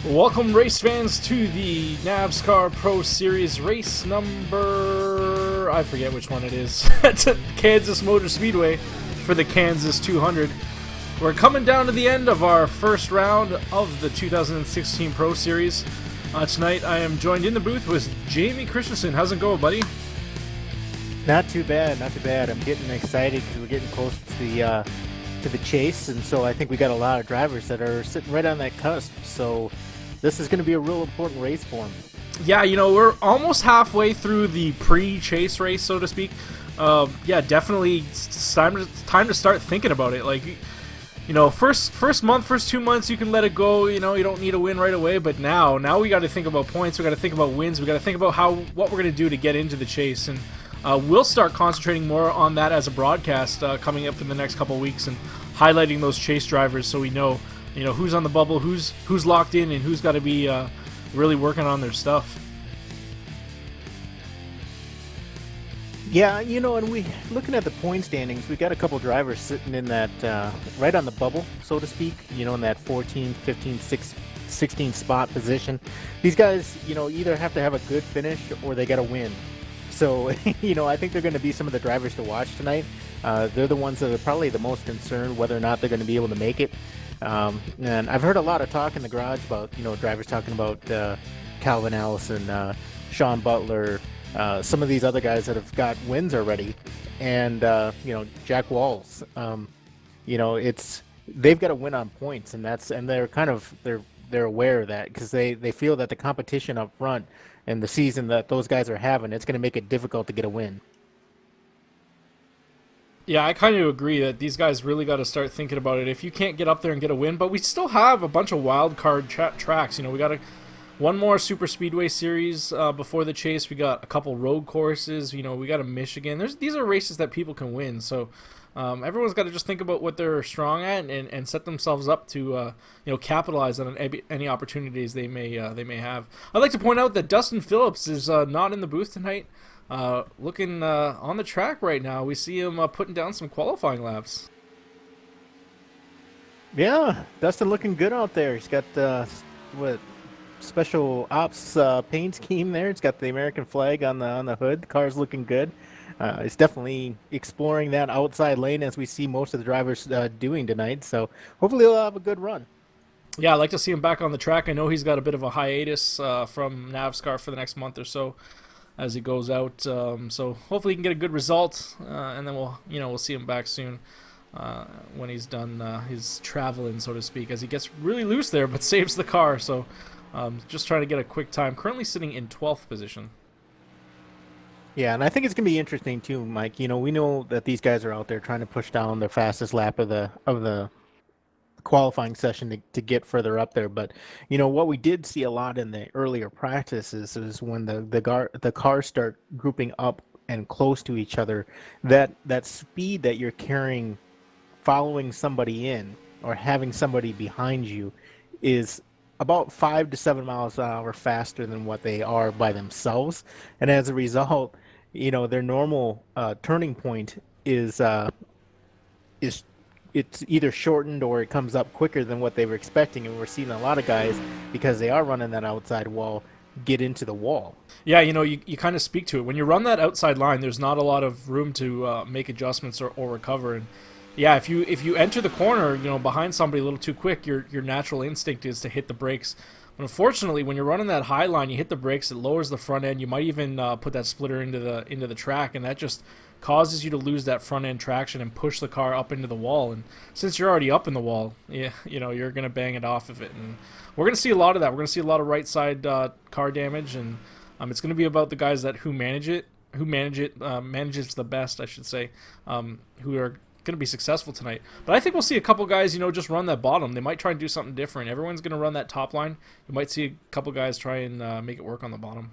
Welcome, race fans, to the NAVSCAR Pro Series race number... I forget which one it is. It's at Kansas Motor Speedway for the Kansas 200. We're coming down to the end of our first round of the 2016 Pro Series. Tonight I am joined in the booth with Jamie Christensen. How's it going, buddy? Not too bad, not too bad. I'm getting excited because we're getting close to the chase, and so I think we got a lot of drivers that are sitting right on that cusp. So this is going to be a real important race for them. Yeah, we're almost halfway through the pre-chase race, so to speak. Yeah, definitely it's time to start thinking about it. Like, first month, first 2 months, you can let it go. You don't need a win right away. But now we got to think about points. We got to think about wins. We got to think about what we're going to do to get into the chase. And we'll start concentrating more on that as a broadcast coming up in the next couple of weeks and highlighting those chase drivers so we know who's on the bubble, who's locked in, and who's got to be really working on their stuff. Yeah, and we looking at the point standings, we got a couple drivers sitting in that right on the bubble, so to speak. In that 14, 15, 16 spot position. These guys, either have to have a good finish or they got to win. So, I think they're going to be some of the drivers to watch tonight. They're the ones that are probably the most concerned whether or not they're going to be able to make it. And I've heard a lot of talk in the garage about, drivers talking about Calvin Allison, Sean Butler, some of these other guys that have got wins already, and Jack Walls. They've got to win on points, and they're aware of that because they feel that the competition up front and the season that those guys are having, it's going to make it difficult to get a win. Yeah, I kind of agree that these guys really got to start thinking about it. If you can't get up there and get a win, but we still have a bunch of wild card tracks. We got one more Super Speedway series before the chase. We got a couple road courses. We got a Michigan. These are races that people can win. So everyone's got to just think about what they're strong at and set themselves up to capitalize on any opportunities they may have. I'd like to point out that Dustin Phillips is not in the booth tonight. Looking on the track right now, we see him putting down some qualifying laps. Yeah, Dustin looking good out there. He's got special ops paint scheme there. It's got the American flag on the hood. The car's looking good. It's definitely exploring that outside lane as we see most of the drivers doing tonight. So hopefully he'll have a good run. Yeah, I'd like to see him back on the track. I know he's got a bit of a hiatus from NAVSCAR for the next month or so as he goes out. So hopefully he can get a good result, and then we'll see him back soon when he's done his traveling, so to speak, as he gets really loose there, but saves the car. So just trying to get a quick time. Currently sitting in 12th position. Yeah, and I think it's gonna be interesting too, Mike. We know that these guys are out there trying to push down their fastest lap of the qualifying session to get further up there. But what we did see a lot in the earlier practices is when the cars start grouping up and close to each other, that speed that you're carrying, following somebody in or having somebody behind you, is about 5 to 7 miles an hour faster than what they are by themselves, and as a result, their normal turning point is it's either shortened or it comes up quicker than what they were expecting, and we're seeing a lot of guys, because they are running that outside wall, get into the wall. Yeah, you kind of speak to it. When you run that outside line, there's not a lot of room to make adjustments or recover. And yeah, if you enter the corner, behind somebody a little too quick, your natural instinct is to hit the brakes. But unfortunately, when you're running that high line, you hit the brakes, it lowers the front end. You might even put that splitter into the track, and that just causes you to lose that front end traction and push the car up into the wall. And since you're already up in the wall, you're gonna bang it off of it. And we're gonna see a lot of that. We're gonna see a lot of right side car damage, and it's gonna be about the guys who manages the best, I should say, who are going to be successful tonight. But I think we'll see a couple guys, just run that bottom. They might try and do something different. Everyone's going to run that top line. You might see a couple guys try and make it work on the bottom.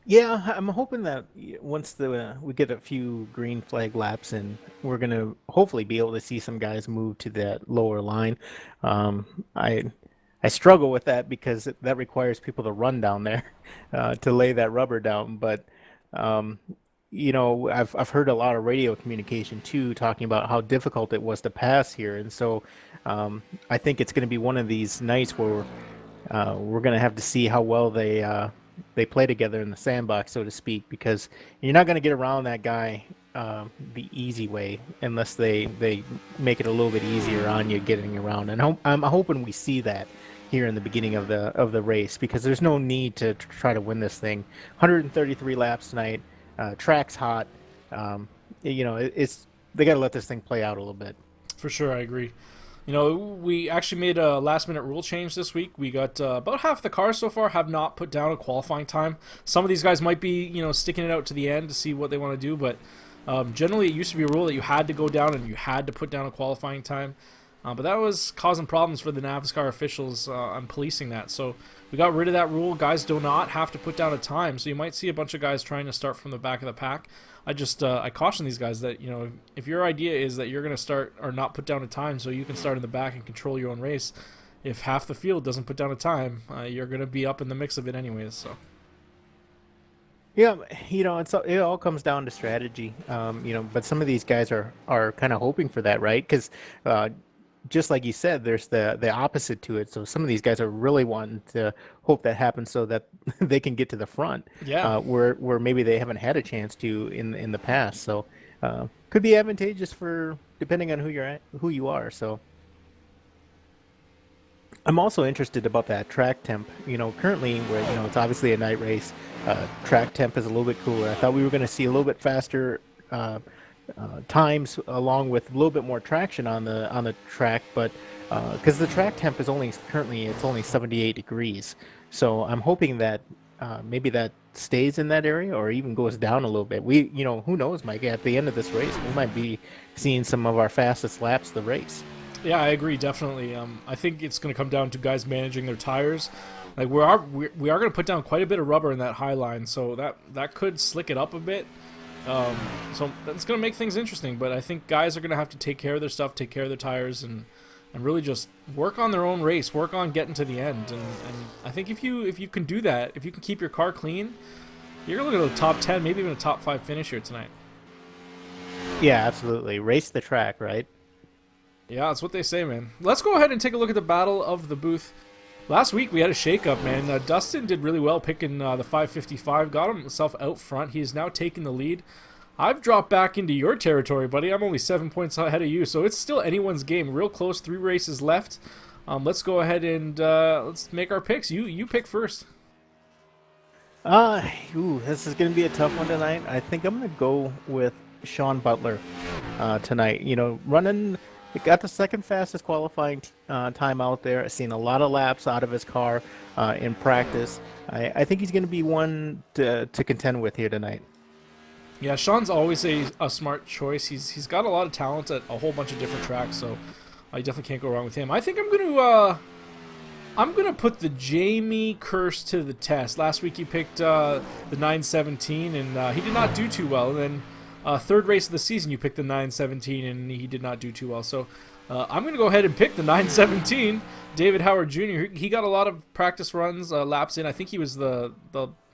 Yeah, I'm hoping that once we get a few green flag laps in, we're going to hopefully be able to see some guys move to that lower line. I struggle with that because that requires people to run down there to lay that rubber down. But I've heard a lot of radio communication too, talking about how difficult it was to pass here, and so I think it's going to be one of these nights where we're going to have to see how well they play together in the sandbox, so to speak, because you're not going to get around that guy the easy way unless they make it a little bit easier on you getting around. And I'm hoping we see that here in the beginning of the race because there's no need to try to win this thing. 133 laps tonight. Track's hot. It's they got to let this thing play out a little bit. For sure, I agree. We actually made a last minute rule change this week. We got about half the cars so far have not put down a qualifying time. Some of these guys might be, sticking it out to the end to see what they want to do, but generally it used to be a rule that you had to go down and you had to put down a qualifying time. But that was causing problems for the NAVSCAR officials on policing that. So we got rid of that rule. Guys do not have to put down a time. So you might see a bunch of guys trying to start from the back of the pack. I caution these guys that, if your idea is that you're going to start or not put down a time so you can start in the back and control your own race, if half the field doesn't put down a time, you're going to be up in the mix of it anyways. So. Yeah, it all comes down to strategy. But some of these guys are kind of hoping for that, right? Because just like you said, there's the opposite to it. So some of these guys are really wanting to hope that happens so that they can get to the front. Yeah. Where maybe they haven't had a chance to in the past. So could be advantageous for depending on who you are. So I'm also interested about that track temp. Currently where it's obviously a night race, track temp is a little bit cooler. I thought we were going to see a little bit faster times along with a little bit more traction on the track, but because the track temp is only 78 degrees, so I'm hoping that maybe that stays in that area or even goes down a little bit. Who knows, Mike? At the end of this race, we might be seeing some of our fastest laps of the race. Yeah, I agree definitely. I think it's going to come down to guys managing their tires. Like we are going to put down quite a bit of rubber in that high line, so that could slick it up a bit. So that's going to make things interesting, but I think guys are going to have to take care of their stuff, take care of their tires, and really just work on their own race, work on getting to the end. And I think if you can do that, if you can keep your car clean, you're going to look at a top 10, maybe even a top 5 finish here tonight. Yeah, absolutely. Race the track, right? Yeah, that's what they say, man. Let's go ahead and take a look at the Battle of the Booth. Last week we had a shakeup, man. Dustin did really well picking the 555, got himself out front. He is now taking the lead. I've dropped back into your territory, buddy. I'm only 7 points ahead of you, so it's still anyone's game. Real close, 3 races left. Let's go ahead and let's make our picks. You pick first. This is going to be a tough one tonight. I think I'm going to go with Sean Butler tonight. Running. He got the second fastest qualifying time out there. I've seen a lot of laps out of his car in practice. I think he's going to be one to contend with here tonight. Yeah, Sean's always a smart choice. He's got a lot of talent at a whole bunch of different tracks, so I definitely can't go wrong with him. I think I'm gonna put the Jamie curse to the test. Last week he picked the 917, and he did not do too well. And then third race of the season, you picked the 917, and he did not do too well. So I'm going to go ahead and pick the 917, David Howard Jr. He got a lot of practice runs, laps in. I think he was the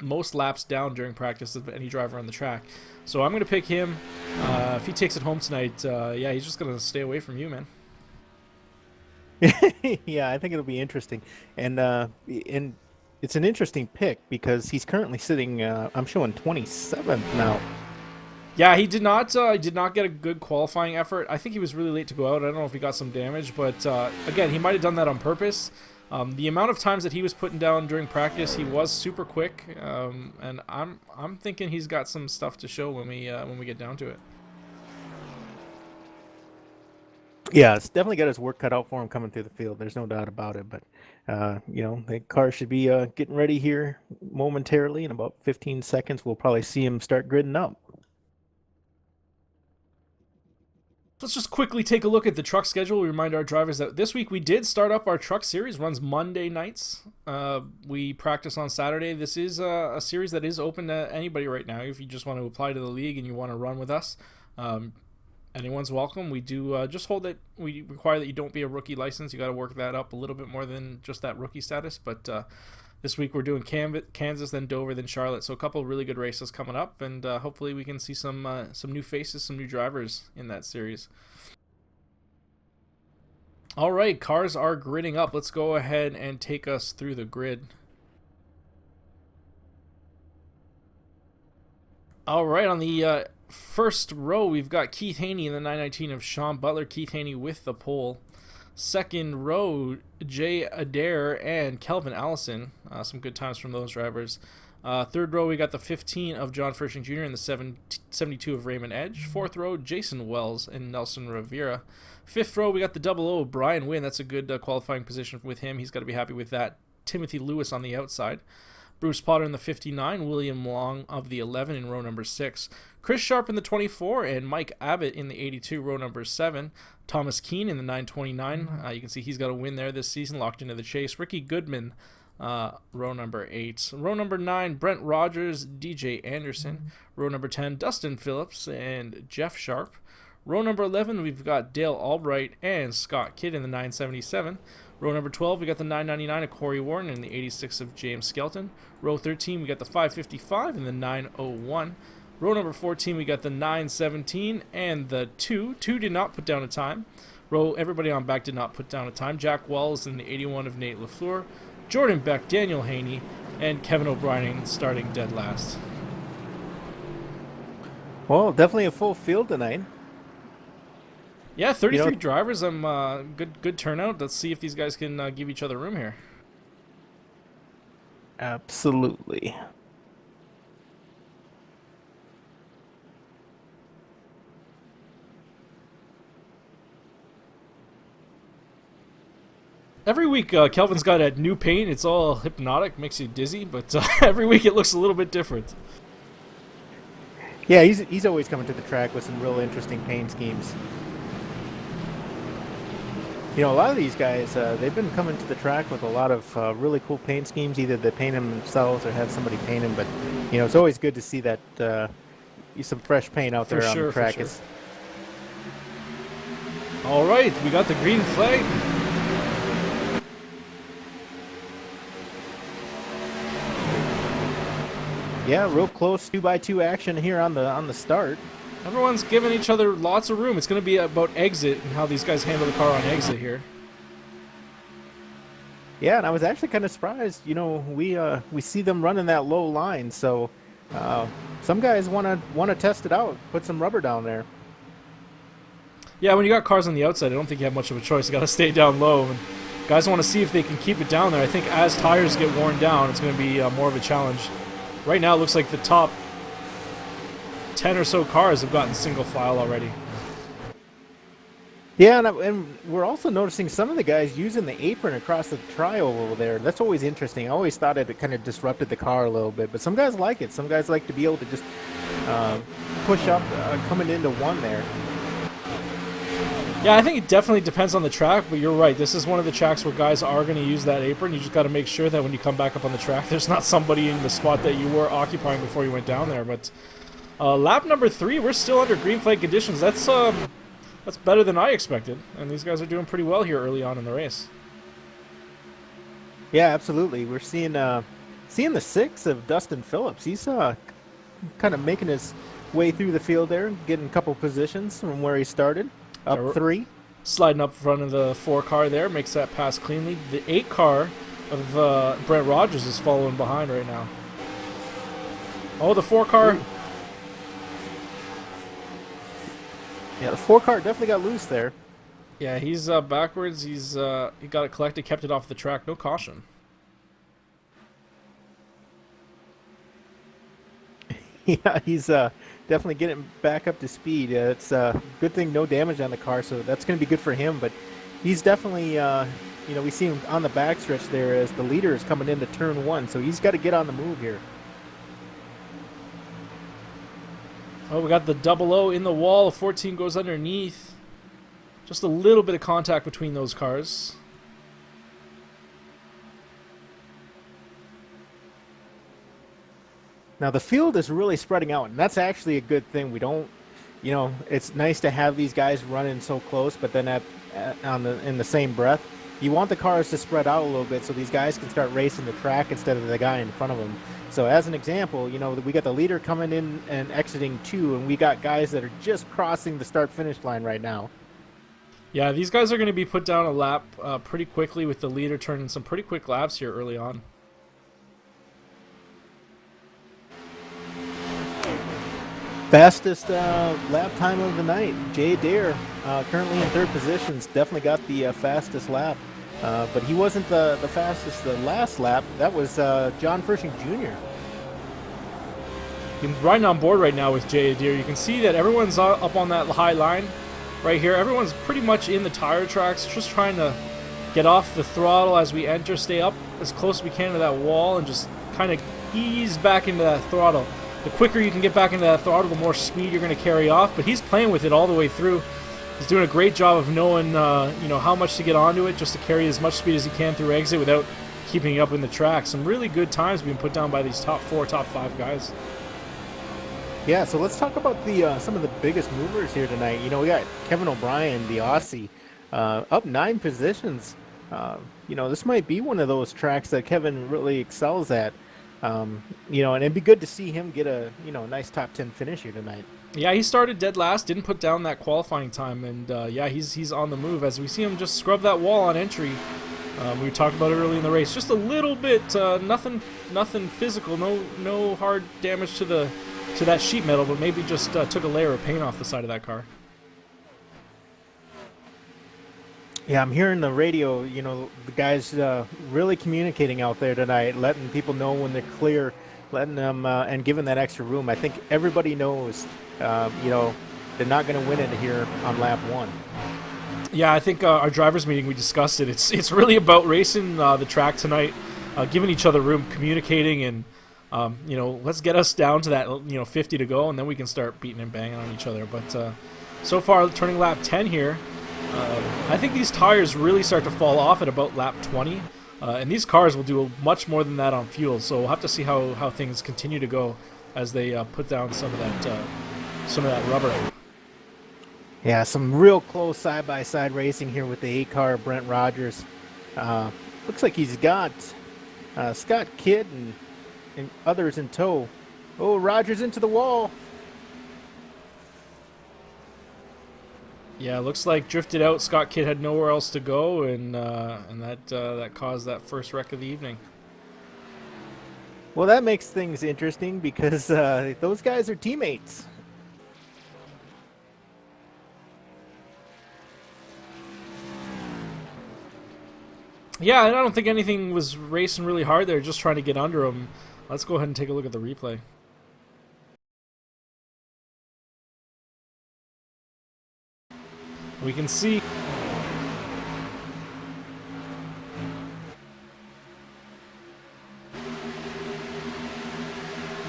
most laps down during practice of any driver on the track. So I'm going to pick him. If he takes it home tonight, yeah, he's just going to stay away from you, man. Yeah, I think it'll be interesting. And it's an interesting pick because he's currently sitting, I'm showing 27th now. Yeah, he did not get a good qualifying effort. I think he was really late to go out. I don't know if he got some damage, but again, he might have done that on purpose. The amount of times that he was putting down during practice, he was super quick, and I'm thinking he's got some stuff to show when we get down to it. Yeah, it's definitely got his work cut out for him coming through the field. There's no doubt about it. But the car should be getting ready here momentarily. In about 15 seconds, we'll probably see him start gridding up. Let's just quickly take a look at the truck schedule. We remind our drivers that this week we did start up our truck series. Runs Monday nights. We practice on Saturday. This is a series that is open to anybody right now. If you just want to apply to the league and you want to run with us, anyone's welcome. We do just hold that we require that you don't be a rookie license. You got to work that up a little bit more than just that rookie status. But This week we're doing Kansas, then Dover, then Charlotte. So a couple of really good races coming up, and hopefully we can see some new faces, some new drivers in that series. All right, cars are gridding up. Let's go ahead and take us through the grid. All right, on the first row, we've got Keith Haney in the 919 of Sean Butler. Keith Haney with the pole. Second row, Jay Adair and Kelvin Allison. Some good times from those drivers. Third row, we got the 15 of John Frisching Jr. and the 72 of Raymond Edge. Fourth row, Jason Wells and Nelson Rivera. Fifth row, we got the 00 of Brian Wynn. That's a good qualifying position with him. He's got to be happy with that. Timothy Lewis on the outside. Bruce Potter in the 59, William Long of the 11 in row number 6, Chris Sharp in the 24, and Mike Abbott in the 82, row number 7, Thomas Keane in the 929. You can see he's got a win there this season, locked into the chase. Ricky Goodman, row number 8. Row number 9, Brent Rogers, DJ Anderson. Row number 10, Dustin Phillips and Jeff Sharp. Row number 11, we've got Dale Albright and Scott Kidd in the 977. Row number 12, we got the 999 of Corey Warren and the 86 of James Skelton. Row 13, we got the 555 and the 901. Row number 14, we got the 917 and the 2. 2 did not put down a time. Everybody on back did not put down a time. Jack Wells in the 81 of Nate LaFleur. Jordan Beck, Daniel Haney, and Kevin O'Brien starting dead last. Well, definitely a full field tonight. Yeah, 33 drivers. Good turnout. Let's see if these guys can give each other room here. Absolutely. Every week, Kelvin's got a new paint. It's all hypnotic, makes you dizzy, but every week it looks a little bit different. Yeah, he's always coming to the track with some real interesting paint schemes. You know, a lot of these guys, they've been coming to the track with a lot of really cool paint schemes. Either they paint them themselves or have somebody paint them. But, you know, it's always good to see that some fresh paint out there on the track. For sure. All right, we got the green flag. Yeah, real close 2x2 action here on the start. Everyone's giving each other lots of room. It's going to be about exit and how these guys handle the car on exit here. Yeah, and I was actually kind of surprised. You know, we see them running that low line, so some guys want to test it out, put some rubber down there. Yeah, when you got cars on the outside, I don't think you have much of a choice. You got to stay down low, and guys want to see if they can keep it down there. I think as tires get worn down, it's going to be more of a challenge. Right now, it looks like the top 10 or so cars have gotten single file already. Yeah, and we're also noticing some of the guys using the apron across the tri-oval there. That's always interesting. I always thought it kind of disrupted the car a little bit, but some guys like it. Some guys like to be able to just push up coming into one there. Yeah, I think it definitely depends on the track, but you're right. This is one of the tracks where guys are going to use that apron. You just got to make sure that when you come back up on the track, there's not somebody in the spot that you were occupying before you went down there. But lap number 3, we're still under green flag conditions. That's better than I expected, and these guys are doing pretty well here early on in the race. Yeah, absolutely. We're seeing the 6 of Dustin Phillips. He's kind of making his way through the field there, getting a couple positions from where he started. Up 3. Sliding up front of the 4 car there, makes that pass cleanly. The 8 car of Brent Rogers is following behind right now. Oh, the 4 car. Ooh. Yeah, the 4 car definitely got loose there. Yeah, he's backwards. He got it collected, kept it off the track. No caution. Yeah, he's definitely getting back up to speed. It's a good thing, no damage on the car, so that's going to be good for him. But he's definitely, we see him on the backstretch there as the leader is coming into turn 1, so he's got to get on the move here. Oh, we got the 00 in the wall. 14 goes underneath. Just a little bit of contact between those cars. Now the field is really spreading out, and that's actually a good thing. We don't, it's nice to have these guys running so close, but then in the same breath, you want the cars to spread out a little bit so these guys can start racing the track instead of the guy in front of them. So as an example, we got the leader coming in and exiting 2, and we got guys that are just crossing the start-finish line right now. Yeah, these guys are going to be put down a lap pretty quickly with the leader turning some pretty quick laps here early on. Fastest lap time of the night. Jay Adair, currently in 3rd position, definitely got the fastest lap. But he wasn't the fastest the last lap. That was John Furshing Jr. I'm riding on board right now with Jay Adair. You can see that everyone's up on that high line right here. Everyone's pretty much in the tire tracks, just trying to get off the throttle as we enter, stay up as close as we can to that wall, and just kind of ease back into that throttle. The quicker you can get back into that throttle, the more speed you're going to carry off. But he's playing with it all the way through. He's doing a great job of knowing, how much to get onto it, just to carry as much speed as he can through exit without keeping up in the track. Some really good times being put down by these top 4, top 5 guys. Yeah, so let's talk about the some of the biggest movers here tonight. We got Kevin O'Brien, the Aussie, up 9 positions. This might be one of those tracks that Kevin really excels at. And it'd be good to see him get a nice top 10 finish here tonight. Yeah, he started dead last, didn't put down that qualifying time, and he's on the move as we see him just scrub that wall on entry. We talked about it early in the race, just a little bit, nothing physical, no hard damage to that sheet metal, but maybe just took a layer of paint off the side of that car. Yeah, I'm hearing the radio, the guys really communicating out there tonight, letting people know when they're clear, letting them and giving that extra room. I think everybody knows, they're not going to win it here on lap 1. Yeah, I think our drivers meeting, we discussed it. It's really about racing the track tonight, giving each other room, communicating, and let's get us down to that 50 to go, and then we can start beating and banging on each other. But so far, turning lap 10 here. I think these tires really start to fall off at about lap 20, and these cars will do much more than that on fuel. So we'll have to see how things continue to go as they put down some of that rubber. Yeah, some real close side-by-side racing here with the 8 car Brent Rogers. Looks like he's got Scott Kidd and others in tow. Oh, Rogers into the wall. Yeah, looks like drifted out. Scott Kidd had nowhere else to go, and that caused that first wreck of the evening. Well, that makes things interesting because those guys are teammates. Yeah, I don't think anything was racing really hard there, just trying to get under him. Let's go ahead and take a look at the replay. We can see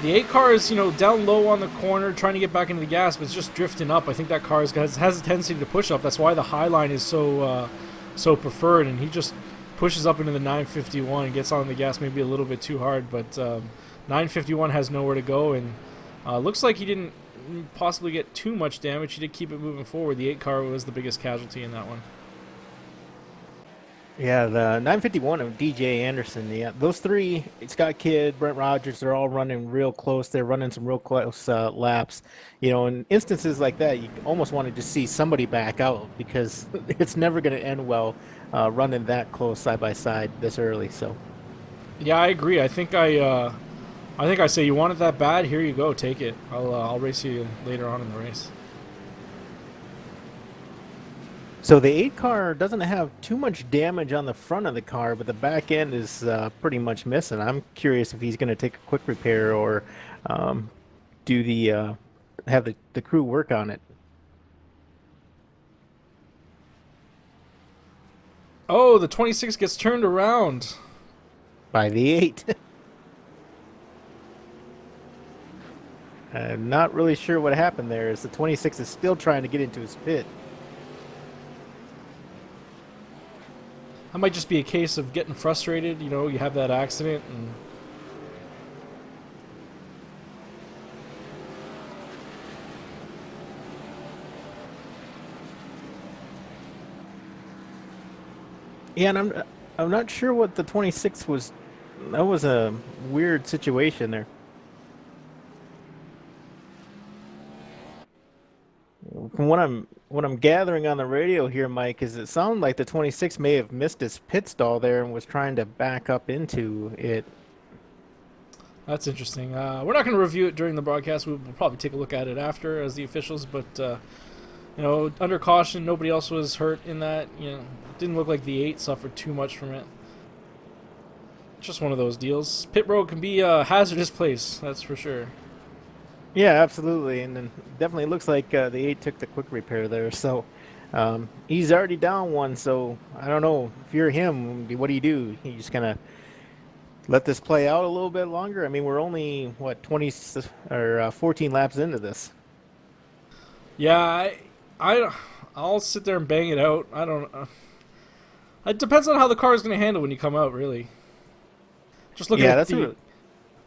the 8 car is, down low on the corner, trying to get back into the gas, but it's just drifting up. I think that car has a tendency to push up. That's why the high line is so preferred, and he just pushes up into the 951 and gets on the gas maybe a little bit too hard, but 951 has nowhere to go, and looks like he didn't possibly get too much damage. He did keep it moving forward. The 8 car was the biggest casualty in that one. Yeah, the 951 of DJ Anderson. Yeah, those 3, Scott Kidd, Brent Rogers, they're all running real close. They're running some real close laps. In instances like that, you almost want to just see somebody back out because it's never going to end well running that close side by side this early. So, yeah, I agree. I think I say you want it that bad. Here you go, take it. I'll race you later on in the race. So the 8 car doesn't have too much damage on the front of the car, but the back end is pretty much missing. I'm curious if he's going to take a quick repair or do have the crew work on it. Oh, the 26 gets turned around By the 8. I'm not really sure what happened there, as the 26 is still trying to get into his pit. That might just be a case of getting frustrated. You have that accident, and Yeah, and I'm not sure what the 26 was. That was a weird situation there. From what I'm gathering on the radio here, Mike, is it sounded like the 26 may have missed his pit stall there and was trying to back up into it. That's interesting. We're not going to review it during the broadcast. We'll probably take a look at it after as the officials, but under caution, nobody else was hurt in that. It didn't look like the 8 suffered too much from it. Just one of those deals. Pit road can be a hazardous place, that's for sure. Yeah, absolutely, and then definitely looks like the 8 took the quick repair there. So he's already down one. So I don't know if you're him, what do? You just kind of let this play out a little bit longer? I mean, we're only what 20 or 14 laps into this. Yeah, I'll sit there and bang it out. I don't. It depends on how the car is going to handle when you come out, really. Just looking Yeah, at that's a the. really,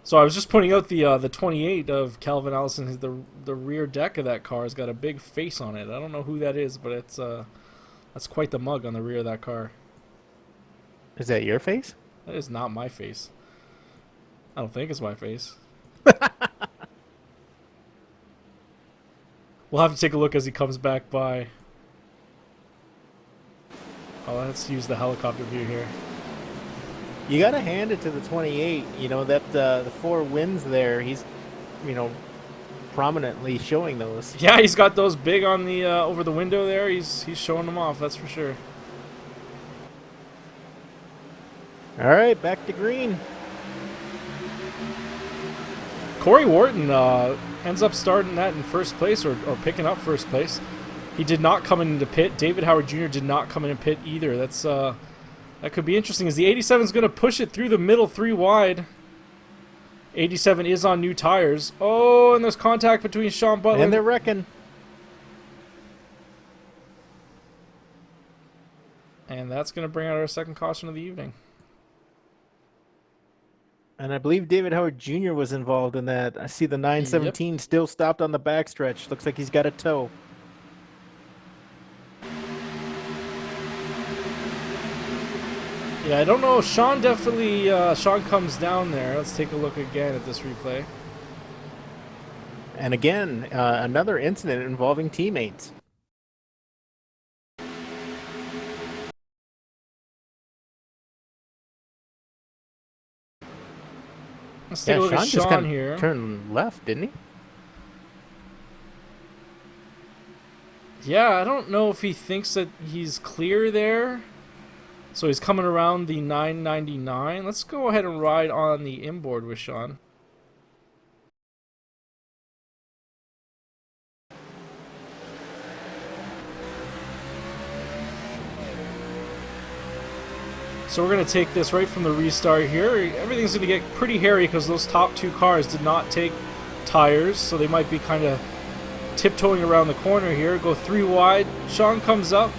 So I was just pointing out the 28 of Calvin Allison. The rear deck of that car has got a big face on it. I don't know who that is, but that's quite the mug on the rear of that car. is that your face? That is not my face. I don't think it's my face. We'll have to take a look as he comes back by. Oh, let's use the helicopter view here. You got to hand it to the 28. You know that the 4 wins there. He's, you know, prominently showing those. Yeah, he's got those big on the over the window there. He's showing them off. That's for sure. All right, back to green. Corey Wharton ends up starting that in first place or picking up first place. He did not come into pit. David Howard Jr. did not come in pit either. That could be interesting as the 87 is going to push it through the middle 3 wide. 87 is on new tires. Oh, and there's contact between Sean Butler. And they're wrecking. And that's going to bring out our second caution of the evening. And I believe David Howard Jr. was involved in that. I see the 917 still stopped on the backstretch. Looks like he's got a tow. Yeah, I don't know. Sean definitely... Sean comes down there. Let's take a look again at this replay. And again, another incident involving teammates. Let's take a look at just Sean here. turned left, didn't he? Yeah, I don't know if he thinks that he's clear there. So he's coming around the 999. Let's go ahead and ride on the inboard with Sean. So we're going to take this right from the restart here. Everything's going to get pretty hairy because those top 2 cars did not take tires. So they might be kind of tiptoeing around the corner here. Go 3 wide. Sean comes up,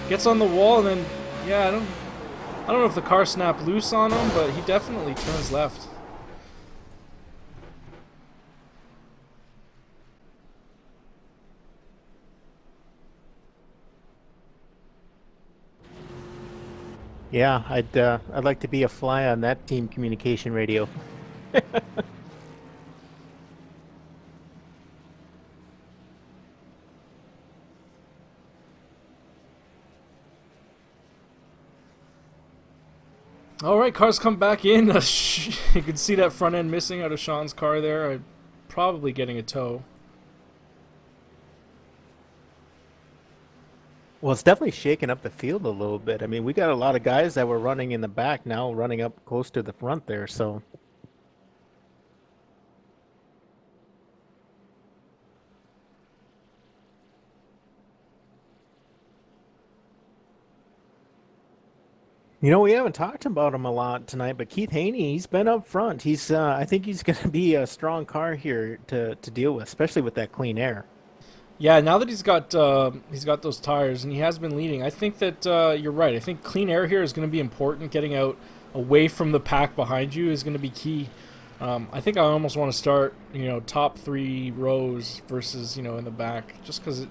gets on the wall, and then, yeah, I don't know if the car snapped loose on him, but he definitely turns left. Yeah, I'd like to be a fly on that team communication radio. All right, cars come back in. You can see that front end missing out of Sean's car there. Probably getting a tow. Well, it's definitely shaking up the field a little bit. I mean, we got a lot of guys that were running in the back now running up close to the front there, so. You know, we haven't talked about him a lot tonight, but Keith Haney, he's been up front. I think he's going to be a strong car here to deal with, especially with that clean air. Yeah, now that he's got those tires and he has been leading, I think that you're right. I think clean air here is going to be important. Getting out away from the pack behind you is going to be key. I think I almost want to start, top 3 rows versus in the back, just because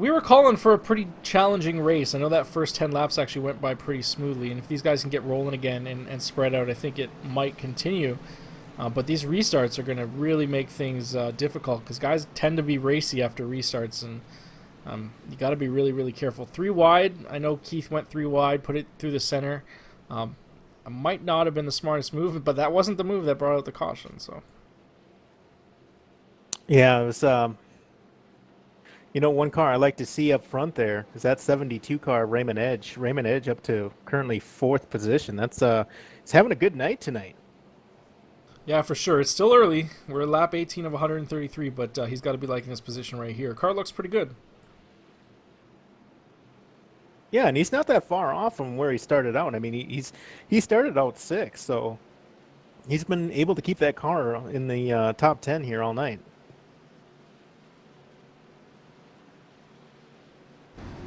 We were calling for a pretty challenging race. I know that first 10 laps actually went by pretty smoothly, and if these guys can get rolling again and spread out, I think it might continue. But these restarts are going to really make things difficult because guys tend to be racy after restarts, and you got to be really, really careful. 3 wide. I know Keith went 3 wide, put it through the center. It might not have been the smartest move, but that wasn't the move that brought out the caution. So Yeah, it was. One car I like to see up front there is that 72 car Raymond Edge. Raymond Edge up to currently 4th position. That's he's having a good night tonight. yeah, for sure. It's still early. We're at lap 18 of 133, but he's got to be liking his position right here. Car looks pretty good. Yeah, and he's not that far off from where he started out. I mean, he started out 6th, so he's been able to keep that car in the top 10 here all night.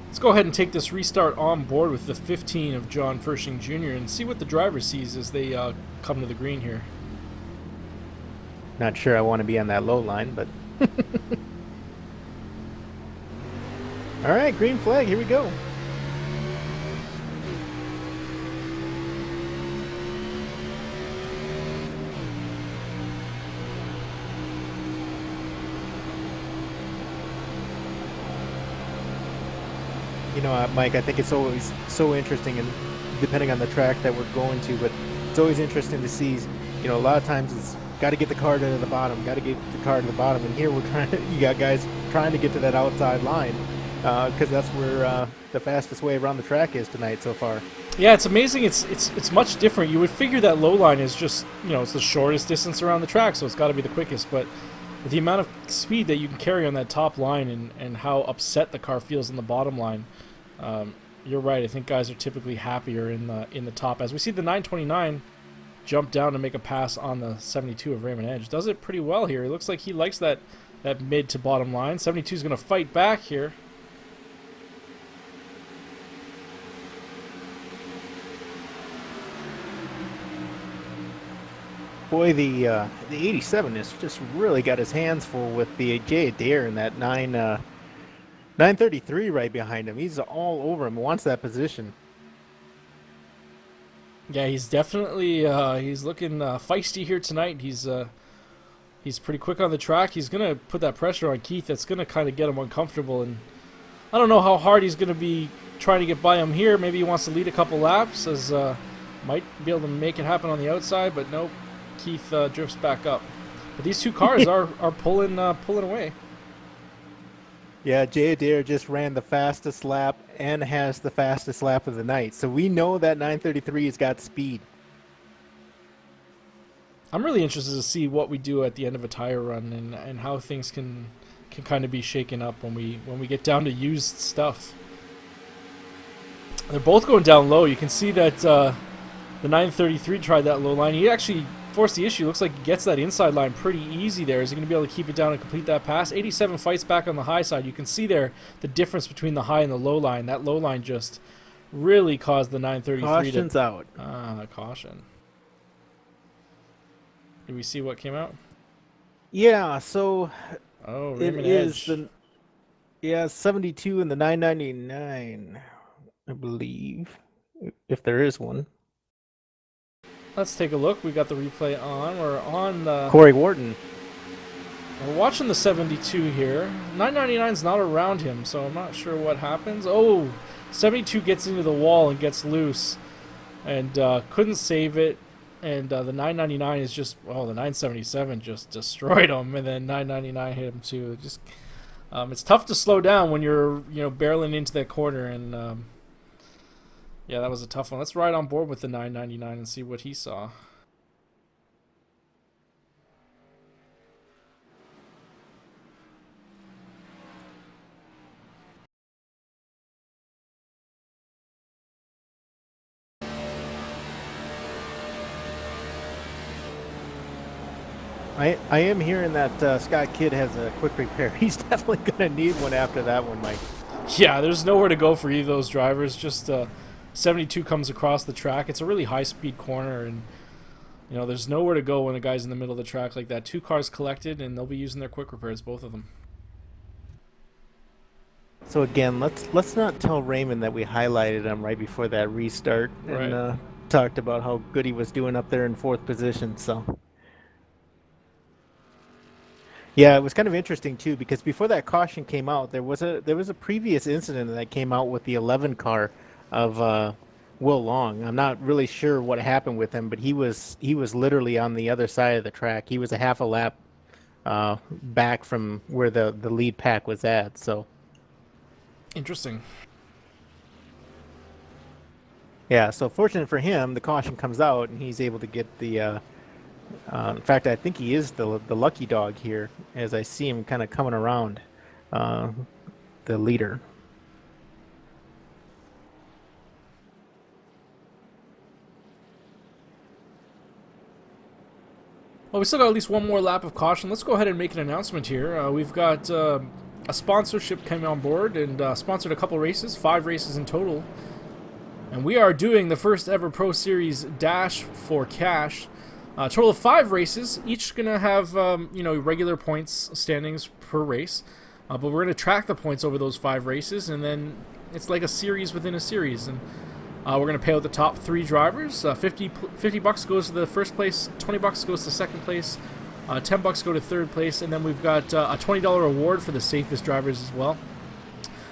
Let's go ahead and take this restart on board with the 15 of John Furshing Jr. and see what the driver sees as they come to the green here. Not sure I want to be on that low line, but all right, green flag. Here we go. Mike, I think it's always so interesting, and depending on the track that we're going to, but it's always interesting to see, a lot of times it's got to get the car to the bottom, and here you got guys trying to get to that outside line, because that's where the fastest way around the track is tonight so far. Yeah, it's amazing. It's much different. You would figure that low line is just, it's the shortest distance around the track, so it's got to be the quickest, but with the amount of speed that you can carry on that top line and how upset the car feels in the bottom line, you're right. I think guys are typically happier in the top. As we see the 929 jump down to make a pass on the 72 of Raymond Edge. Does it pretty well here. It looks like he likes that mid to bottom line. 72 is going to fight back here. Boy, the 87 has just really got his hands full with the Jay Adair and that 933 right behind him. He's all over him. Wants that position. Yeah, he's definitely he's looking feisty here tonight. He's pretty quick on the track. He's gonna put that pressure on Keith. That's gonna kind of get him uncomfortable, and I don't know how hard he's gonna be trying to get by him here. Maybe he wants to lead a couple laps, as might be able to make it happen on the outside, but nope. Keith drifts back up. But these two cars are pulling away. Yeah, Jay Adair just ran the fastest lap and has the fastest lap of the night. So we know that 933 has got speed. I'm really interested to see what we do at the end of a tire run and how things can kind of be shaken up when we get down to used stuff. They're both going down low. You can see that the 933 tried that low line. He actually forced the issue. Looks like he gets that inside line pretty easy there. Is he going to be able to keep it down and complete that pass? 87 fights back on the high side. You can see there the difference between the high and the low line. That low line just really caused the 933 Caution's out. Caution. Did we see what came out? Yeah, so Raymond it is Edge. the 72 and the 999, I believe, if there is one. Let's take a look. We got the replay on. We're on the Corey Wharton. We're watching the 72 here. 999's not around him, so I'm not sure what happens. Oh, 72 gets into the wall and gets loose, and couldn't save it. And the 999 is just, the 977 just destroyed him, and then 999 hit him too. Just, it's tough to slow down when you're barreling into that corner, and yeah, that was a tough one. Let's ride on board with the 999 and see what he saw. I am hearing that Scott Kidd has a quick repair. He's definitely going to need one after that one, Mike. Yeah, there's nowhere to go for either of those drivers. Just 72 comes across the track. It's a really high-speed corner, and there's nowhere to go when a guy's in the middle of the track like that. 2 cars collected, and they'll be using their quick repairs, both of them. So again, let's not tell Raymond that we highlighted him right before that restart and Right. talked about how good he was doing up there in fourth position. So yeah, it was kind of interesting too because before that caution came out, there was a previous incident that came out with the 11 car of Will Long. I'm not really sure what happened with him, but he was literally on the other side of the track. He was a half a lap back from where the lead pack was at. So Interesting. yeah, so fortunate for him, the caution comes out and he's able to get the. In fact, I think he is the lucky dog here, as I see him kind of coming around uh, the leader. Well, we still got at least one more lap of caution. Let's go ahead and make an announcement here. We've got a sponsorship coming on board and sponsored a couple races, 5 races in total. And we are doing the first ever Pro Series Dash for cash. A total of 5 races, each going to have regular points standings per race. But we're going to track the points over those 5 races, and then it's like a series within a series. And we're going to pay out the top 3 drivers. 50 bucks goes to the first place, 20 bucks goes to second place, 10 bucks go to third place, and then we've got a $20 award for the safest drivers as well.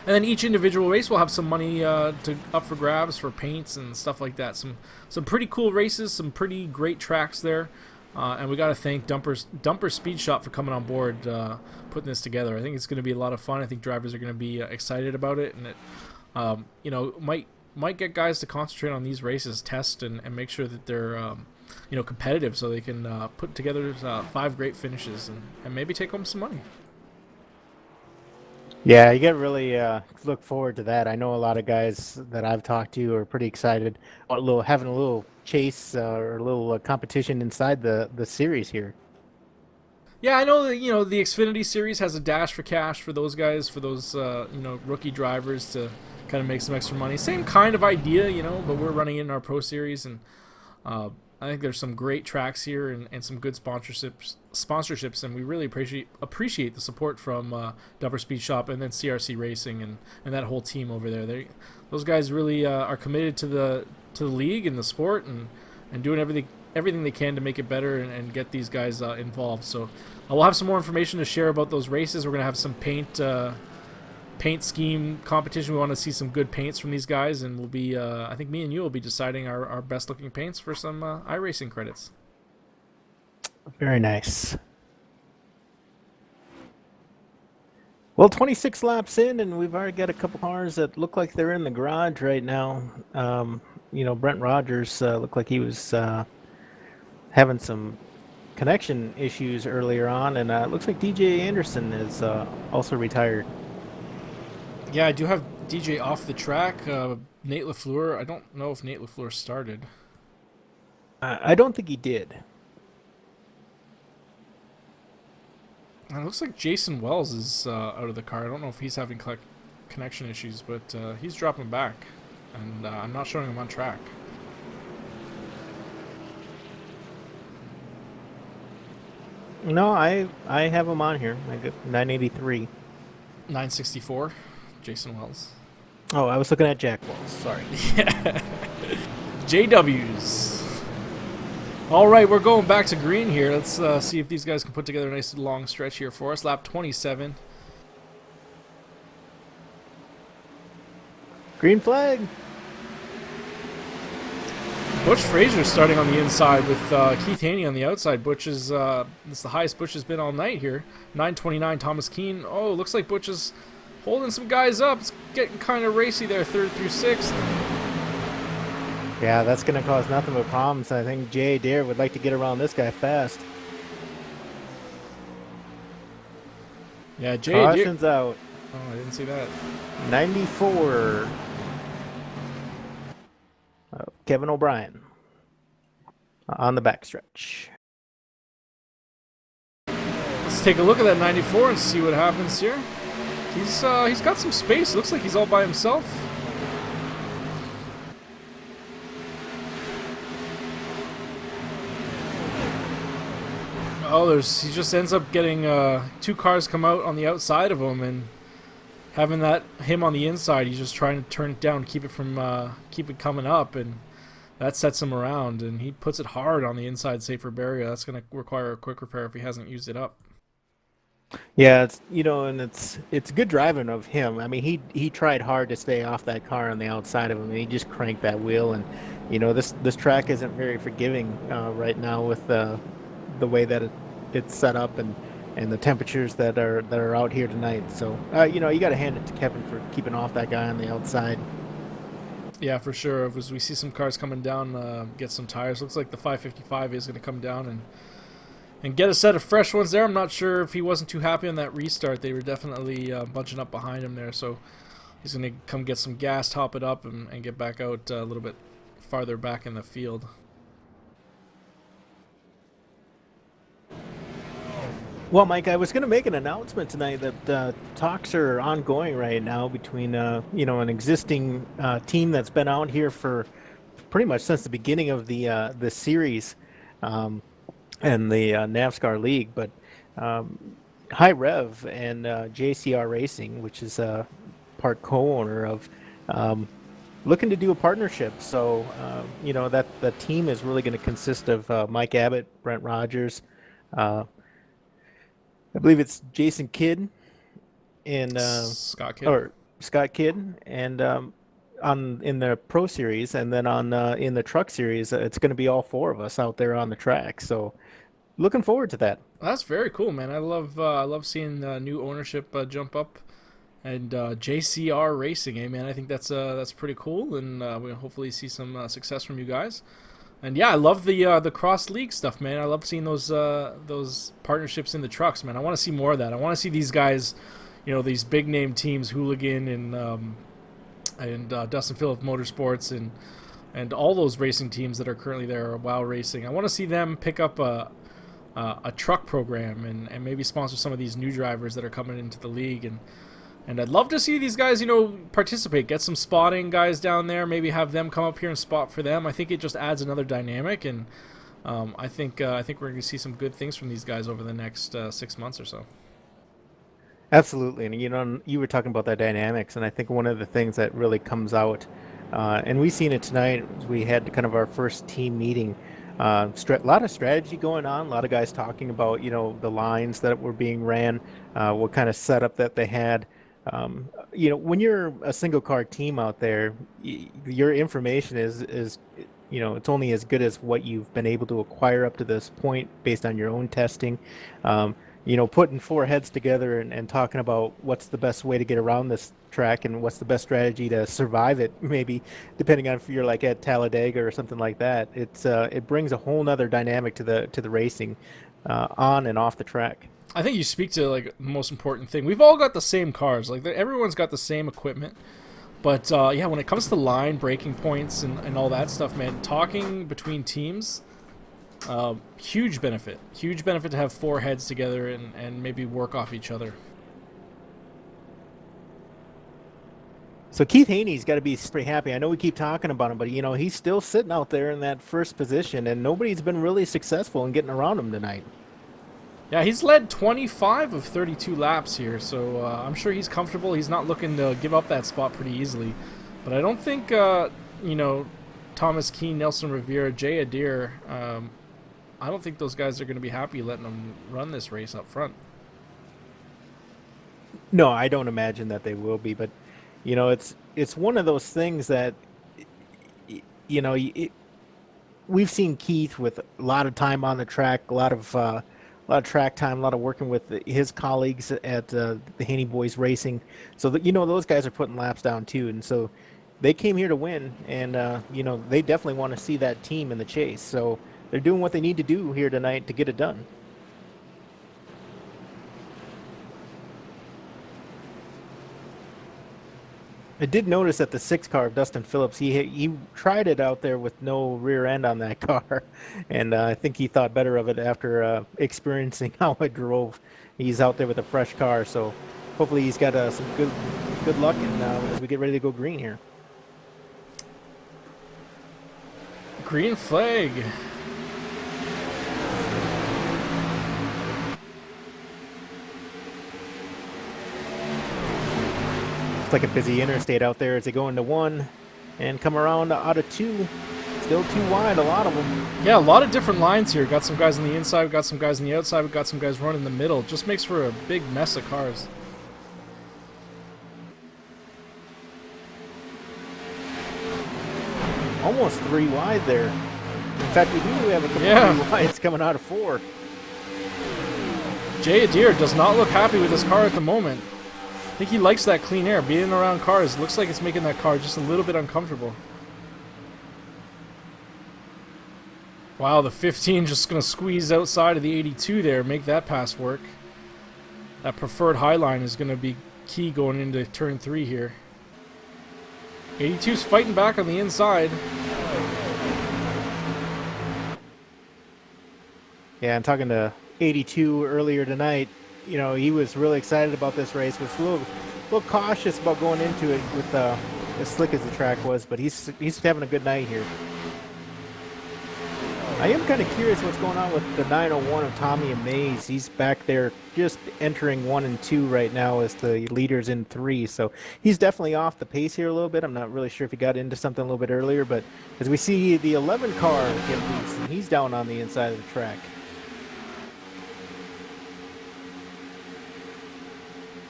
And then each individual race will have some money up for grabs for paints and stuff like that. Some pretty cool races, some pretty great tracks there. And we got to thank Dumper Speed Shop for coming on board, putting this together. I think it's going to be a lot of fun. I think drivers are going to be excited about it, and it might get guys to concentrate on these races, test and make sure that they're competitive, so they can put together 5 great finishes and maybe take home some money. Yeah, you got to really look forward to that. I know a lot of guys that I've talked to are pretty excited about having a little chase or a little competition inside the series here. Yeah, I know that the Xfinity Series has a dash for cash for those guys, for those rookie drivers to kind of make some extra money. Same kind of idea, but we're running it in our Pro Series, and I think there's some great tracks here and some good sponsorships, and we really appreciate the support from Dumper Speed Shop and then CRC Racing and that whole team over there. Those guys really are committed to the league and the sport and doing everything they can to make it better and get these guys involved. So we'll have some more information to share about those races. We're gonna have some paint scheme competition. We want to see some good paints from these guys, and we'll be I think me and you will be deciding our best looking paints for some iRacing credits. Very nice. Well, 26 laps in, and we've already got a couple cars that look like they're in the garage right now. Brent Rogers looked like he was having some connection issues earlier on, and it looks like DJ Anderson is also retired. Yeah, I do have DJ off the track. Nate LaFleur, I don't know if Nate LaFleur started. I don't think he did. And it looks like Jason Wells is out of the car. I don't know if he's having connection issues, but he's dropping back, and I'm not showing him on track. No, I have him on here. I got 983. 964, Jason Wells. Oh, I was looking at Jack Wells. Sorry. Yeah. JWs. All right, we're going back to green here. Let's see if these guys can put together a nice long stretch here for us. Lap 27. Green flag. Butch Fraser starting on the inside with Keith Haney on the outside. Butch is it's the highest Butch has been all night here. 929 Thomas Keane. Oh, looks like Butch is holding some guys up. It's getting kind of racy there, 3rd through 6th. Yeah, that's going to cause nothing but problems. I think Jay Adair would like to get around this guy fast. Yeah, Jay Caution's out. Oh, I didn't see that. 94. Kevin O'Brien on the backstretch. Let's take a look at that 94 and see what happens here. He's got some space. Looks like he's all by himself. Oh, he just ends up getting 2 cars come out on the outside of him, and having that him on the inside, he's just trying to turn it down, keep it from keep it coming up, and that sets him around. And he puts it hard on the inside, safer barrier. That's going to require a quick repair if he hasn't used it up. Yeah, it's and it's good driving of him. I mean, he tried hard to stay off that car on the outside of him, and he just cranked that wheel. And this track isn't very forgiving right now with the way that it's set up and the temperatures that are out here tonight. So you got to hand it to Kevin for keeping off that guy on the outside. Yeah, for sure. As we see some cars coming down, get some tires. Looks like the 555 is going to come down and get a set of fresh ones there. I'm not sure if he wasn't too happy on that restart. They were definitely bunching up behind him there, so he's going to come get some gas, top it up, and get back out a little bit farther back in the field. Well, Mike, I was going to make an announcement tonight that talks are ongoing right now between an existing team that's been out here for pretty much since the beginning of the series. And the NAVSCAR League, but High Rev and JCR Racing, which is part co-owner of, looking to do a partnership. So that the team is really going to consist of Mike Abbott, Brent Rogers, I believe it's Jason Kidd, and Scott Kidd. or Scott Kidd, and on in the Pro Series, and then on in the Truck Series, it's going to be all four of us out there on the track. So looking forward to that. That's very cool, man. I love seeing new ownership jump up, and JCR Racing, man. I think that's pretty cool, and we'll hopefully see some success from you guys. And yeah, I love the cross league stuff, man. I love seeing those partnerships in the trucks, man. I want to see more of that. I want to see these guys, these big name teams, Hooligan and Dustin Phillips Motorsports and all those racing teams that are currently there, WOW Racing. I want to see them pick up a truck program and maybe sponsor some of these new drivers that are coming into the league. And I'd love to see these guys, participate, get some spotting guys down there, maybe have them come up here and spot for them. I think it just adds another dynamic, and I think we're going to see some good things from these guys over the next 6 months or so. Absolutely, and you were talking about that dynamics, and I think one of the things that really comes out, and we seen it tonight. We had kind of our first team meeting. A lot of strategy going on. A lot of guys talking about the lines that were being ran, what kind of setup that they had. When you're a single car team out there, your information is it's only as good as what you've been able to acquire up to this point based on your own testing. Putting four heads together and talking about what's the best way to get around this track and what's the best strategy to survive it, maybe depending on if you're like at Talladega or something like that. It brings a whole nother dynamic to the racing on and off the track. I think you speak to like the most important thing. We've all got the same cars. Like everyone's got the same equipment. But yeah, when it comes to line breaking points and all that stuff, man, talking between teams, huge benefit. Huge benefit to have four heads together and maybe work off each other. So Keith Haney's got to be pretty happy. I know we keep talking about him, but he's still sitting out there in that first position, and nobody's been really successful in getting around him tonight. Yeah, he's led 25 of 32 laps here, so I'm sure he's comfortable. He's not looking to give up that spot pretty easily. But I don't think, Thomas Keane, Nelson Rivera, Jay Adair, I don't think those guys are going to be happy letting them run this race up front. No, I don't imagine that they will be, but it's one of those things that we've seen Keith with a lot of time on the track, a lot of track time, a lot of working with his colleagues at the Haney Boys Racing. So that those guys are putting laps down too, and so they came here to win, and they definitely want to see that team in the chase. So they're doing what they need to do here tonight to get it done. I did notice that the 6 car of Dustin Phillips, he tried it out there with no rear end on that car, and I think he thought better of it after experiencing how it drove. He's out there with a fresh car, so hopefully he's got some good luck as we get ready to go green here. Green flag. Looks like a busy interstate out there as they go into one and come around out of two. Still too wide, a lot of them. Yeah, a lot of different lines here. Got some guys on the inside, we've got some guys on the outside, we've got some guys running in the middle. Just makes for a big mess of cars. Almost 3 wide there. In fact, we do have a couple of 3 wides coming out of 4. Jay Adair does not look happy with his car at the moment. I think he likes that clean air. Being around cars looks like it's making that car just a little bit uncomfortable. Wow, the 15 just going to squeeze outside of the 82 there, make that pass work. That preferred high line is going to be key going into turn 3 here. 82's fighting back on the inside. Yeah, I'm talking to 82 earlier tonight. You know, he was really excited about this race. Was a little cautious about going into it with as slick as the track was, but he's having a good night here. I am kind of curious what's going on with the 901 of Tommy Amaze. He's back there just entering 1 and 2 right now as the leaders in 3. So he's definitely off the pace here a little bit. I'm not really sure if he got into something a little bit earlier, but as we see the 11 car get loose, and he's down on the inside of the track.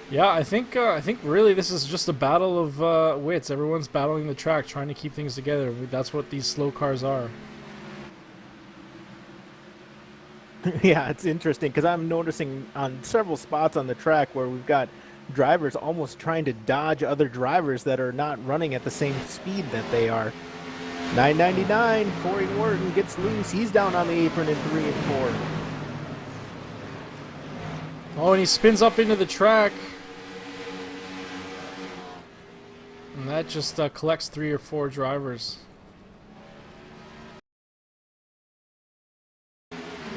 Yeah, I think really this is just a battle of wits. Everyone's battling the track, trying to keep things together. That's what these slow cars are. Yeah, it's interesting because I'm noticing on several spots on the track where we've got drivers almost trying to dodge other drivers that are not running at the same speed that they are. 999, Corey Wharton gets loose. He's down on the apron in 3 and 4. Oh, and he spins up into the track. And that just collects 3 or 4 drivers.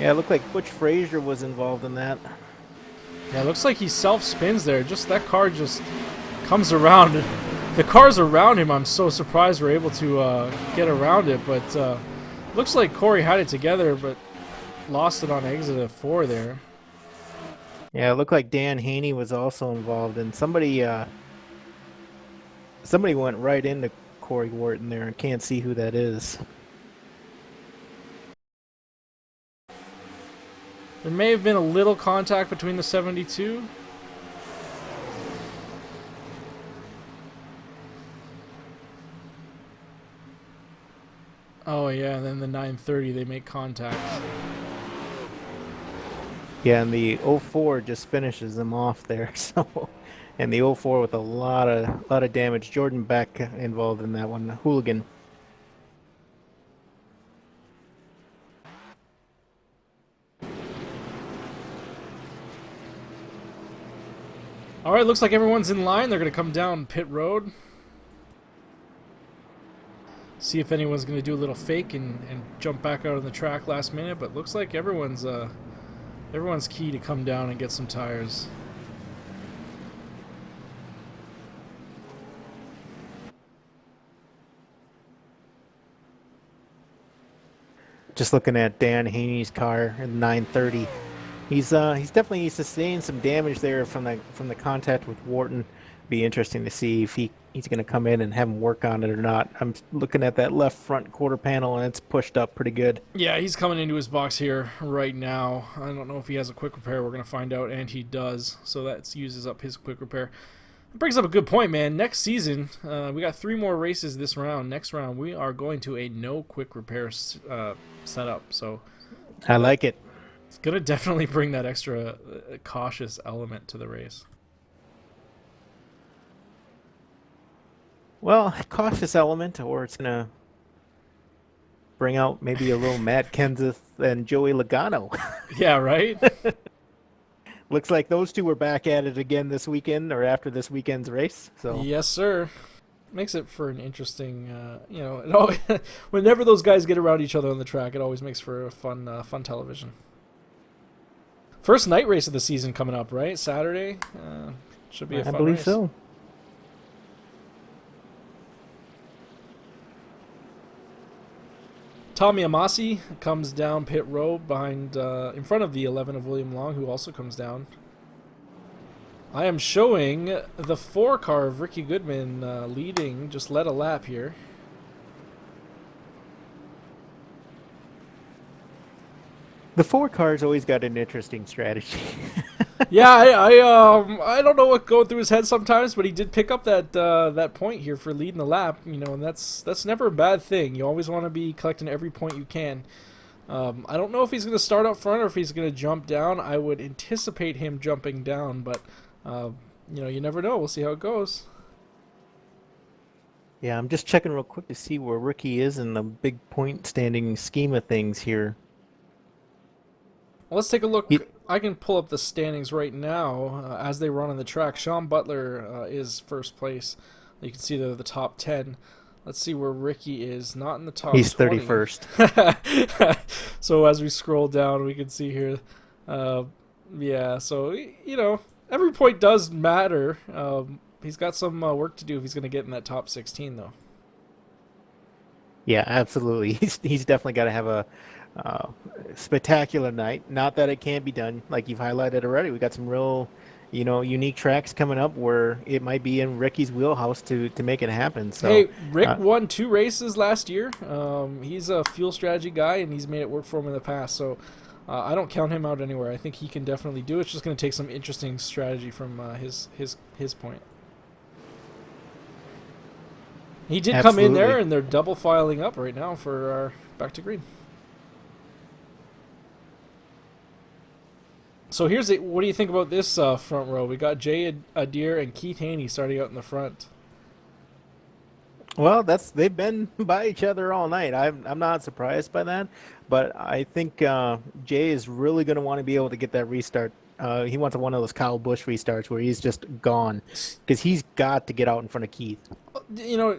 Yeah, it looked like Butch Frazier was involved in that. Yeah, it looks like he self-spins there. Just that car just comes around. The cars around him, I'm so surprised we're able to get around it. But looks like Corey had it together, but lost it on exit of 4 there. Yeah, it looked like Dan Haney was also involved, and somebody went right into Corey Wharton there, and can't see who that is. There may have been a little contact between the 72. Oh yeah, and then the 930 they make contact. Yeah, and the 04 just finishes them off there. So, and the 04 with a lot of damage. Jordan Beck involved in that one. Hooligan. All right, looks like everyone's in line. They're going to come down pit road. See if anyone's going to do a little fake and jump back out on the track last minute. But looks like everyone's key to come down and get some tires. Just looking at Dan Haney's car in 930. He's definitely sustained some damage there from the contact with Wharton. Be interesting to see if he's going to come in and have him work on it or not. I'm looking at that left front quarter panel and it's pushed up pretty good. Yeah, he's coming into his box here right now. I don't know if he has a quick repair. We're going to find out, and he does. So that uses up his quick repair. It brings up a good point, man. Next season, we got 3 more races this round. Next round, we are going to a no quick repair setup. So I like it. It's going to definitely bring that extra cautious element to the race. Well, cautious element, or it's going to bring out maybe a little Matt Kenseth and Joey Logano. Yeah, right? Looks like those two are back at it again this weekend, or after this weekend's race. So yes, sir. Makes it for an interesting, it always, whenever those guys get around each other on the track, it always makes for a fun television. First night race of the season coming up, right? Saturday. Should be a fun race. I believe so. Tommy Amasi comes down pit road behind, in front of the 11 of William Long, who also comes down. I am showing the 4 car of Ricky Goodman leading, just led a lap here. The 4 car's always got an interesting strategy. Yeah, I don't know what going through his head sometimes, but he did pick up that point here for leading the lap, you know, and that's never a bad thing. You always want to be collecting every point you can. I don't know if he's going to start up front or if he's going to jump down. I would anticipate him jumping down, but you know, you never know. We'll see how it goes. Yeah, I'm just checking real quick to see where Ricky is in the big point standing scheme of things here. Well, let's take a look. He, I can pull up the standings right now as they run on the track. Sean Butler is first place. You can see the top 10. Let's see where Ricky is. Not in the top he's 20. 31st. So as we scroll down, we can see here. Yeah, so, you know, every point does matter. He's got some work to do if he's going to get in that top 16, though. Yeah, absolutely. He's definitely got to have a spectacular night. Not that it can't be done, like you've highlighted already. We got some real, you know, unique tracks coming up where it might be in Ricky's wheelhouse to make it happen. So, hey, Rick won 2 races last year. He's a fuel strategy guy, and he's made it work for him in the past. So I don't count him out anywhere. I think he can definitely do it. It's just going to take some interesting strategy from his point. He did come in there, and they're double filing up right now for our back to green. So here's it. What do you think about this front row? We got Jay Adair and Keith Haney starting out in the front. Well, they've been by each other all night. I'm not surprised by that, but I think Jay is really going to want to be able to get that restart. He wants one of those Kyle Busch restarts where he's just gone, because he's got to get out in front of Keith. You know,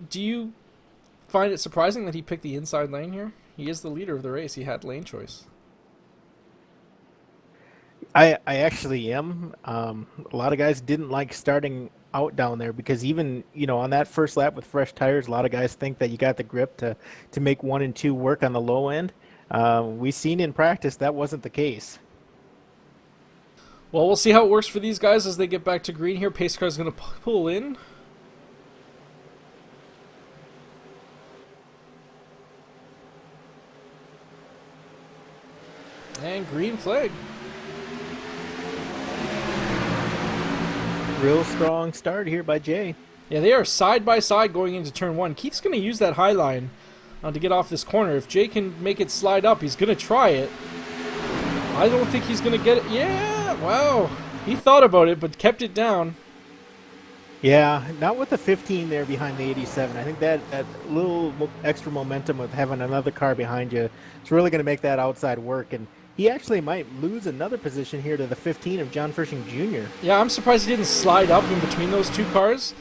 do you find it surprising that he picked the inside lane here? He is the leader of the race. He had lane choice. I actually am. A lot of guys didn't like starting out down there because even, you know, on that first lap with fresh tires, a lot of guys think that you got the grip to make 1 and 2 work on the low end. We've seen in practice that wasn't the case. Well, we'll see how it works for these guys as they get back to green here. Pace car is going to pull in. And green flag. Real strong start here by Jay. Yeah, they are side by side going into turn 1. Keith's going to use that high line to get off this corner. If Jay can make it slide up, he's going to try it. I don't think he's going to get it. Yeah, wow. He thought about it, but kept it down. Yeah, not with the 15 there behind the 87. I think that little extra momentum with having another car behind you is really going to make that outside work. And he actually might lose another position here to the 15 of John Frisching Jr. Yeah, I'm surprised he didn't slide up in between those 2 cars.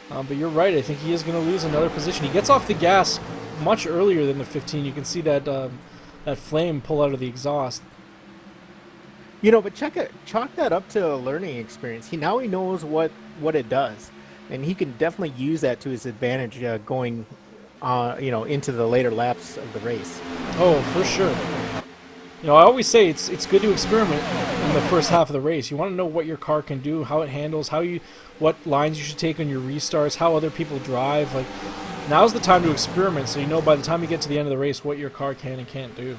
But you're right. I think he is going to lose another position. He gets off the gas much earlier than the 15. You can see that that flame pull out of the exhaust. You know, but chalk that up to a learning experience. He knows what it does, and he can definitely use that to his advantage going, you know, into the later laps of the race. Oh, for sure. You know, I always say it's good to experiment in the first half of the race. You want to know what your car can do, how it handles, what lines you should take on your restarts, how other people drive. Like, now's the time to experiment, so you know by the time you get to the end of the race what your car can and can't do.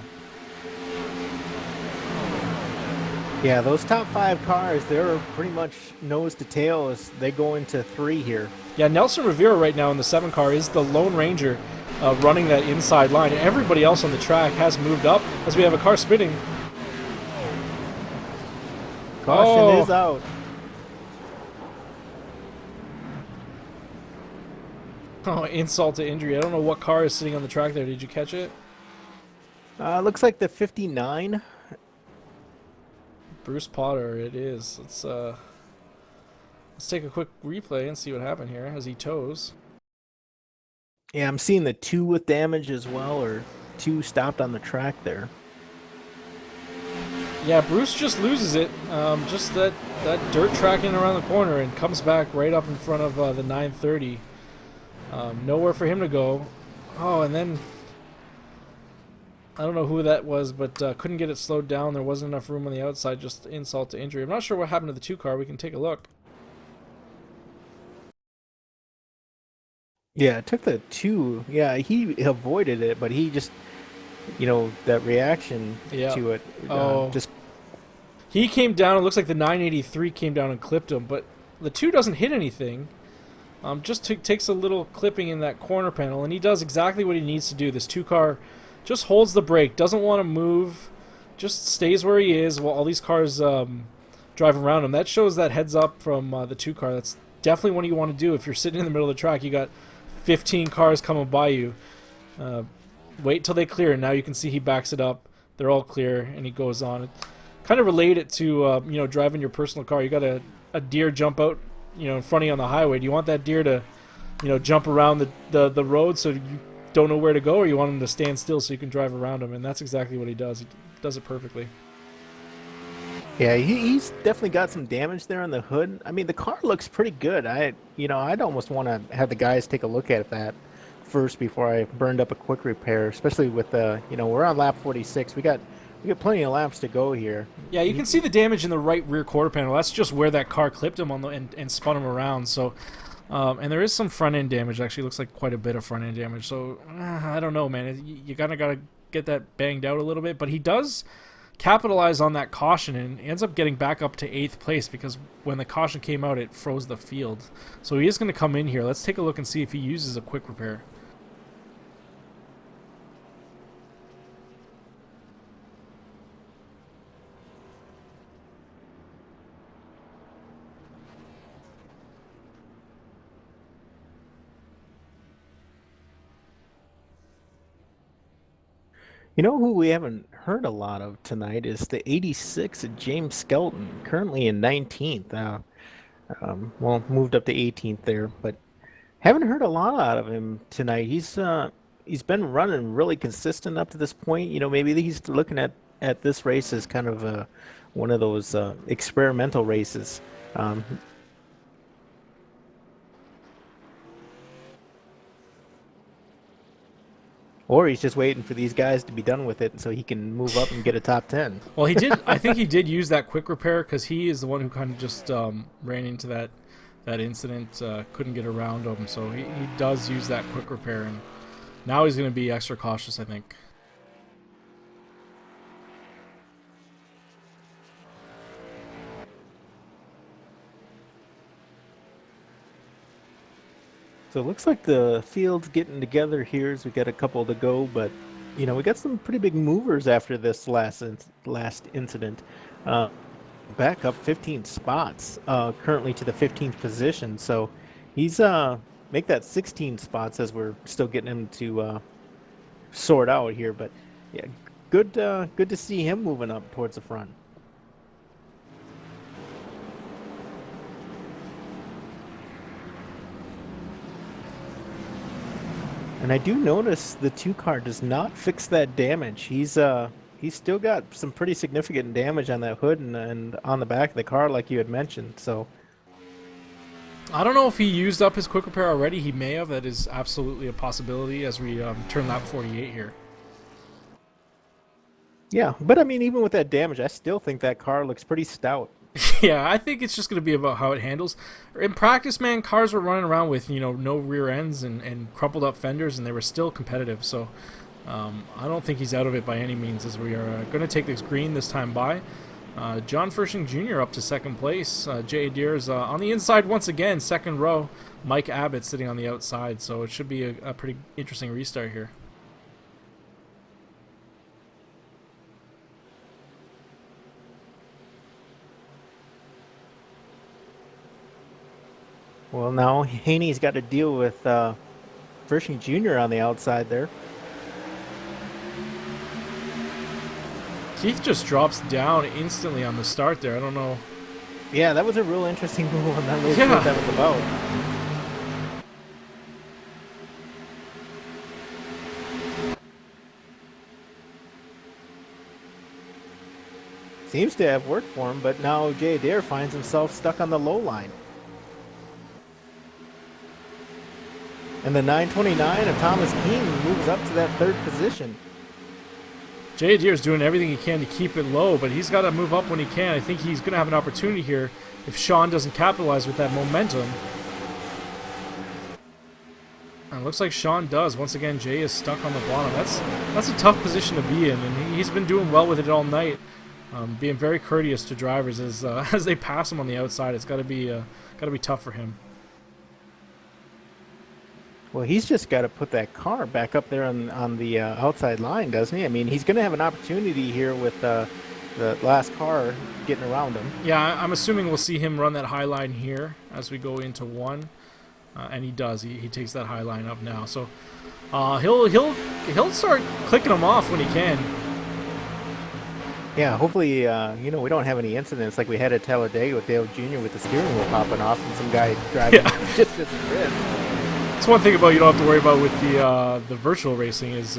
Yeah, those top 5 cars, they're pretty much nose to tail as they go into 3 here. Yeah, Nelson Rivera right now in the 7 car is the Lone Ranger running that inside line. And everybody else on the track has moved up as we have a car spinning. Caution is out. Oh, insult to injury. I don't know what car is sitting on the track there. Did you catch it? Looks like the 59. Bruce Potter, it is. Let's take a quick replay and see what happened here as he tows. Yeah, I'm seeing the 2 with damage as well, or 2 stopped on the track there. Yeah, Bruce just loses it. Just that dirt tracking around the corner and comes back right up in front of the 930. Nowhere for him to go. Oh, and then I don't know who that was, but couldn't get it slowed down. There wasn't enough room on the outside, just insult to injury. I'm not sure what happened to the 2 car. We can take a look. Yeah, it took the two. Yeah, he avoided it, but he just, that reaction Yeah. to it Oh, just. he came down. It looks like the 983 came down and clipped him, but the 2 doesn't hit anything. Just takes a little clipping in that corner panel, and he does exactly what he needs to do. This 2 car just holds the brake, doesn't want to move, just stays where he is while all these cars drive around him. That shows that heads up from the 2 car. That's definitely what you want to do if you're sitting in the middle of the track. You got 15 cars coming by you. Uh, Wait till they clear, and now you can see he backs it up. They're all clear, and he goes on. Kind of relate it to driving your personal car. You got a deer jump out in front of you on the highway. Do you want that deer to jump around the road so you don't know where to go, or you want him to stand still so you can drive around him? And that's exactly what he does. He does it perfectly. Yeah, he's definitely got some damage there on the hood. I mean, the car looks pretty good. I'd almost want to have the guys take a look at that first before I burned up a quick repair, especially with we're on lap 46. We got plenty of laps to go here. Yeah, you can see the damage in the right rear quarter panel. That's just where that car clipped him and spun him around. So, and there is some front end damage. Actually, looks like quite a bit of front end damage. So I don't know, man. You kind of got to get that banged out a little bit. But he does capitalize on that caution and ends up getting back up to 8th place, because when the caution came out, it froze the field. So he is going to come in here. Let's take a look and see if he uses a quick repair. You know who we haven't heard a lot of tonight is the 86 James Skelton, currently in 19th. Well, moved up to 18th there, but haven't heard a lot out of him tonight. He's been running really consistent up to this point. Maybe he's looking at this race as kind of one of those experimental races. Um, or he's just waiting for these guys to be done with it so he can move up and get a top 10. Well, he did. I think he did use that quick repair because he is the one who kind of just ran into that incident. Couldn't get around him, so he does use that quick repair, and now he's going to be extra cautious, I think. So it looks like the field's getting together here as we got a couple to go, but we got some pretty big movers after this last incident. Back up 15 spots, currently to the 15th position. So he's make that 16 spots as we're still getting him to sort out here. But yeah, good to see him moving up towards the front. And I do notice the 2 car does not fix that damage. He's still got some pretty significant damage on that hood and on the back of the car, like you had mentioned. So I don't know if he used up his quick repair already. He may have. That is absolutely a possibility as we turn lap 48 here. yeah, but I mean, even with that damage, I still think that car looks pretty stout. Yeah, I think it's just going to be about how it handles. In practice, man, cars were running around with no rear ends and crumpled up fenders, and they were still competitive. So I don't think he's out of it by any means. As we are going to take this green this time by. John Fershing Jr. up to 2nd place. Jay Adair's on the inside once again, 2nd row. Mike Abbott sitting on the outside. So it should be a pretty interesting restart here. Well, now Haney's got to deal with Fershing Jr. on the outside there. Keith just drops down instantly on the start there. I don't know. Yeah, that was a real interesting move. I'm not really Yeah. sure what that was about. Seems to have worked for him, but now Jay Adair finds himself stuck on the low line. And the 929 of Thomas King moves up to that 3rd position. Jay Adair is doing everything he can to keep it low, but he's got to move up when he can. I think he's going to have an opportunity here if Sean doesn't capitalize with that momentum. And it looks like Sean does. Once again, Jay is stuck on the bottom. That's a tough position to be in, and he's been doing well with it all night, being very courteous to drivers as as they pass him on the outside. It's got to be tough for him. Well, he's just got to put that car back up there on the outside line, doesn't he? I mean, he's going to have an opportunity here with the last car getting around him. Yeah, I'm assuming we'll see him run that high line here as we go into one, and he does. He takes that high line up now, so he'll start clicking them off when he can. Yeah, hopefully, you know, we don't have any incidents like we had at Talladega with Dale Jr. with the steering wheel popping off and some guy driving just as a rip. That's one thing about you don't have to worry about with the virtual racing is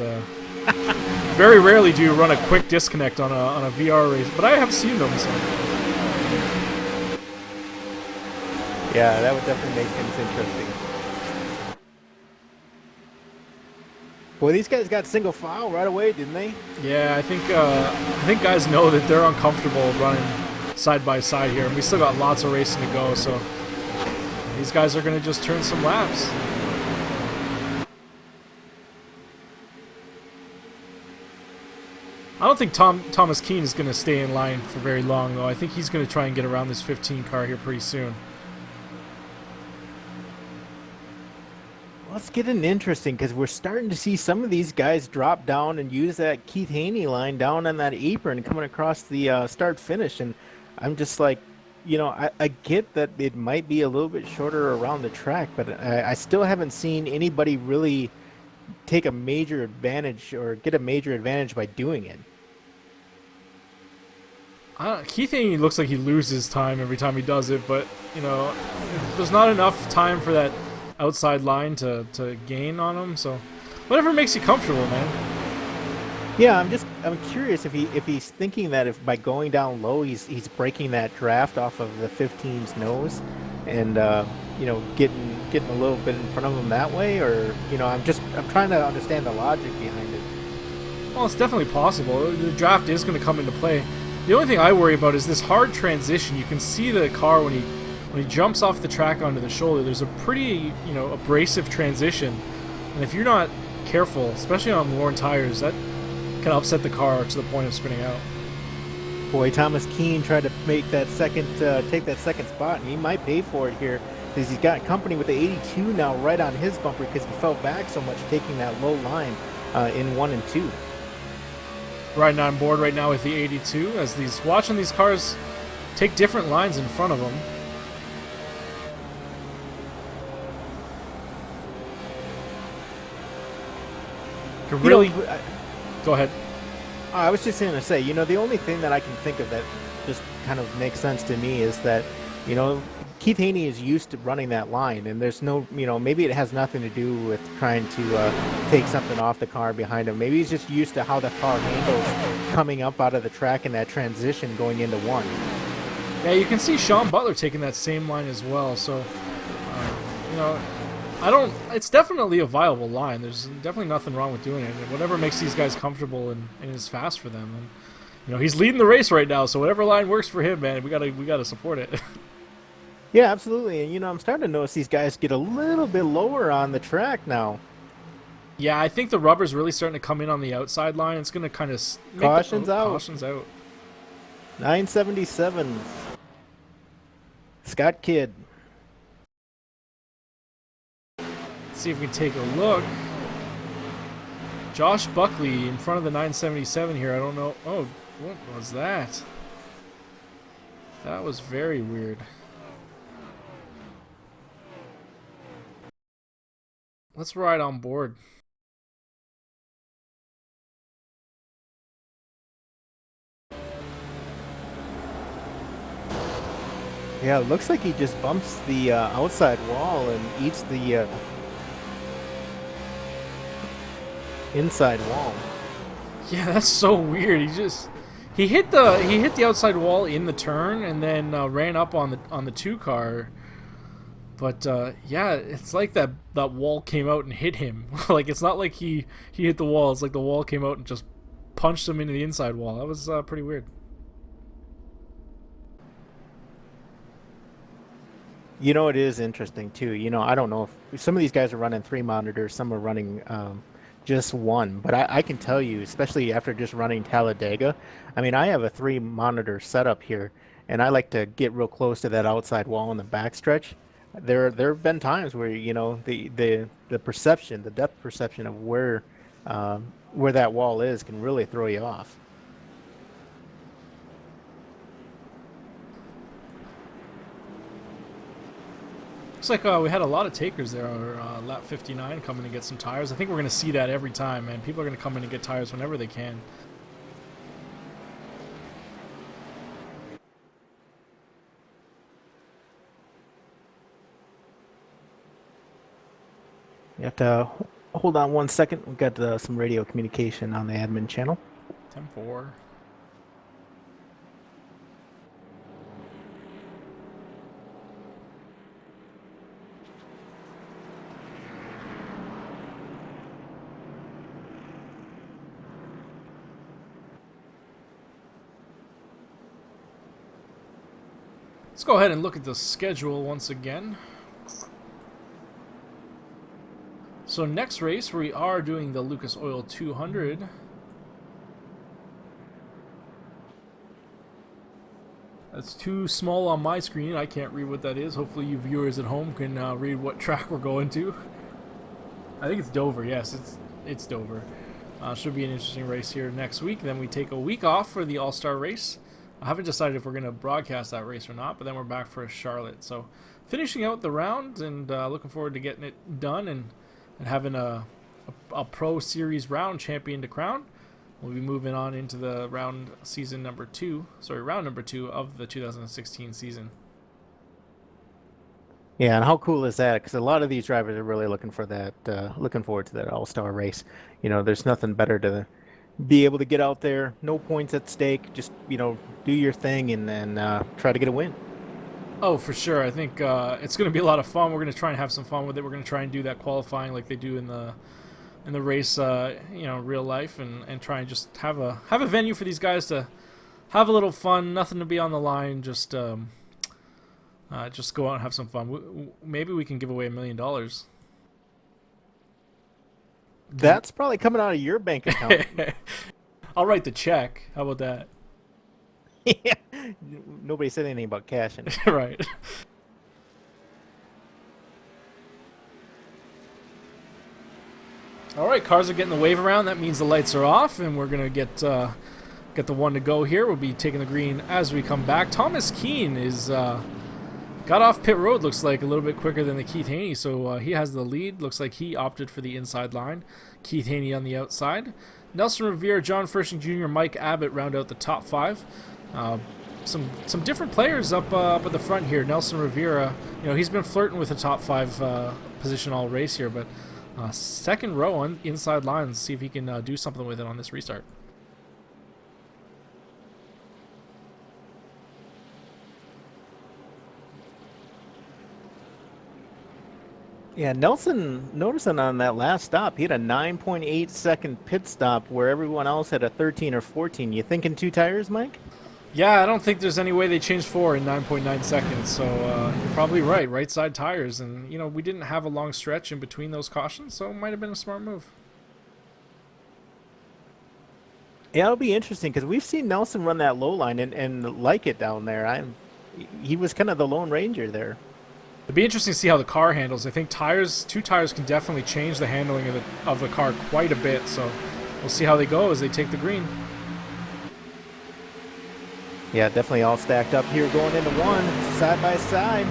very rarely do you run a quick disconnect on a VR race, but I have seen them. So. Yeah, that would definitely make things interesting. Boy, these guys got single file right away, didn't they? Yeah, I think guys know that they're uncomfortable running side by side here, and we still got lots of racing to go. So these guys are going to just turn some laps. I don't think Thomas Keane is going to stay in line for very long, though. I think he's going to try and get around this 15 car here pretty soon. Well, let's get it interesting because we're starting to see some of these guys drop down and use that Keith Haney line down on that apron coming across the start-finish. And I'm just like, you know, I get that it might be a little bit shorter around the track, but I still haven't seen anybody really take a major advantage or get a major advantage by doing it. Keith Haney looks like he loses time every time he does it, but, you know, there's not enough time for that outside line to gain on him, so whatever makes you comfortable, man. Yeah, I'm curious if he's thinking that if by going down low he's breaking that draft off of the 15's nose and you know, getting a little bit in front of him that way, or you know, I'm trying to understand the logic behind it. Well, it's definitely possible. The draft is going to come into play. The only thing I worry about is this hard transition. You can see the car when he jumps off the track onto the shoulder. There's a pretty, you know, abrasive transition, and if you're not careful, especially on worn tires, that can upset the car to the point of spinning out. Boy, Thomas Keane tried to make that take that second spot, and he might pay for it here because he's got company with the 82 now right on his bumper because he fell back so much taking that low line in 1 and 2. Riding on board right now with the 82 as watching these cars take different lines in front of them. Really, you know, go ahead. I was just going to say, you know, the only thing that I can think of that just kind of makes sense to me is that, you know, Keith Haney is used to running that line, and there's no, you know, maybe it has nothing to do with trying to take something off the car behind him. Maybe he's just used to how the car handles coming up out of the track in that transition going into one. Yeah, you can see Sean Butler taking that same line as well. So, you know, it's definitely a viable line. There's definitely nothing wrong with doing it. Whatever makes these guys comfortable and is fast for them. And, you know, he's leading the race right now, so whatever line works for him, man, we gotta support it. Yeah, absolutely. And, you know, I'm starting to notice these guys get a little bit lower on the track now. Yeah, I think the rubber's really starting to come in on the outside line. It's going to kind of Cautions out. Cautions out. 977. Scott Kidd. Let's see if we can take a look. Josh Buckley in front of the 977 here. I don't know. Oh, what was that? That was very weird. Let's ride on board. Yeah, it looks like he just bumps the outside wall and eats the inside wall. Yeah, that's so weird. He hit the outside wall in the turn and then ran up on the 2 car. But yeah, it's like that wall came out and hit him. Like, it's not like he hit the wall. It's like the wall came out and just punched him into the inside wall. That was pretty weird. You know, it is interesting too. You know, I don't know if some of these guys are running 3 monitors, some are running just one. But I can tell you, especially after just running Talladega, I mean, I have a 3 monitor setup here, and I like to get real close to that outside wall in the backstretch. There have been times where you know the perception, the depth perception of where that wall is can really throw you off. Looks like we had a lot of takers there on lap 59 coming to get some tires. I think we're going to see that every time, man. People are going to come in and get tires whenever they can. You have to hold on 1 second. We've got some radio communication on the admin channel. 10-4. Let's go ahead and look at the schedule once again. So next race, we are doing the Lucas Oil 200. That's too small on my screen. I can't read what that is. Hopefully you viewers at home can read what track we're going to. I think it's Dover. Yes, it's Dover. Should be an interesting race here next week. Then we take a week off for the All-Star race. I haven't decided if we're going to broadcast that race or not, but then we're back for Charlotte. So finishing out the round and looking forward to getting it done and having a Pro Series round champion to crown. We'll be moving on into the round number 2 of the 2016 season. Yeah, and how cool is that? Because a lot of these drivers are really looking forward to that All-Star race. You know, there's nothing better to be able to get out there, no points at stake, just, you know, do your thing and then try to get a win. Oh, for sure. I think it's going to be a lot of fun. We're going to try and have some fun with it. We're going to try and do that qualifying like they do in the race, you know, real life, and try and just have a venue for these guys to have a little fun. Nothing to be on the line. Just go out and have some fun. Maybe we can give away $1 million. That's probably coming out of your bank account. I'll write the check. How about that? Yeah. Nobody said anything about cashing. Right. All right, cars are getting the wave around. That means the lights are off, and we're gonna get the one to go here. We'll be taking the green as we come back. Thomas Keane is got off pit road. Looks like a little bit quicker than the Keith Haney, so he has the lead. Looks like he opted for the inside line. Keith Haney on the outside. Nelson Rivera, John Frisching Jr., Mike Abbott round out the top 5. Some different players up at the front here. Nelson Rivera, you know, he's been flirting with the top 5 position all race here, but second row on inside lines. See if he can do something with it on this restart. Yeah, Nelson, noticing on that last stop, he had a 9.8 second pit stop where everyone else had a 13 or 14. You thinking 2 tires, Mike? Yeah, I don't think there's any way they changed 4 in 9.9 seconds, so you're probably right. Right side tires, and, you know, we didn't have a long stretch in between those cautions, so it might have been a smart move. Yeah, it'll be interesting because we've seen Nelson run that low line and like it down there. He was kind of the Lone Ranger there. It'd be interesting to see how the car handles. I think 2 tires can definitely change the handling of the car quite a bit, so we'll see how they go as they take the green. Yeah, definitely all stacked up here going into one, side by side.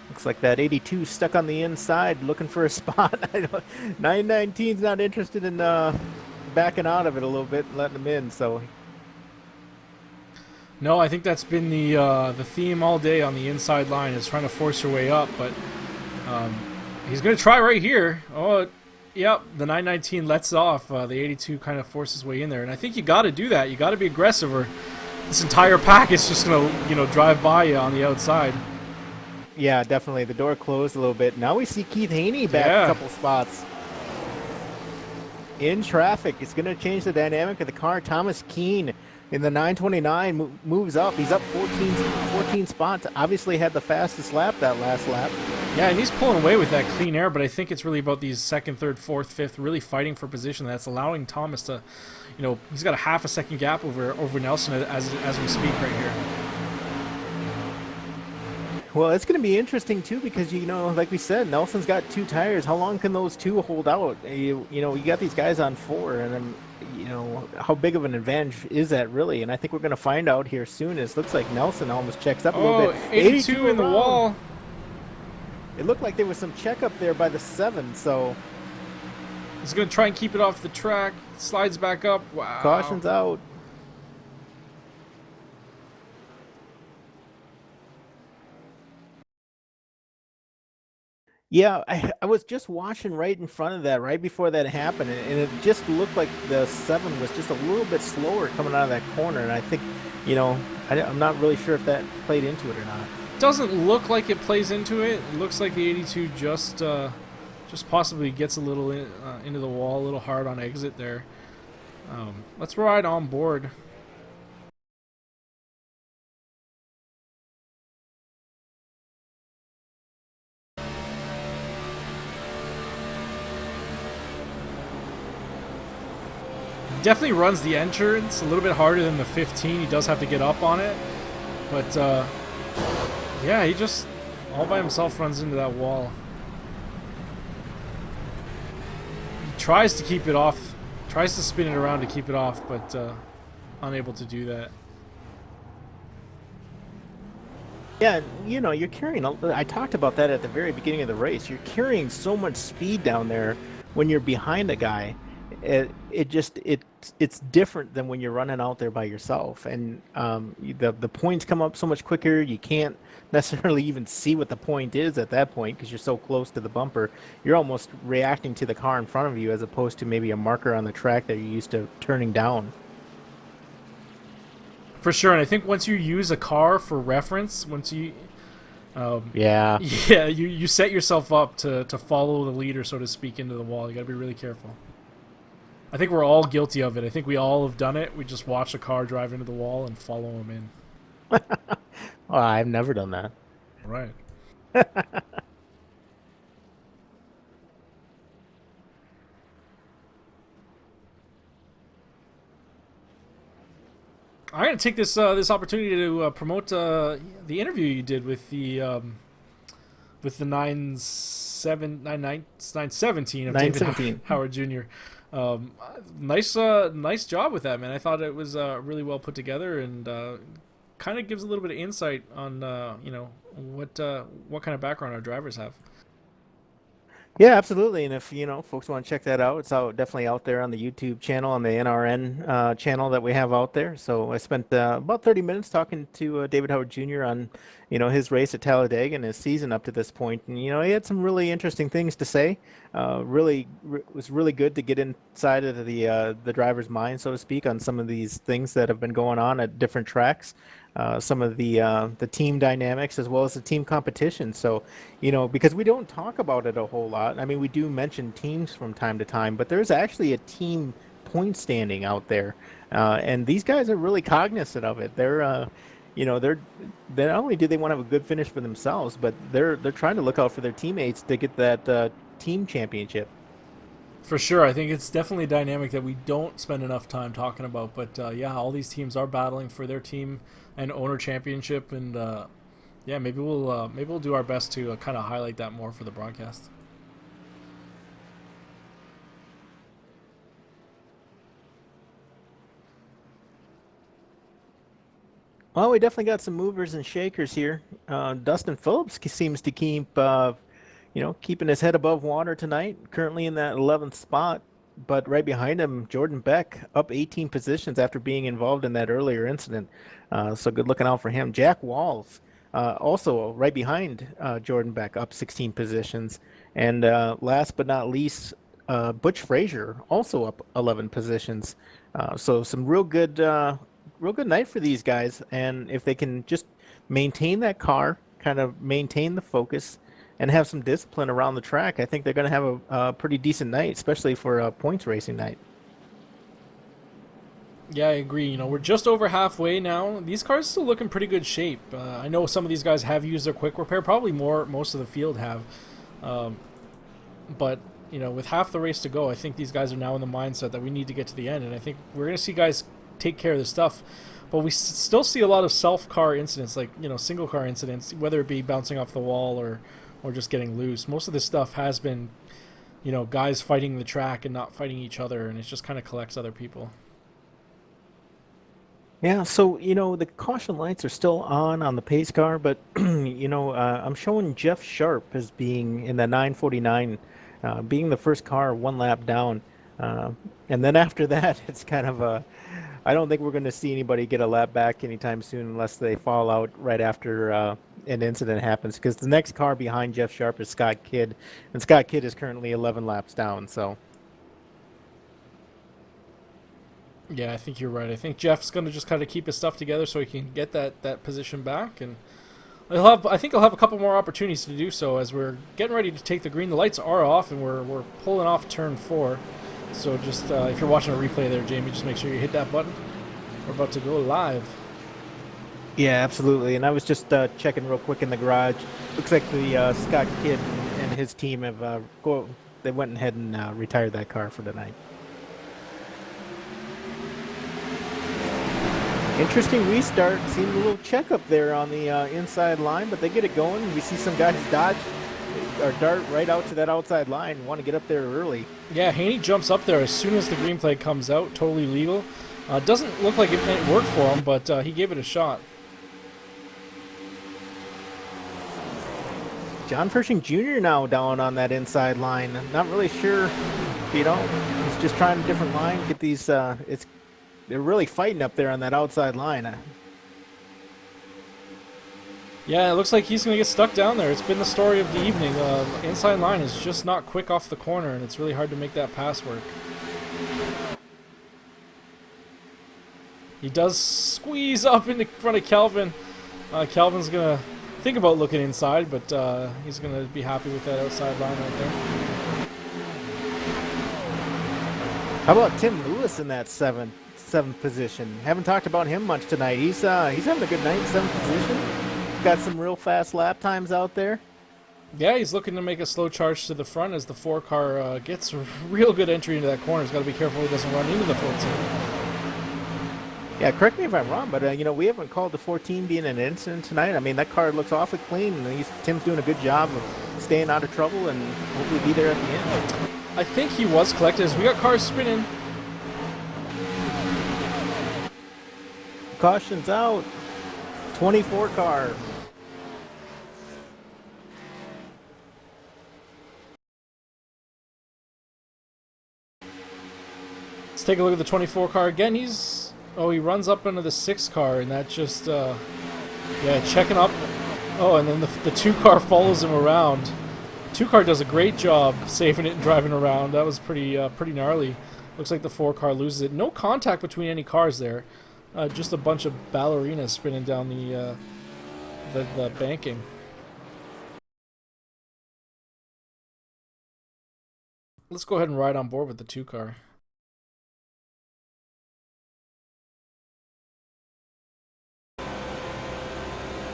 Looks like that 82 stuck on the inside looking for a spot. 919's not interested in backing out of it a little bit and letting them in, so. No, I think that's been the theme all day on the inside line, is trying to force your way up, but he's going to try right here. Oh, yep, the 919 lets off. The 82 kind of forces his way in there, and I think you got to do that. You got to be aggressive, or this entire pack is just going to, you know, drive by you on the outside. Yeah, definitely. The door closed a little bit. Now we see Keith Haney back a Yeah. couple spots in traffic. It's going to change the dynamic of the car. Thomas Keene in the 929 moves up. He's up 14 spots. Obviously had the fastest lap that last lap. Yeah, and he's pulling away with that clean air, but I think it's really about these second, third, fourth, fifth, really fighting for position. That's allowing Thomas to, he's got a half a second gap over Nelson as we speak right here. Well, it's going to be interesting too because like we said, Nelson's got 2 tires. How long can those 2 hold out? You got these guys on 4, and then how big of an advantage is that really? And I think we're going to find out here soon. It looks like Nelson almost checks up a little bit. 82 in the around. wall. It looked like there was some checkup there by the 7, so he's going to try and keep it off the track. Slides back up. Wow. Caution's out. Yeah, I was just watching right in front of that, right before that happened, and it just looked like the 7 was just a little bit slower coming out of that corner, and I think, I'm not really sure if that played into it or not. Doesn't look like it plays into it. It looks like the 82 just possibly gets a little into the wall, a little hard on exit there. Let's ride on board. Definitely runs the entrance a little bit harder than the 15. He does have to get up on it, but yeah, he just all by himself runs into that wall. He tries to keep it off, tries to spin it around to keep it off, but unable to do that. Yeah, you're carrying. I talked about that at the very beginning of the race. You're carrying so much speed down there when you're behind a guy. It's different than when you're running out there by yourself, and the points come up so much quicker. You can't necessarily even see what the point is at that point because you're so close to the bumper. You're almost reacting to the car in front of you as opposed to maybe a marker on the track that you're used to turning down. For sure, and I think once you use a car for reference, once you Yeah. yeah, you set yourself up to follow the leader, so to speak, into the wall. You got to be really careful. I think we're all guilty of it. I think we all have done it. We just watch a car drive into the wall and follow him in. Oh, I've never done that. Right. I'm gonna take this opportunity to promote the interview you did with the 917 of David 917. Howard Jr. Nice job with that, man. I thought it was really well put together and kind of gives a little bit of insight on what kind of background our drivers have. Yeah, absolutely. And if folks want to check that out, it's definitely out there on the YouTube channel, on the NRN channel that we have out there. So I spent about 30 minutes talking to David Howard Jr. on his race at Talladega and his season up to this point. And he had some really interesting things to say. Was really good to get inside of the driver's mind, so to speak, on some of these things that have been going on at different tracks. Some of the team dynamics as well as the team competition. So, because we don't talk about it a whole lot. I mean, we do mention teams from time to time, but there's actually a team point standing out there, and these guys are really cognizant of it. They not only do they want to have a good finish for themselves, but they're trying to look out for their teammates to get that team championship. For sure, I think it's definitely a dynamic that we don't spend enough time talking about. But yeah, all these teams are battling for their team and owner championship, and yeah, maybe we'll do our best to kind of highlight that more for the broadcast. Well, we definitely got some movers and shakers here. Dustin Phillips seems to keeping his head above water tonight, currently in that 11th spot. But right behind him, Jordan Beck, up 18 positions after being involved in that earlier incident. So good looking out for him. Jack Walls, also right behind Jordan Beck, up 16 positions. And last but not least, Butch Frazier, also up 11 positions. So some real good night for these guys. And if they can just maintain that car, kind of maintain the focus and have some discipline around the track, I think they're going to have a pretty decent night, especially for a points racing night. Yeah, I agree. You know, we're just over halfway now. These cars still look in pretty good shape. I know some of these guys have used their quick repair. Probably most of the field have. Um, but you know, with half the race to go, I think these guys are now in the mindset that we need to get to the end, and I think we're going to see guys take care of this stuff. But we still see a lot of self-car incidents, like single car incidents, whether it be bouncing off the wall or just getting loose. Most of this stuff has been, guys fighting the track and not fighting each other, and it just kind of collects other people. Yeah, so the caution lights are still on the pace car, but I'm showing Jeff Sharp as being in the 949, being the first car one lap down, uh, and then after that, it's kind of a. I don't think we're going to see anybody get a lap back anytime soon unless they fall out right after an incident happens. Because the next car behind Jeff Sharp is Scott Kidd, and Scott Kidd is currently 11 laps down. So. Yeah, I think you're right. I think Jeff's going to just kind of keep his stuff together so he can get that position back, and I think he'll have a couple more opportunities to do so as we're getting ready to take the green. The lights are off, and we're pulling off turn 4. So just if you're watching a replay there, Jamie, just make sure you hit that button. We're about to go live. Yeah, absolutely. And I was just checking real quick in the garage. Looks like the Scott Kidd and his team have they went ahead and retired that car for the night. Interesting restart. Seemed a little checkup there on the inside line, but they get it going. We see some guys dodge or dart right out to that outside line. Want to get up there early. Yeah, Haney jumps up there as soon as the green flag comes out. Totally legal. Doesn't look like it worked for him, but he gave it a shot. John Pershing Jr. now down on that inside line. Not really sure, he's just trying a different line. Get these, they're really fighting up there on that outside line. Yeah, it looks like he's going to get stuck down there. It's been the story of the evening. Inside line is just not quick off the corner, and it's really hard to make that pass work. He does squeeze up in front of Calvin. Calvin's going to think about looking inside, but he's going to be happy with that outside line right there. How about Tim Lewis in that seventh position? Haven't talked about him much tonight. He's having a good night, 7th position. Got some real fast lap times out there. Yeah, he's looking to make a slow charge to the front as the 4 car gets a real good entry into that corner. He's got to be careful he doesn't run into the 14. Yeah, correct me if I'm wrong, but we haven't called the 14 being an incident tonight. I mean, that car looks awfully clean, and Tim's doing a good job of staying out of trouble and hopefully be there at the end. I think he was collected as we got cars spinning. Caution's out. 24 car. Let's take a look at the 24 car again. He runs up into the 6 car, and that just checking up. Oh, and then the 2 car follows him around. 2 car does a great job saving it and driving around. That was pretty gnarly. Looks like the 4 car loses it. No contact between any cars there. Just a bunch of ballerinas spinning down the banking. Let's go ahead and ride on board with the 2 car.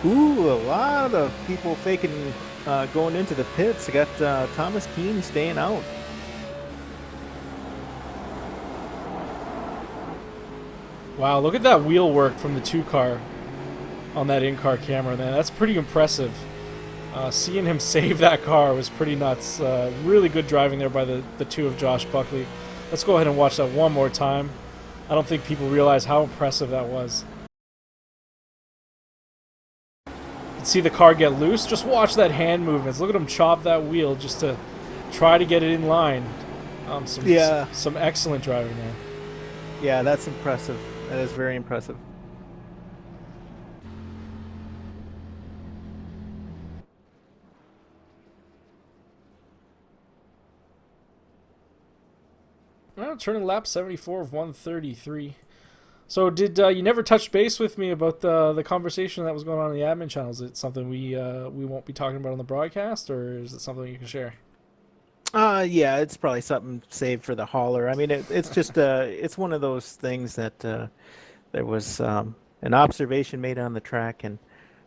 Ooh, a lot of people faking going into the pits. I got Thomas Keane staying out. Wow, look at that wheel work from the 2 car on that in-car camera, man. That's pretty impressive. Seeing him save that car was pretty nuts. Really good driving there by the 2 of Josh Buckley. Let's go ahead and watch that one more time. I don't think people realize how impressive that was. You can see the car get loose. Just watch that hand movements. Look at him chop that wheel just to try to get it in line. Some excellent driving there. Yeah, that's impressive. That is very impressive. Well, turning lap 74 of 133. So did you never touch base with me about the conversation that was going on in the admin channel? Is it something we won't be talking about on the broadcast, or is it something you can share? Yeah, it's probably something saved for the hauler. I mean, it's just it's one of those things that there was an observation made on the track and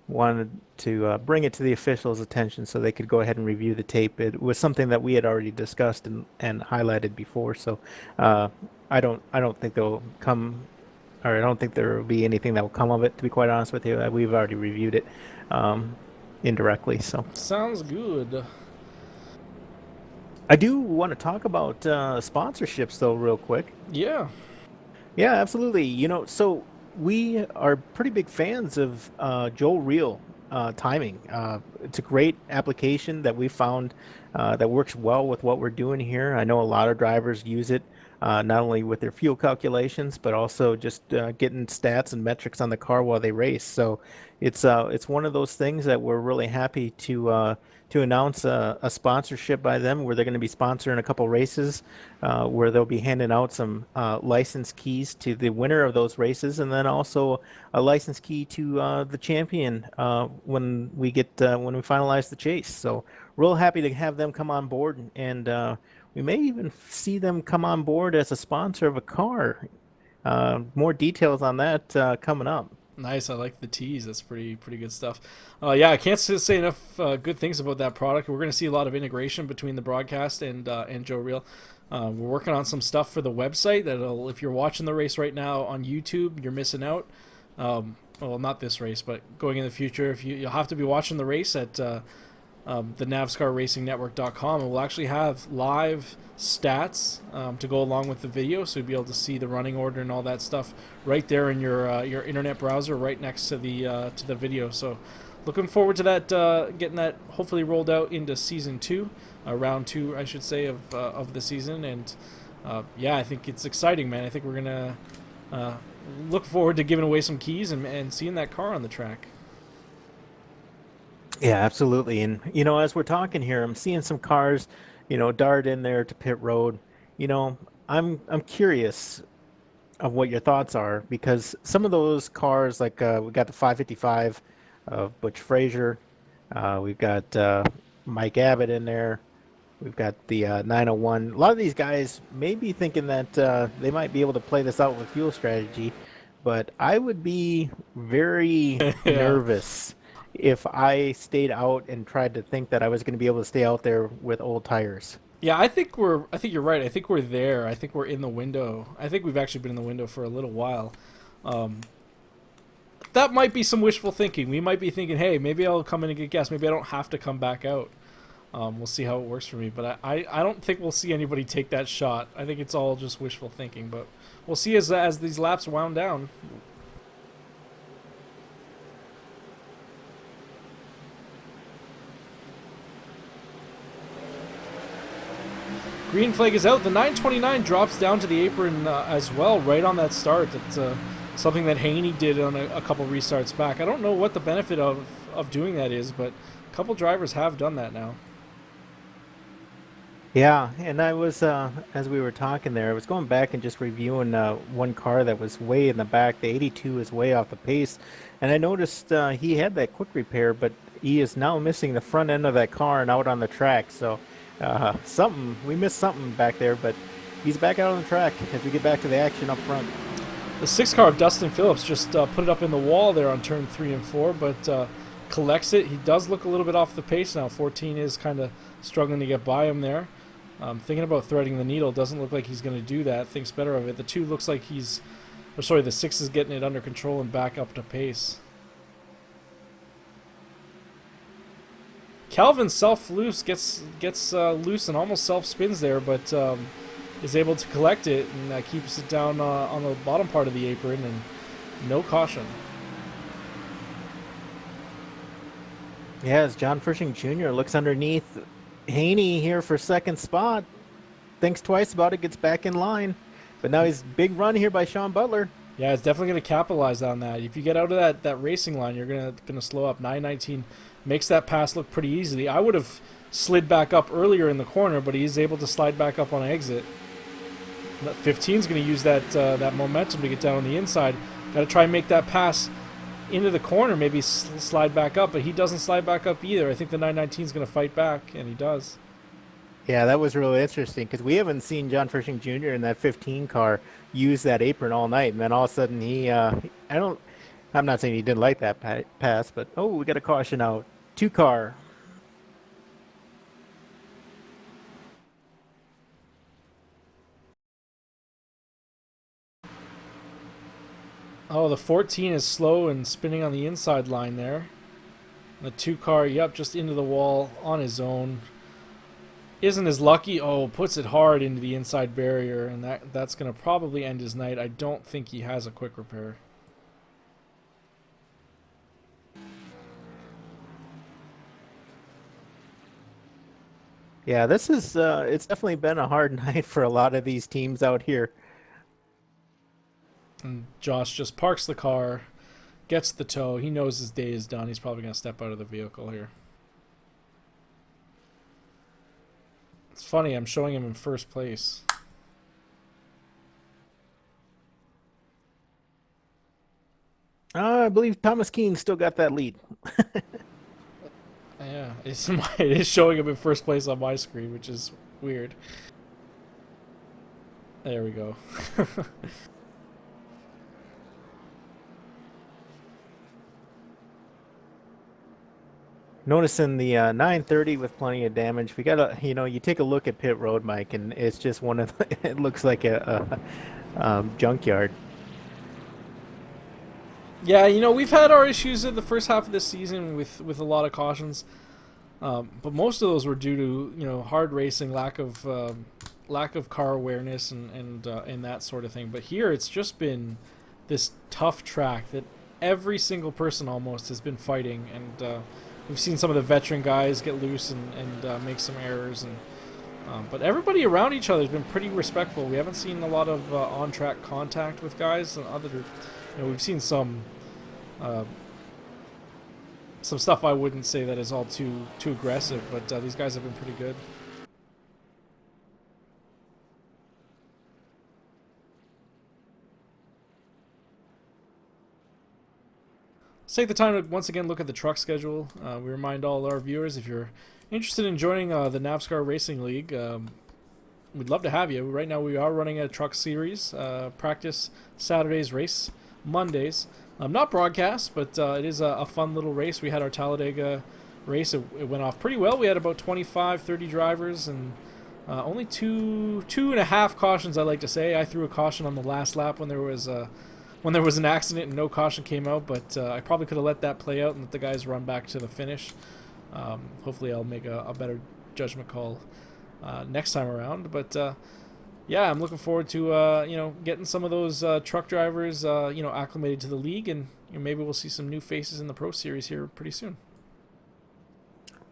wanted to bring it to the officials' attention so they could go ahead and review the tape. It was something that we had already discussed and highlighted before, so uh, I don't think they'll come, or I don't think there will be anything that will come of it. To be quite honest with you, we've already reviewed it um, indirectly. So Sounds good. I do want to talk about sponsorships though, real quick. Yeah, Yeah, absolutely. So we are pretty big fans of Joel Reel timing. It's a great application that we found that works well with what we're doing here. I know a lot of drivers use it, not only with their fuel calculations, but also just getting stats and metrics on the car while they race. So it's one of those things that we're really happy to announce a sponsorship by them, where they're going to be sponsoring a couple races, where they'll be handing out some license keys to the winner of those races, and then also a license key to the champion when we finalize the chase. So real happy to have them come on board, and we may even see them come on board as a sponsor of a car. More details on that coming up. nice. I like the tease. That's pretty good stuff. Yeah, I can't say enough good things about that product. We're going to see a lot of integration between the broadcast and Joe Reel. We're working on some stuff for the website that'll, if you're watching the race right now on YouTube, you're missing out. Well, not this race, but going in the future, if you'll have to be watching the race at the NAVSCAR and we'll actually have live stats to go along with the video, so you'll be able to see the running order and all that stuff right there in your internet browser, right next to the video. So, looking forward to that, getting that hopefully rolled out into season 2, round 2, I should say, of the season. And yeah, I think it's exciting, man. I think we're gonna look forward to giving away some keys and seeing that car on the track. Yeah, absolutely. And as we're talking here, I'm seeing some cars, dart in there to pit road. You know, I'm curious of what your thoughts are, because some of those cars, like we got the 555 of Butch Frazier, we've got Mike Abbott in there, we've got the 901. A lot of these guys may be thinking that they might be able to play this out with fuel strategy, but I would be very Yeah. nervous if I stayed out and tried to think that I was going to be able to stay out there with old tires. Yeah, I think you're right. I think we're there. I think we're in the window. I think we've actually been in the window for a little while. Um, that might be some wishful thinking. We might be thinking, hey, maybe I'll come in and get gas. Maybe I don't have to come back out. We'll see how it works for me. But I don't think we'll see anybody take that shot. I think it's all just wishful thinking. But we'll see as these laps wound down. Green flag is out. The 929 drops down to the apron as well, right on that start. That's something that Haney did on a couple restarts back. I don't know what the benefit of doing that is, but a couple drivers have done that now. Yeah, and I was, as we were talking there, I was going back and just reviewing one car that was way in the back. The 82 is way off the pace, and I noticed he had that quick repair, but he is now missing the front end of that car and out on the track. So we missed something back there, but he's back out on the track as we get back to the action up front. The 6 car of Dustin Phillips just put it up in the wall there on turn 3 and 4, but collects it. He does look a little bit off the pace now. 14 is kind of struggling to get by him there. Thinking about threading the needle, doesn't look like he's going to do that. Thinks better of it. The 2 looks like the 6 is getting it under control and back up to pace. Calvin self-loose, gets loose and almost self-spins there, but is able to collect it and keeps it down on the bottom part of the apron, and no caution. Yeah, as John Frisching Jr. looks underneath Haney here for second spot, thinks twice about it, gets back in line, but now he's big run here by Sean Butler. Yeah, it's definitely going to capitalize on that. If you get out of that racing line, you're gonna slow up. 919 makes that pass look pretty easily. I would have slid back up earlier in the corner, but he's able to slide back up on exit. 15's going to use that momentum to get down on the inside. Got to try and make that pass into the corner, maybe slide back up, but he doesn't slide back up either. I think the 919 is going to fight back, and he does. Yeah, that was really interesting because we haven't seen John Frisching Jr. in that 15 car use that apron all night, and then all of a sudden I don't, I'm not saying he didn't like that pass, but oh, we got a caution out. Two car. Oh, the 14 is slow and spinning on the inside line there. The 2 car, yep, just into the wall on his own. Isn't as lucky. Oh, puts it hard into the inside barrier, and that's going to probably end his night. I don't think he has a quick repair. Yeah, this is it's definitely been a hard night for a lot of these teams out here. And Josh just parks the car, gets the tow. He knows his day is done. He's probably going to step out of the vehicle here. It's funny, I'm showing him in first place. I believe Thomas Keane still got that lead. Yeah, it is showing him in first place on my screen, which is weird. There we go. Noticing the 930 with plenty of damage. We gotta, you take a look at pit road, Mike, and it's just one of the, it looks like a junkyard. Yeah, we've had our issues in the first half of this season with a lot of cautions, but most of those were due to hard racing, lack of car awareness, and that sort of thing. But here, it's just been this tough track that every single person almost has been fighting, and we've seen some of the veteran guys get loose and make some errors, but everybody around each other has been pretty respectful. We haven't seen a lot of on-track contact with guys, and we've seen uh, some stuff I wouldn't say that is all too aggressive, but these guys have been pretty good. Let's take the time to once again look at the truck schedule. We remind all our viewers, if you're interested in joining the NAVSCAR Racing League, we'd love to have you. Right now we are running a truck series, practice Saturdays, race Mondays. Not broadcast, but it is a fun little race. We had our Talladega race. It went off pretty well. We had about 25, 30 drivers, and only two and a half cautions, I like to say. I threw a caution on the last lap when there was an accident and no caution came out, but I probably could have let that play out and let the guys run back to the finish. Hopefully I'll make a better judgment call next time around. But yeah, I'm looking forward to getting some of those truck drivers acclimated to the league, and maybe we'll see some new faces in the Pro Series here pretty soon.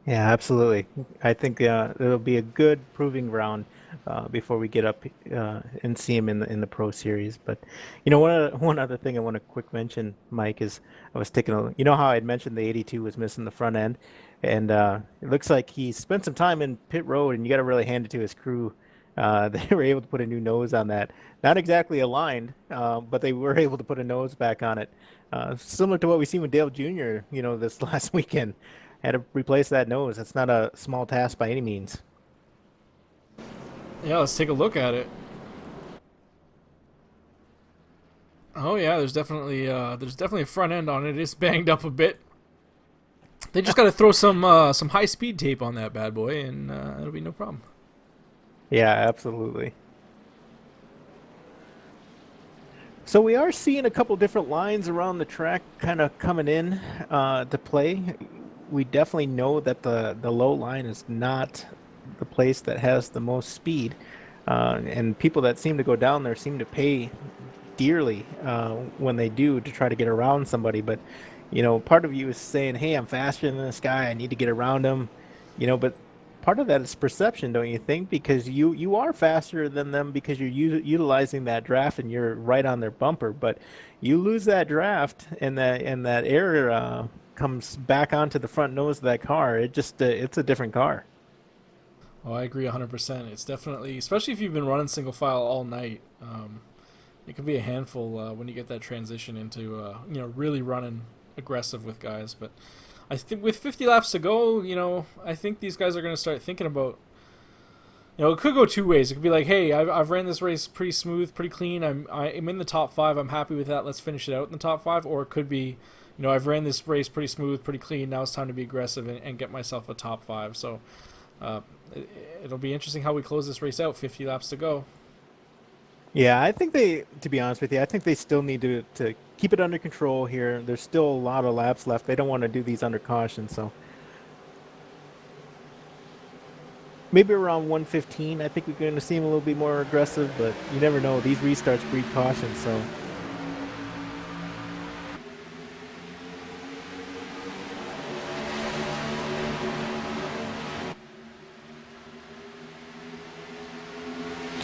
Yeah, absolutely. I think it'll be a good proving ground before we get up and see him in the Pro Series. But one other thing I want to quick mention, Mike, is I was taking a, how I had mentioned the 82 was missing the front end, and it looks like he spent some time in pit road, and you got to really hand it to his crew. They were able to put a new nose on that. Not exactly aligned, but they were able to put a nose back on it. Similar to what we seen with Dale Jr., this last weekend. Had to replace that nose. That's not a small task by any means. Yeah, let's take a look at it. Oh yeah, there's definitely a front end on it. It's banged up a bit. They just got to throw some high speed tape on that bad boy, and it'll be no problem. Yeah, absolutely. So we are seeing a couple different lines around the track kind of coming in to play. We definitely know that the low line is not the place that has the most speed, and people that seem to go down there seem to pay dearly when they do to try to get around somebody. But part of you is saying, "Hey, I'm faster than this guy. I need to get around him." But part of that is perception, don't you think? Because you are faster than them because you're utilizing that draft and you're right on their bumper. But you lose that draft and that air comes back onto the front nose of that car. It's a different car. Oh, I agree 100%. It's definitely, especially if you've been running single file all night, it can be a handful when you get that transition into really running aggressive with guys. But I think with 50 laps to go, I think these guys are going to start thinking about. It could go two ways. It could be like, hey, I've ran this race pretty smooth, pretty clean. I'm in the top five. I'm happy with that. Let's finish it out in the top five. Or it could be, I've ran this race pretty smooth, pretty clean. Now it's time to be aggressive and get myself a top five. So it'll be interesting how we close this race out. 50 laps to go. Yeah, I think to be honest with you, I think they still need to keep it under control here. There's still a lot of laps left. They don't want to do these under caution, so maybe around 115, I think we're going to see him a little bit more aggressive, but you never know. These restarts breed caution, so.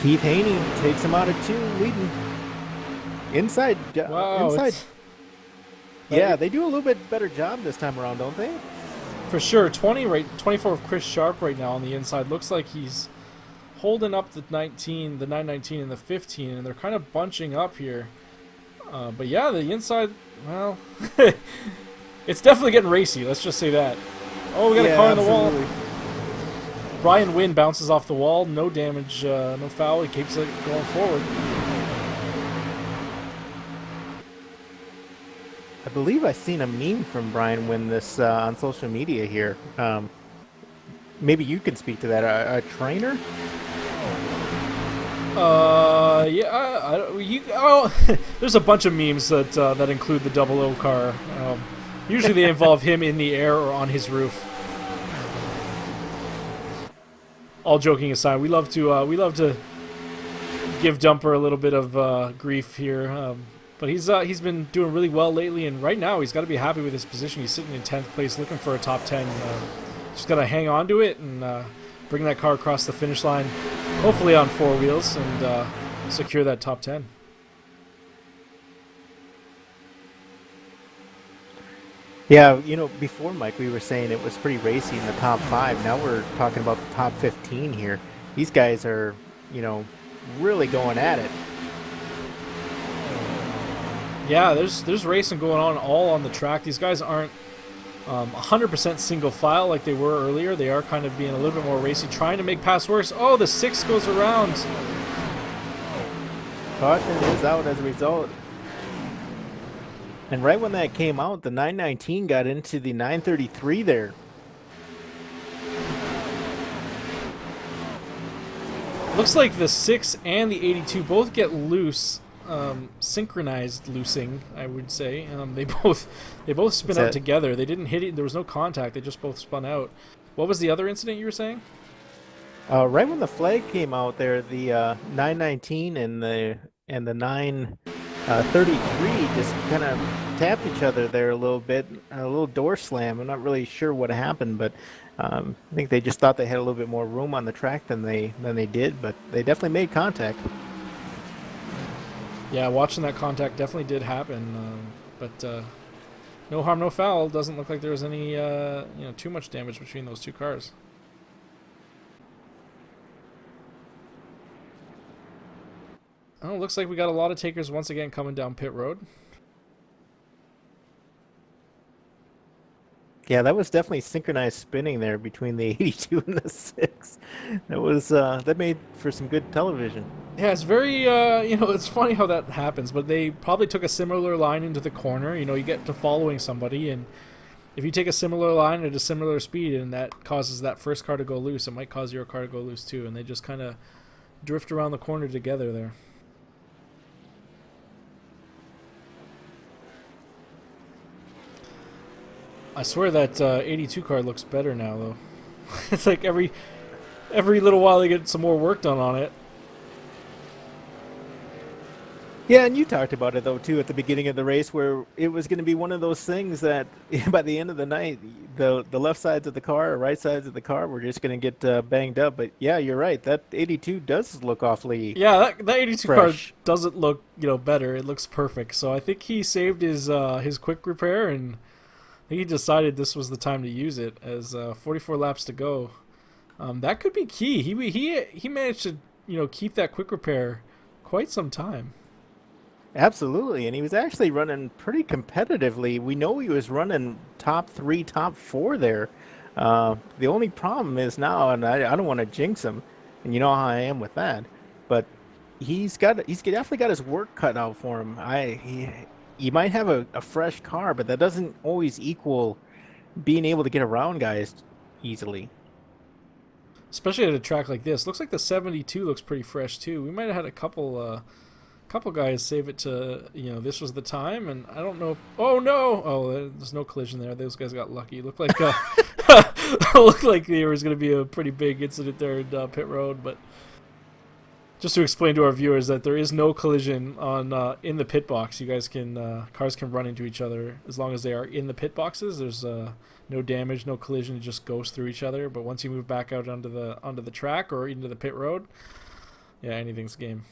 Keith Haney takes him out of 2, leading. Inside. Wow, inside. Yeah, they do a little bit better job this time around, don't they? For sure. 24 of Chris Sharp right now on the inside. Looks like he's holding up the 919 and the 15, and they're kind of bunching up here. But yeah, the inside, well, it's definitely getting racy. Let's just say that. Oh, we got a car on the wall. Brian Wynn bounces off the wall. No damage, no foul. He keeps it going forward. I believe I've seen a meme from Brian Wynn this on social media here. Maybe you can speak to that. A trainer? Yeah. There's a bunch of memes that include the 00 car. Usually they involve him in the air or on his roof. All joking aside, we love to give Dumper a little bit of grief here, but he's been doing really well lately, and right now he's got to be happy with his position. He's sitting in 10th place, looking for a top 10. Just got to hang on to it and bring that car across the finish line, hopefully on 4 wheels, and secure that top 10. Yeah, before, Mike, we were saying it was pretty racy in the top 5. Now we're talking about the top 15 here. These guys are, really going at it. Yeah, there's racing going on all on the track. These guys aren't 100% single file like they were earlier. They are kind of being a little bit more racy, trying to make pass worse. Oh, the 6 goes around. Caution is out as a result. And right when that came out, the 919 got into the 933 there. Looks like the 6 and the 82 both get loose, synchronized loosing, I would say. They both spin out together. They didn't hit it. There was no contact. They just both spun out. What was the other incident you were saying? Right when the flag came out there, the 919 and the 933 just kind of tapped each other there a little bit, a little door slam. I'm not really sure what happened, but I think they just thought they had a little bit more room on the track than they did, but they definitely made contact. Yeah, watching that contact definitely did happen, but no harm, no foul. Doesn't look like there was any too much damage between those two cars. Oh, looks like we got a lot of takers once again coming down pit road. Yeah, that was definitely synchronized spinning there between the 82 and the 6. That made for some good television. Yeah, it's very it's funny how that happens, but they probably took a similar line into the corner. You get to following somebody, and if you take a similar line at a similar speed and that causes that first car to go loose, it might cause your car to go loose too, and they just kind of drift around the corner together there. I swear that 82 car looks better now, though. It's like every little while they get some more work done on it. Yeah, and you talked about it, though, too, at the beginning of the race, where it was going to be one of those things that by the end of the night, the left sides of the car or right sides of the car were just going to get banged up. But, yeah, you're right. That 82 does look awfully that 82 fresh. car doesn't look, better. It looks perfect. So I think he saved his quick repair, and he decided this was the time to use it as 44 laps to go. That could be key. He managed to keep that quick repair quite some time. Absolutely, and he was actually running pretty competitively. We know he was running top three, top four there. The only problem is now, and I don't want to jinx him, and you know how I am with that, but he's definitely got his work cut out for him. He might have a fresh car, but that doesn't always equal being able to get around guys easily. Especially at a track like this. Looks like the 72 looks pretty fresh too. We might have had a couple guys save it to, this was the time, and I don't know if, oh no, there's no collision there. Those guys got lucky. It looked like looked like there was going to be a pretty big incident there in pit road. But just to explain to our viewers that there is no collision on in the pit box. You guys can cars can run into each other as long as they are in the pit boxes. There's no damage, no collision. It just goes through each other. But once you move back out onto the track or into the pit road, yeah, anything's game.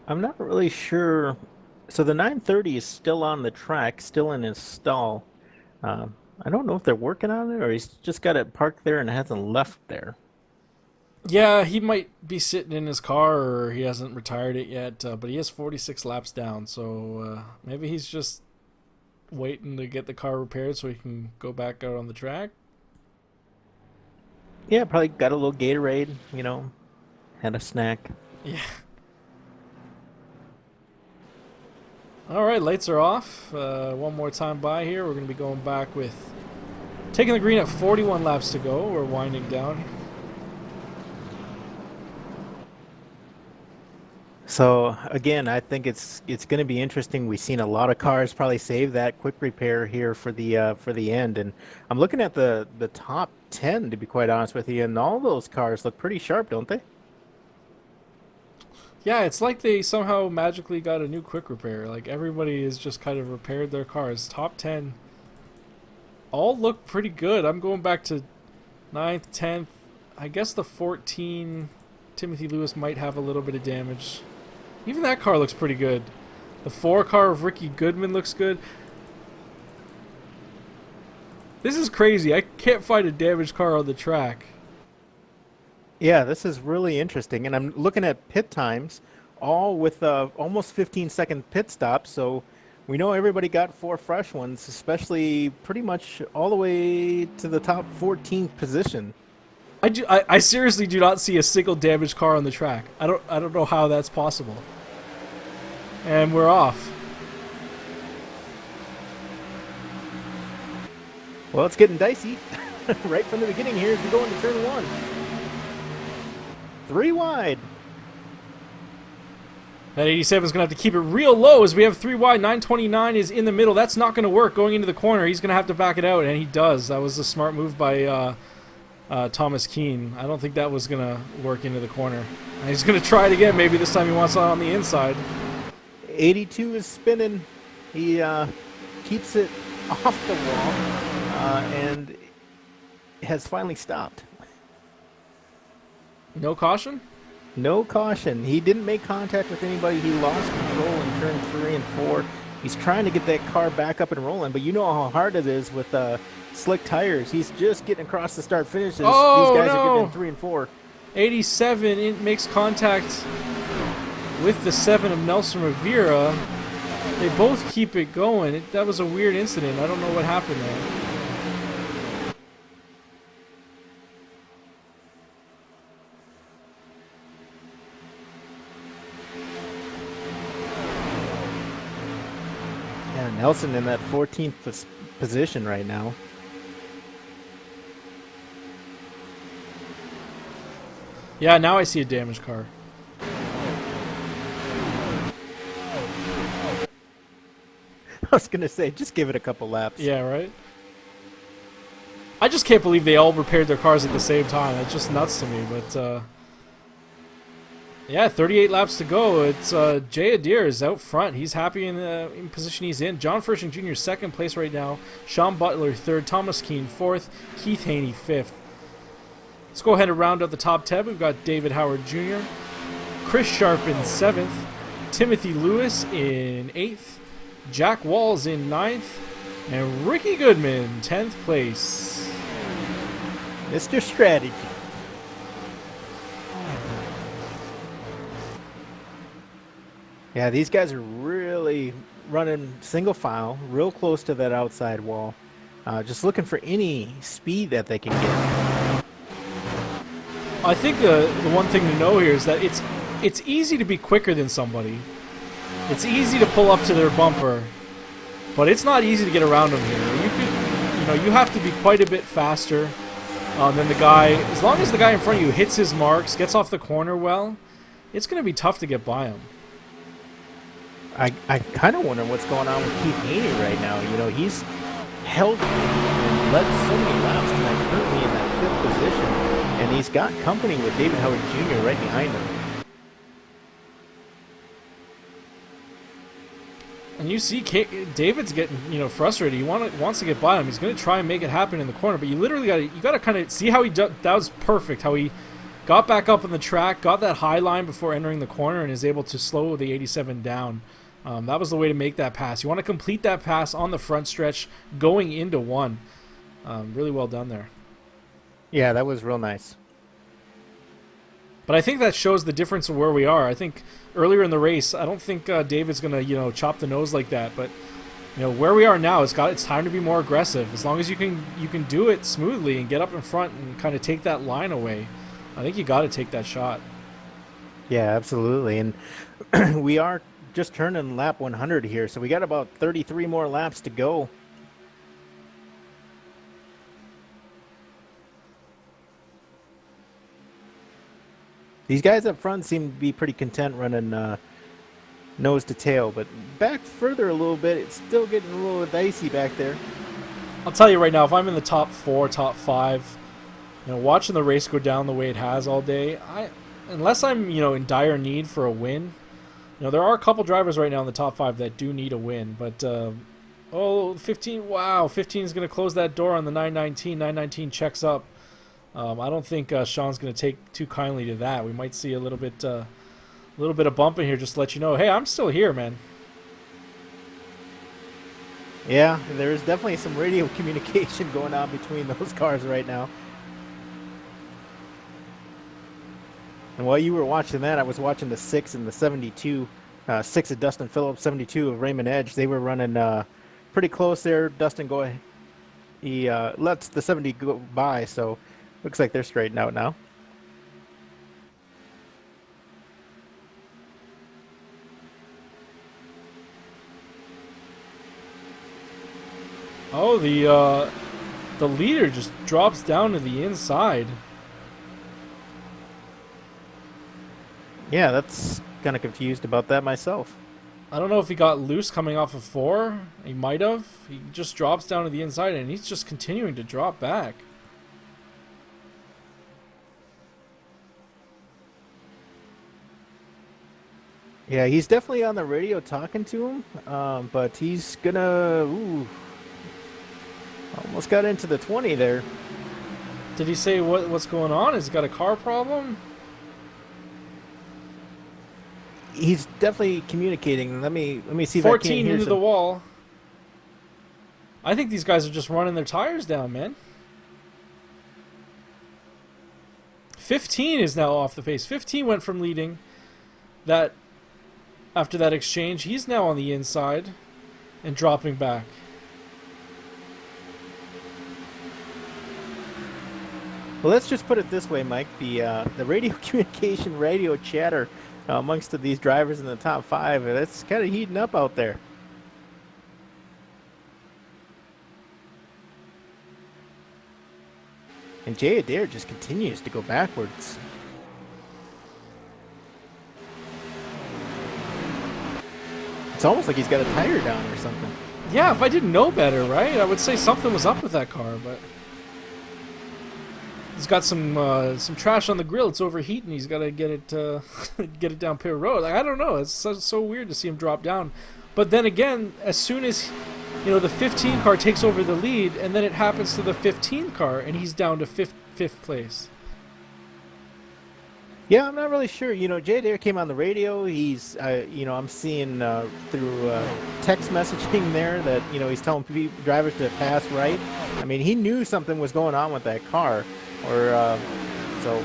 I'm not really sure. So the 930 is still on the track, still in his stall. I don't know if they're working on it or he's just got it parked there and hasn't left there. Yeah, he might be sitting in his car or he hasn't retired it yet, but he has 46 laps down, so maybe he's just waiting to get the car repaired so he can go back out on the track. Yeah, probably got a little Gatorade, had a snack. Yeah. All right, lights are off. One more time by here. We're going to be going back with taking the green at 41 laps to go. We're winding down. So again, I think it's going to be interesting. We've seen a lot of cars probably save that quick repair here for the end, and I'm looking at the top 10 to be quite honest with you, and all those cars look pretty sharp, don't they? Yeah, it's like they somehow magically got a new quick repair. Like everybody has just kind of repaired their cars. Top 10 all look pretty good. I'm going back to 9th, 10th. I guess the 14 Timothy Lewis might have a little bit of damage. Even that car looks pretty good. The 4 car of Ricky Goodman looks good. This is crazy. I can't find a damaged car on the track. Yeah, this is really interesting, and I'm looking at pit times, all with almost 15-second pit stops, so we know everybody got 4 fresh ones, especially pretty much all the way to the top 14th position. I seriously do not see a single damaged car on the track. I don't know how that's possible. And we're off. Well, it's getting dicey right from the beginning here as we go into turn 1. 3 wide. That 87 is going to have to keep it real low as we have 3 wide. 929 is in the middle. That's not going to work going into the corner. He's going to have to back it out, and he does. That was a smart move by Thomas Keane. I don't think that was going to work into the corner. And he's going to try it again. Maybe this time he wants it on the inside. 82 is spinning. He keeps it off the wall and has finally stopped. No caution? No caution. He didn't make contact with anybody. He lost control in turn 3 and 4. He's trying to get that car back up and rolling, but you know how hard it is with slick tires. He's just getting across the start finishes. Oh, these guys no. are getting in 3 and 4. 87 it makes contact with the 7 of Nelson Rivera. They both keep it going. That was a weird incident. I don't know what happened there. Yeah, Nelson in that 14th position right now. Yeah, now I see a damaged car. I was going to say, just give it a couple laps. Yeah, right? I just can't believe they all repaired their cars at the same time. That's just nuts to me, but yeah, 38 laps to go. It's Jay Adair is out front. He's happy in the position he's in. John Furshing Jr. second place right now. Sean Butler third. Thomas Keane fourth. Keith Haney fifth. Let's go ahead and round out the top 10. We've got David Howard Jr., Chris Sharp in 7th, Timothy Lewis in 8th, Jack Walls in 9th, and Ricky Goodman 10th place. Mr. Strategy. Yeah, these guys are really running single file, real close to that outside wall. Just looking for any speed that they can get. I think the one thing to know here is that it's easy to be quicker than somebody. It's easy to pull up to their bumper, but it's not easy to get around them here. You have to be quite a bit faster than the guy. As long as the guy in front of you hits his marks, gets off the corner well, it's going to be tough to get by him. I kind of wonder what's going on with Keith Haney right now. He's held and led so many laps tonight, currently in that 5th position, and he's got company with David Howard Jr. right behind him. And you see David's getting frustrated. He wants to get by him. He's going to try and make it happen in the corner, but you literally got to kind of see how that was perfect. How he got back up on the track, got that high line before entering the corner, and is able to slow the 87 down. That was the way to make that pass. You want to complete that pass on the front stretch going into 1. Really well done there. Yeah, that was real nice. But I think that shows the difference of where we are. I think earlier in the race, I don't think David's going to chop the nose like that. But where we are now, it's time to be more aggressive. As long as you can do it smoothly and get up in front and kind of take that line away, I think you got to take that shot. Yeah, absolutely. And we are just turning lap 100 here, so we got about 33 more laps to go. These guys up front seem to be pretty content running nose to tail, but back further a little bit, it's still getting a little dicey back there. I'll tell you right now, if I'm in the top 4, top 5, watching the race go down the way it has all day, unless I'm in dire need for a win. There are a couple drivers right now in the top 5 that do need a win, but 15, wow, 15 is going to close that door on the 919. 919 checks up. I don't think Sean's going to take too kindly to that. We might see a little bit of bumping here, just to let you know, hey, I'm still here, man. Yeah, there is definitely some radio communication going on between those cars right now. And while you were watching that, I was watching the 6 and the 72. 6 of Dustin Phillips, 72 of Raymond Edge. They were running pretty close there. Dustin he lets the 70 go by, so looks like they're straightened out now. Oh, the leader just drops down to the inside. Yeah, that's kind of confused about that myself. I don't know if he got loose coming off of 4. He might have. He just drops down to the inside, and he's just continuing to drop back. Yeah, he's definitely on the radio talking to him, but he's gonna... almost got into the 20 there. Did he say what's going on? Has he got a car problem? He's definitely communicating. Let me see if 14 I can hear into some... the wall. I think these guys are just running their tires down, man. 15 is now off the pace. 15 went from leading that after that exchange. He's now on the inside and dropping back. Well, let's just put it this way, Mike. The radio communication, radio chatter amongst these drivers in the top 5, that's kind of heating up out there. And Jay Adair just continues to go backwards. It's almost like he's got a tire down or something. Yeah, if I didn't know better, right? I would say something was up with that car, but he's got some trash on the grill. It's overheating. He's got to get it get it down pit road. Like, I don't know. It's so weird to see him drop down. But then again, as soon as the 15 car takes over the lead, and then it happens to the 15 car, and he's down to fifth place. Yeah, I'm not really sure. You know, Jay Adair came on the radio. He's, you know, I'm seeing through text messaging there that, you know, he's telling drivers to pass right. I mean, he knew something was going on with that car, or so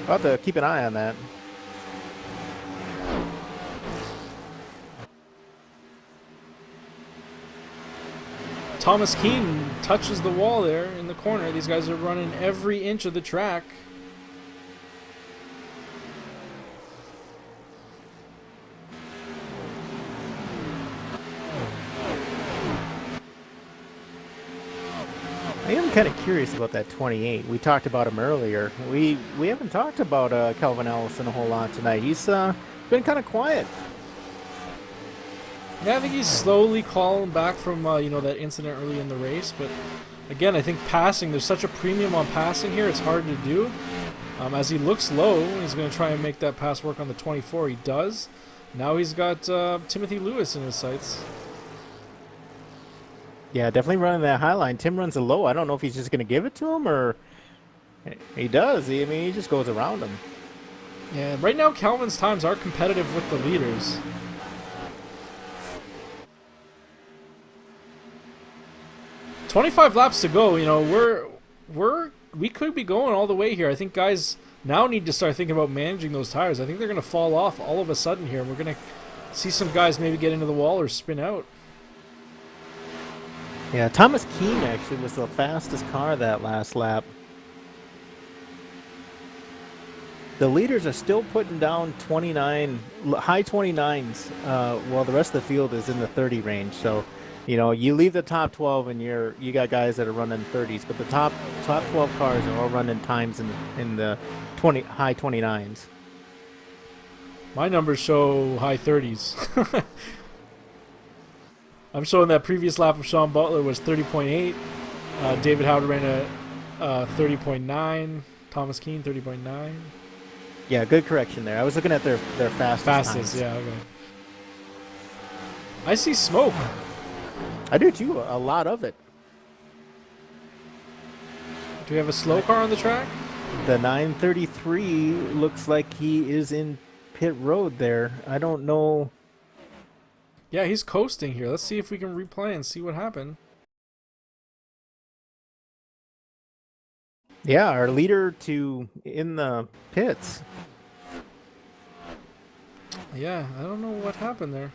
I'll have to keep an eye on that. Thomas Keane touches the wall there in the corner. These guys are running every inch of the track. I am kind of curious about that 28. We talked about him earlier. We haven't talked about Calvin Allison a whole lot tonight. He's been kind of quiet. Yeah, I think he's slowly crawling back from you know, that incident early in the race. But again, I think passing, there's such a premium on passing here, it's hard to do. As he looks low, he's going to try and make that pass work on the 24. He does. Now he's got Timothy Lewis in his sights. Yeah, definitely running that high line. Tim runs a low. I don't know if he's just going to give it to him or he does. I mean, he just goes around him. Yeah, right now Calvin's times are competitive with the leaders. "25 laps to go." You know, we could be going all the way here. I think guys now need to start thinking about managing those tires. I think they're going to fall off all of a sudden here. We're going to see some guys maybe get into the wall or spin out. Yeah, Thomas Keane actually was the fastest car that last lap. The leaders are still putting down 29, high 29s, while the rest of the field is in the 30 range. So, you know, you leave the top 12 and you got guys that are running 30s, but the top 12 cars are all running times in the high 29s. My numbers show high 30s. I'm showing that previous lap of Sean Butler was 30.8. David Howard ran a 30.9. Thomas Keane 30.9. Yeah, good correction there. I was looking at their fastest times. Yeah, okay. I see smoke. I do too, a lot of it. Do we have a slow car on the track? The 933 looks like he is in pit road there. I don't know. Yeah, he's coasting here. Let's see if we can replay and see what happened. Yeah, our leader in the pits. Yeah, I don't know what happened there.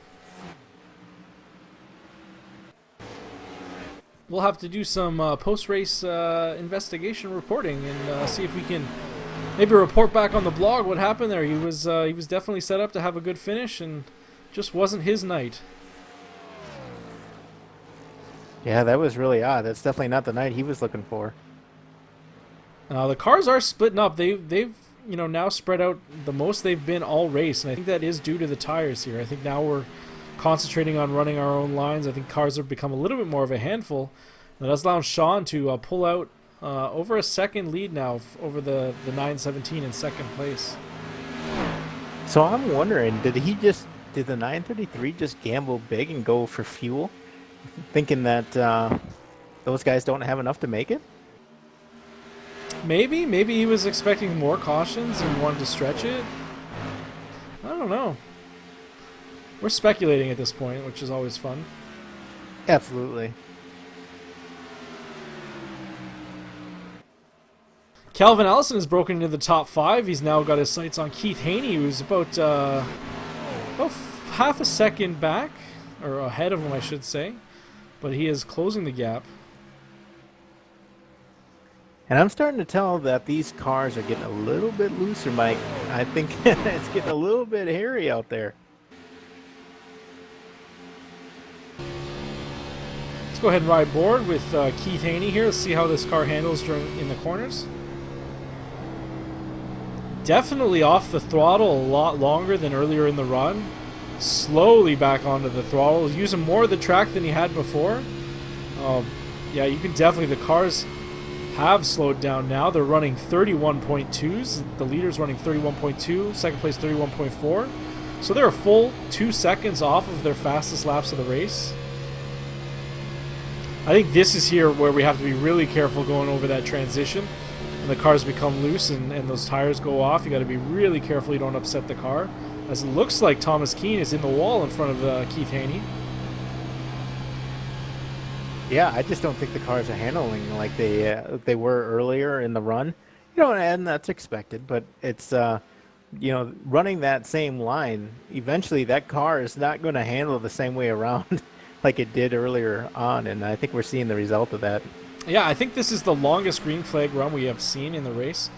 We'll have to do some post-race investigation reporting and see if we can maybe report back on the blog what happened there. He was definitely set up to have a good finish and just wasn't his night. Yeah, that was really odd. That's definitely not the night he was looking for. The cars are splitting up. They've you know, now spread out the most they've been all race, and I think that is due to the tires here. I think now we're concentrating on running our own lines. I think cars have become a little bit more of a handful. And that's allowed Sean to pull out over a second lead now over the 917 in second place. So I'm wondering, did the 933 just gamble big and go for fuel, thinking that those guys don't have enough to make it? Maybe he was expecting more cautions and wanted to stretch it. I don't know. We're speculating at this point, which is always fun. Absolutely. Calvin Allison has broken into the top 5. He's now got his sights on Keith Haney, who's about half a second back, or ahead of him, I should say. But he is closing the gap. And I'm starting to tell that these cars are getting a little bit looser, Mike. I think it's getting a little bit hairy out there. Let's go ahead and ride board with Keith Haney here. Let's see how this car handles in the corners. Definitely off the throttle a lot longer than earlier in the run. Slowly back onto the throttle. Using more of the track than he had before. Yeah, you can definitely... The cars have slowed down now. They're running 31.2s. The leader's running 31.2. Second place 31.4. So they're a full 2 seconds off of their fastest laps of the race. I think this is here where we have to be really careful going over that transition. and the cars become loose and those tires go off. You got to be really careful you don't upset the car, as it looks like Thomas Keane is in the wall in front of Keith Haney. Yeah, I just don't think the cars are handling like they were earlier in the run. And that's expected, but it's running that same line, eventually that car is not going to handle the same way around like it did earlier on, and I think we're seeing the result of that. Yeah, I think this is the longest green flag run we have seen in the race.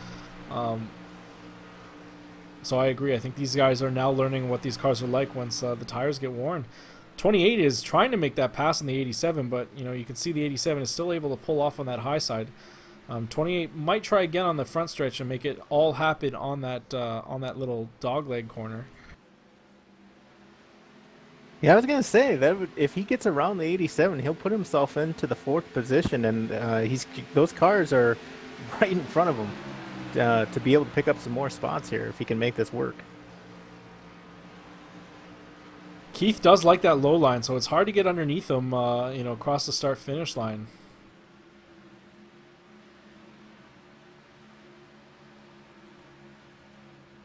So I agree. I think these guys are now learning what these cars are like once the tires get worn. 28 is trying to make that pass on the 87, but you can see the 87 is still able to pull off on that high side. 28 might try again on the front stretch and make it all happen on that little dogleg corner. Yeah, I was gonna say that if he gets around the 87, he'll put himself into the fourth position, and those cars are right in front of him to be able to pick up some more spots here if he can make this work. Keith does like that low line, so it's hard to get underneath him, across the start-finish line.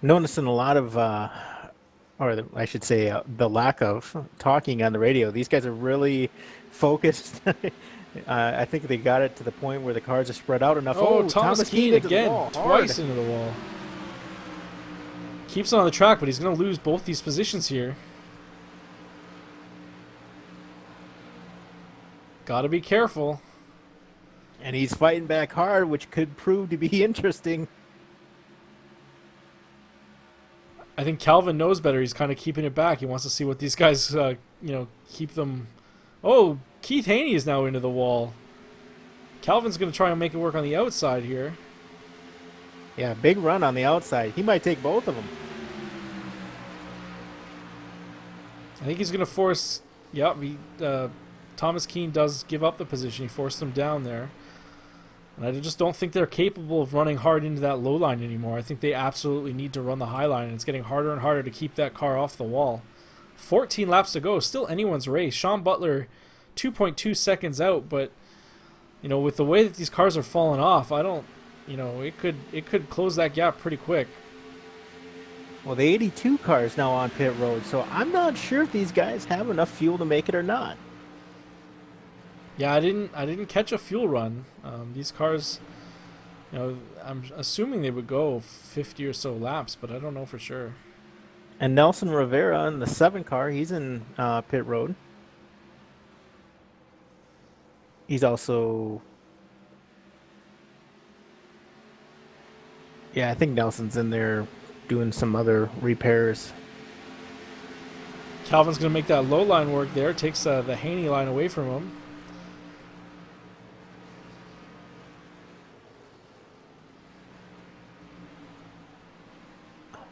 Noticing a lot of, I should say, the lack of talking on the radio. These guys are really focused. I think they got it to the point where the cars are spread out enough. Oh, Thomas Keane again, twice into the wall. Keeps on the track, but he's going to lose both these positions here. Got to be careful. And he's fighting back hard, which could prove to be interesting. I think Calvin knows better. He's kind of keeping it back. He wants to see what these guys, keep them. Oh, Keith Haney is now into the wall. Calvin's going to try and make it work on the outside here. Yeah, big run on the outside. He might take both of them. I think he's going to force. Yep, Thomas Keane does give up the position. He forced him down there. And I just don't think they're capable of running hard into that low line anymore. I think they absolutely need to run the high line, and it's getting harder and harder to keep that car off the wall. 14 laps to go. Still anyone's race. Sean Butler 2.2 seconds out, but with the way that these cars are falling off, I don't, it could close that gap pretty quick. Well, the 82 car is now on pit road, so I'm not sure if these guys have enough fuel to make it or not. Yeah, I didn't catch a fuel run. These cars, I'm assuming they would go 50 or so laps, but I don't know for sure. And Nelson Rivera in the 7 car, he's in pit road. He's also... Yeah, I think Nelson's in there doing some other repairs. Calvin's going to make that low line work there. Takes the Haney line away from him.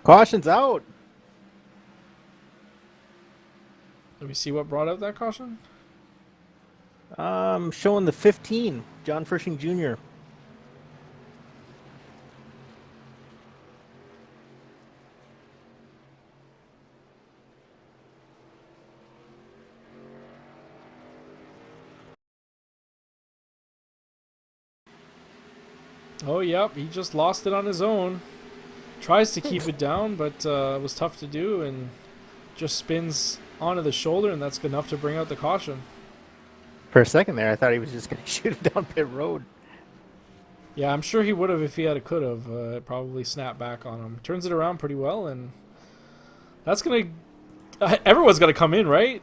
Caution's out. Let me see what brought out that caution. Showing the 15, John Frisching Jr. Oh, yep, he just lost it on his own. Tries to keep it down, but it was tough to do, and just spins onto the shoulder, and that's enough to bring out the caution. For a second there, I thought he was just going to shoot it down pit road. Yeah, I'm sure he would have if he had a could have. It probably snapped back on him. Turns it around pretty well, and that's going to... everyone's going to come in, right?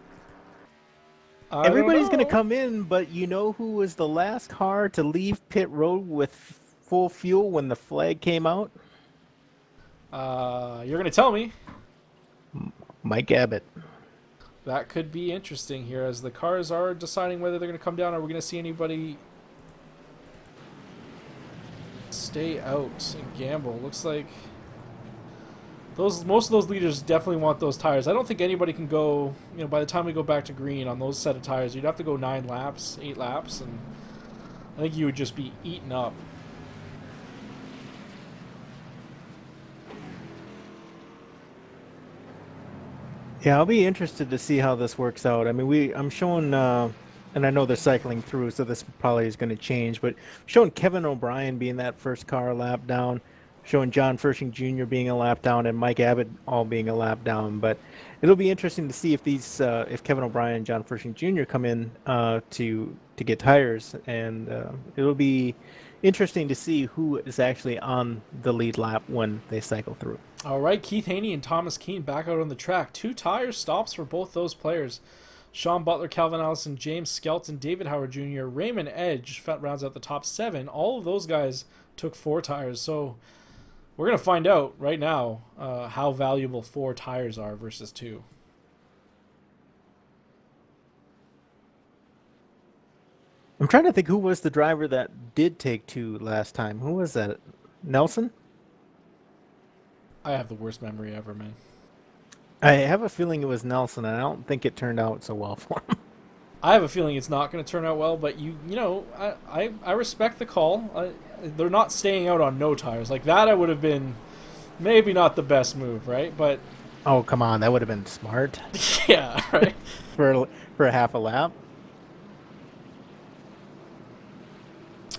Everybody's going to come in, but you know who was the last car to leave pit road with full fuel when the flag came out? You're going to tell me. Mike Abbott. That could be interesting here as the cars are deciding whether they're going to come down. Are we going to see anybody stay out and gamble? Looks like most of those leaders definitely want those tires. I don't think anybody can go, by the time we go back to green on those set of tires, you'd have to go 9 laps, 8 laps, and I think you would just be eaten up. Yeah, I'll be interested to see how this works out. I mean, I'm showing and I know they're cycling through, so this probably is going to change. But showing Kevin O'Brien being that first car a lap down, showing John Fershing Jr. being a lap down, and Mike Abbott all being a lap down. But it'll be interesting to see if if Kevin O'Brien and John Fershing Jr. come in to get tires, and it'll be interesting to see who is actually on the lead lap when they cycle through. All right, Keith Haney and Thomas Keane back out on the track. 2 tire stops for both those players. Sean Butler, Calvin Allison, James Skelton, David Howard Jr., Raymond Edge rounds out the top 7. All of those guys took 4 tires. So we're going to find out right now how valuable 4 tires are versus 2. I'm trying to think who was the driver that did take 2 last time. Who was that? Nelson? I have the worst memory ever, man. I have a feeling it was Nelson, and I don't think it turned out so well for him. I have a feeling it's not going to turn out well, but I respect the call. They're not staying out on no tires. Like that, I would have been maybe not the best move, right? But Oh, come on, that would have been smart yeah, right. for a half a lap.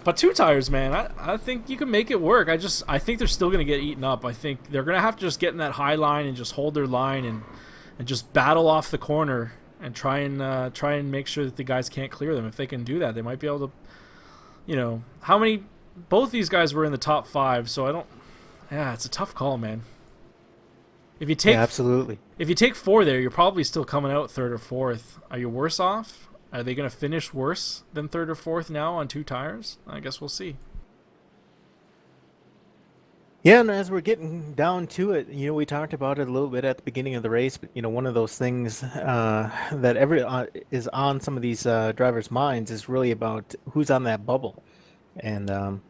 But 2 tires, man, I think you can make it work. I think they're still going to get eaten up. I think they're going to have to just get in that high line and just hold their line and just battle off the corner and try and make sure that the guys can't clear them. If they can do that, they might be able to, how many, both these guys were in the top 5, so I don't, yeah, it's a tough call, man. If you take, Yeah, absolutely. if you take 4 there, you're probably still coming out 3rd or 4th. Are you worse off? Are they going to finish worse than 3rd or 4th now on 2 tires? I guess we'll see. Yeah, and as we're getting down to it, we talked about it a little bit at the beginning of the race, but one of those things that is on some of these drivers' minds is really about who's on that bubble. And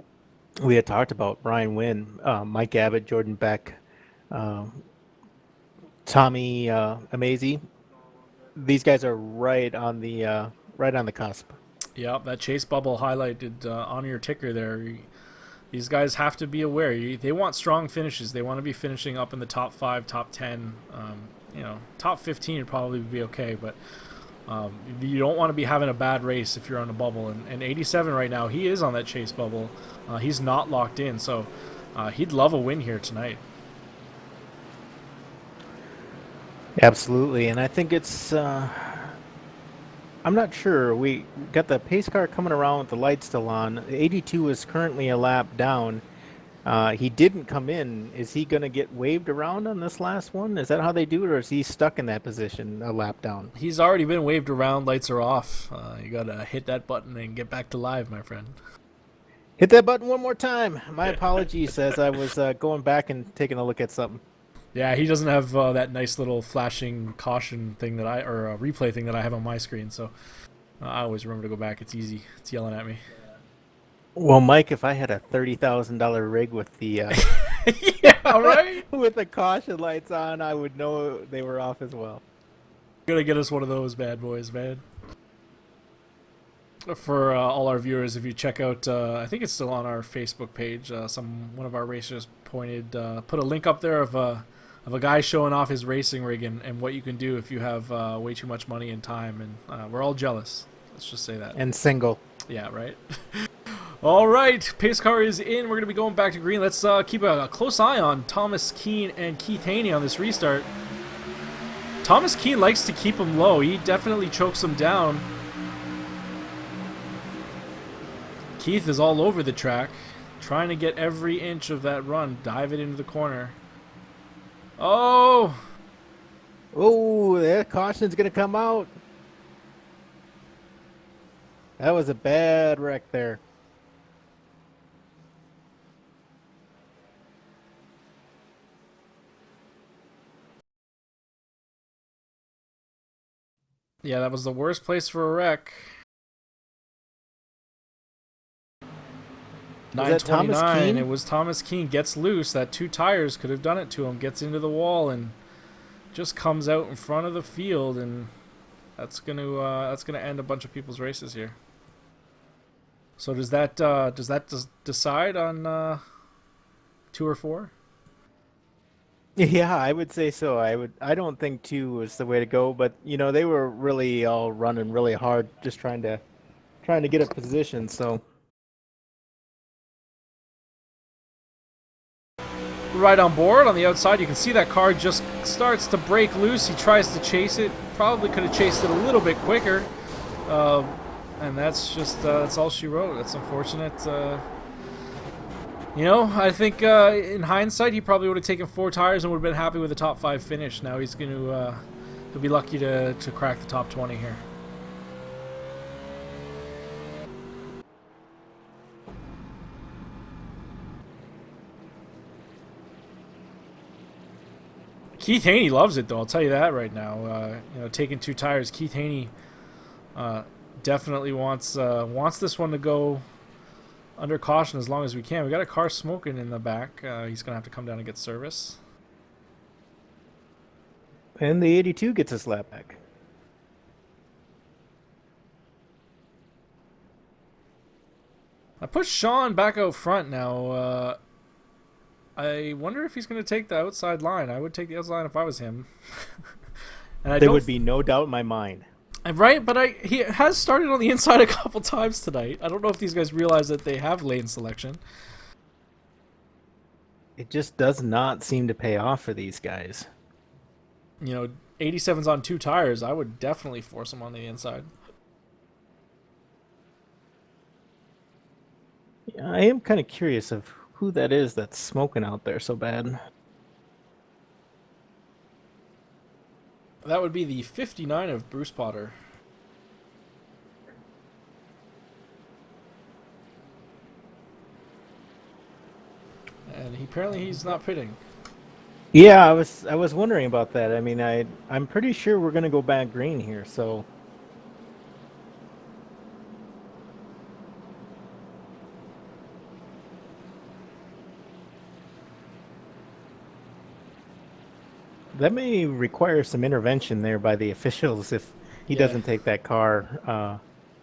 we had talked about Brian Wynn, Mike Abbott, Jordan Beck, uh, Tommy Amazy. These guys are right on the cusp. Yeah, that chase bubble highlighted on your ticker there. These guys have to be aware. They want strong finishes. They want to be finishing up in the top 5, top 10. Top 15 would probably be okay, but you don't want to be having a bad race if you're on a bubble. And 87 right now, he is on that chase bubble. He's not locked in, so he'd love a win here tonight. Absolutely, and I think it's. I'm not sure. We got the pace car coming around with the lights still on. 82 is currently a lap down. He didn't come in. Is he going to get waved around on this last one? Is that how they do it, or is he stuck in that position a lap down? He's already been waved around. Lights are off. You got to hit that button and get back to live, my friend. Hit that button one more time. My apologies, as I was going back and taking a look at something. Yeah, he doesn't have that nice little flashing caution thing or replay thing that I have on my screen. So I always remember to go back. It's easy. It's yelling at me. Well, Mike, if I had a $30,000 rig with the Yeah, right. with the caution lights on, I would know they were off as well. Gotta get us one of those bad boys, man. For all our viewers, if you check out, I think it's still on our Facebook page. One of our racers put a link up there of a guy showing off his racing rig and what you can do if you have way too much money and time, and we're all jealous. Let's just say that. And single. Yeah, right. All right, pace car is in. We're gonna be going back to green. Let's keep a close eye on Thomas Keane and Keith Haney on this restart. Thomas Keane likes to keep him low. He definitely chokes him down. Keith is all over the track, trying to get every inch of that run, dive it into the corner. Oh! Oh, that caution's going to come out. That was a bad wreck there. Yeah, that was the worst place for a wreck. Was that Thomas 929. Keane? It was Thomas Keane. Gets loose. That 2 tires could have done it to him. Gets into the wall and just comes out in front of the field, and that's gonna end a bunch of people's races here. So does that decide on 2 or 4? Yeah, I would say so. I don't think two was the way to go, but they were really all running really hard, just trying to get a position. So Right on board on the outside, you can see that car just starts to break loose. He tries to chase it. Probably could have chased it a little bit quicker. Uh, and that's just that's all she wrote. That's unfortunate. I think in hindsight, he probably would have taken 4 tires and would have been happy with a top 5 finish. Now he's going to he'll be lucky to crack the top 20 here. Keith Haney loves it, though. I'll tell you that right now. Taking 2 tires, Keith Haney definitely wants this one to go under caution as long as we can. We got a car smoking in the back. He's gonna have to come down and get service. and the 82 gets his lap back. I put Sean back out front now. I wonder if he's going to take the outside line. I would take the outside line if I was him. And I There don't, would be no doubt in my mind. right? But he has started on the inside a couple times tonight. I don't know if these guys realize that they have lane selection. It just does not seem to pay off for these guys. 87's on 2 tires. I would definitely force him on the inside. Yeah, I am kind of curious of who that is that's smoking out there so bad. That would be the 59 of Bruce Potter. And apparently he's not pitting. Yeah, I was wondering about that. I mean, I'm pretty sure we're gonna go back green here, so that may require some intervention there by the officials if he Yeah, doesn't take that car.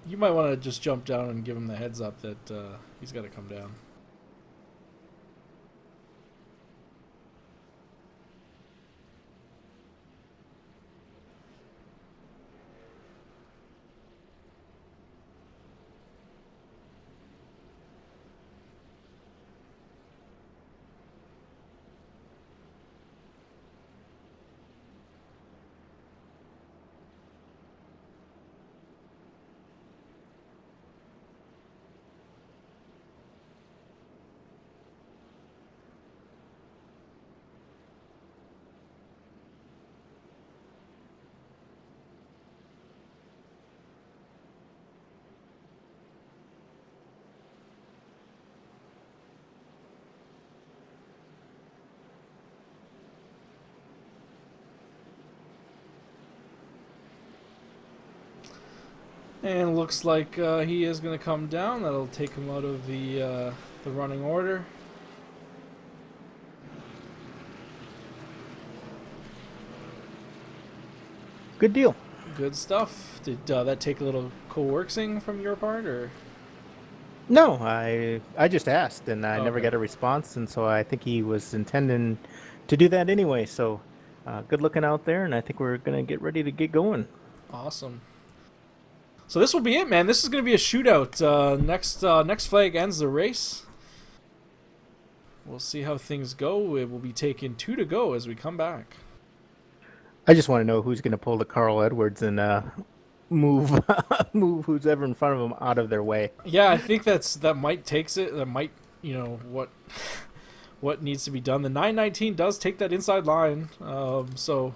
you might want to just jump down and give him the heads up that he's got to come down. And looks like he is going to come down. That'll take him out of the running order. Good deal. Good stuff. Did that take a little coercing from your part, or? No, I just asked and I never Okay. got a response, and so I think he was intending to do that anyway. So, good looking out there, and I think we're gonna get ready to get going. Awesome. So this will be it, man. This is going to be a shootout. Next flag ends the race. We'll see how things go. It will be taking 2 to go as we come back. I just want to know who's gonna pull the Carl Edwards and move move who's ever in front of him out of their way. Yeah, I think that might takes it. That might what what needs to be done. The 919 does take that inside line. So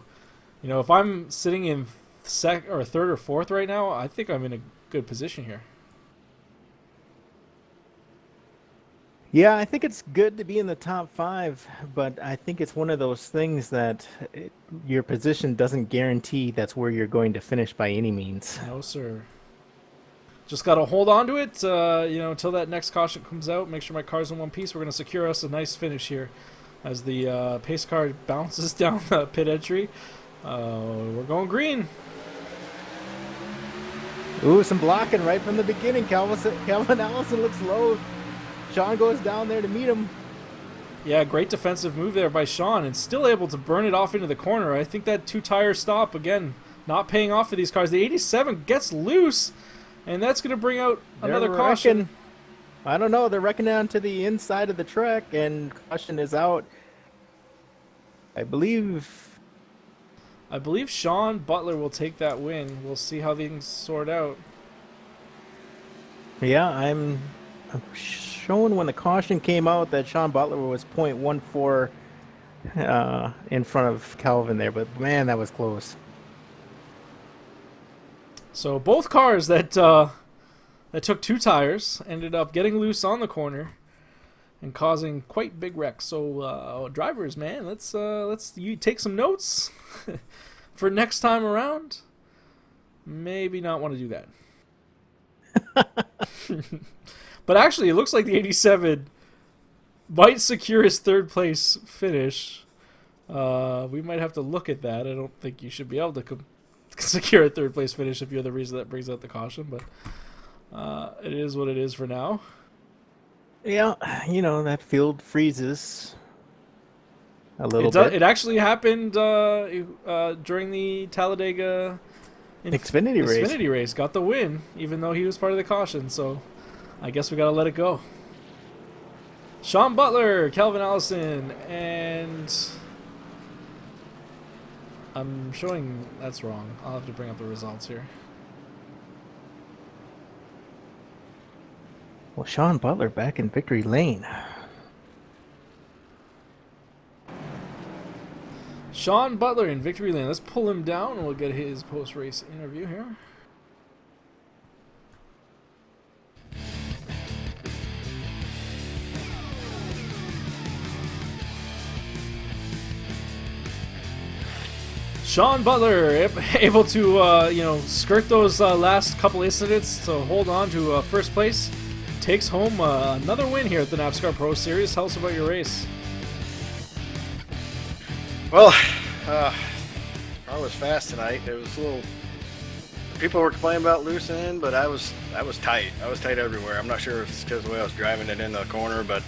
if I'm sitting in third or fourth right now, I think I'm in a good position here. Yeah, I think it's good to be in the top five, but I think it's one of those things that your position doesn't guarantee that's where you're going to finish by any means. No, sir. Just got to hold on to it, until that next caution comes out. Make sure my car's in one piece. We're going to secure us a nice finish here as the pace car bounces down the pit entry. We're going green. Ooh, some blocking right from the beginning. Calvin Allison looks low. Sean goes down there to meet him. Yeah, great defensive move there by Sean, and still able to burn it off into the corner. I think that 2-tire stop, again, not paying off for these cars. The 87 gets loose, and that's going to bring out another caution. I don't know. They're wrecking down to the inside of the track, and caution is out. I believe Sean Butler will take that win. We'll see how things sort out. Yeah, I'm showing when the caution came out that Sean Butler was .14 in front of Calvin there, but man, that was close. So both cars that took 2 tires ended up getting loose on the corner and causing quite big wrecks. So drivers, man, let's you take some notes for next time around. Maybe not want to do that. But actually, it looks like the 87 might secure his 3rd place finish. We might have to look at that. I don't think you should be able to secure a 3rd place finish if you're the reason that brings out the caution, but it is what it is for now. Yeah, that field freezes a little bit. It actually happened during the Talladega Xfinity race. Got the win, even though he was part of the caution, so I guess we got to let it go. Sean Butler, Calvin Allison, and I'm showing that's wrong. I'll have to bring up the results here. Well, Sean Butler back in victory lane. Sean Butler in victory lane. Let's pull him down and we'll get his post-race interview here. Sean Butler able to skirt those last couple incidents to hold on to first place. Takes home another win here at the NAVSCAR Pro Series. Tell us about your race. Well, I was fast tonight. It was a little. People were complaining about loose end, but I was tight. I was tight everywhere. I'm not sure if it's because of the way I was driving it in the corner, but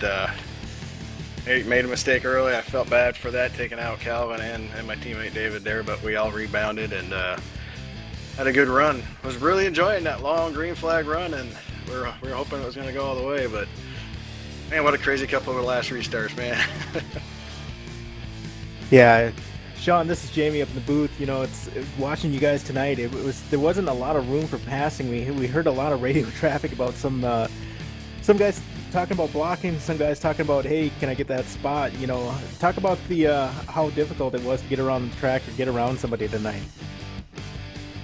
made a mistake early. I felt bad for that, taking out Calvin and my teammate David there, but we all rebounded and had a good run. Was really enjoying that long green flag run, and we were hoping it was going to go all the way, but man, what a crazy couple of last restarts, man. Yeah, Sean, this is Jamie up in the booth. It's watching you guys tonight. There wasn't a lot of room for passing. We heard a lot of radio traffic about some guys talking about blocking, some guys talking about, hey, can I get that spot? Talk about the how difficult it was to get around the track or get around somebody tonight.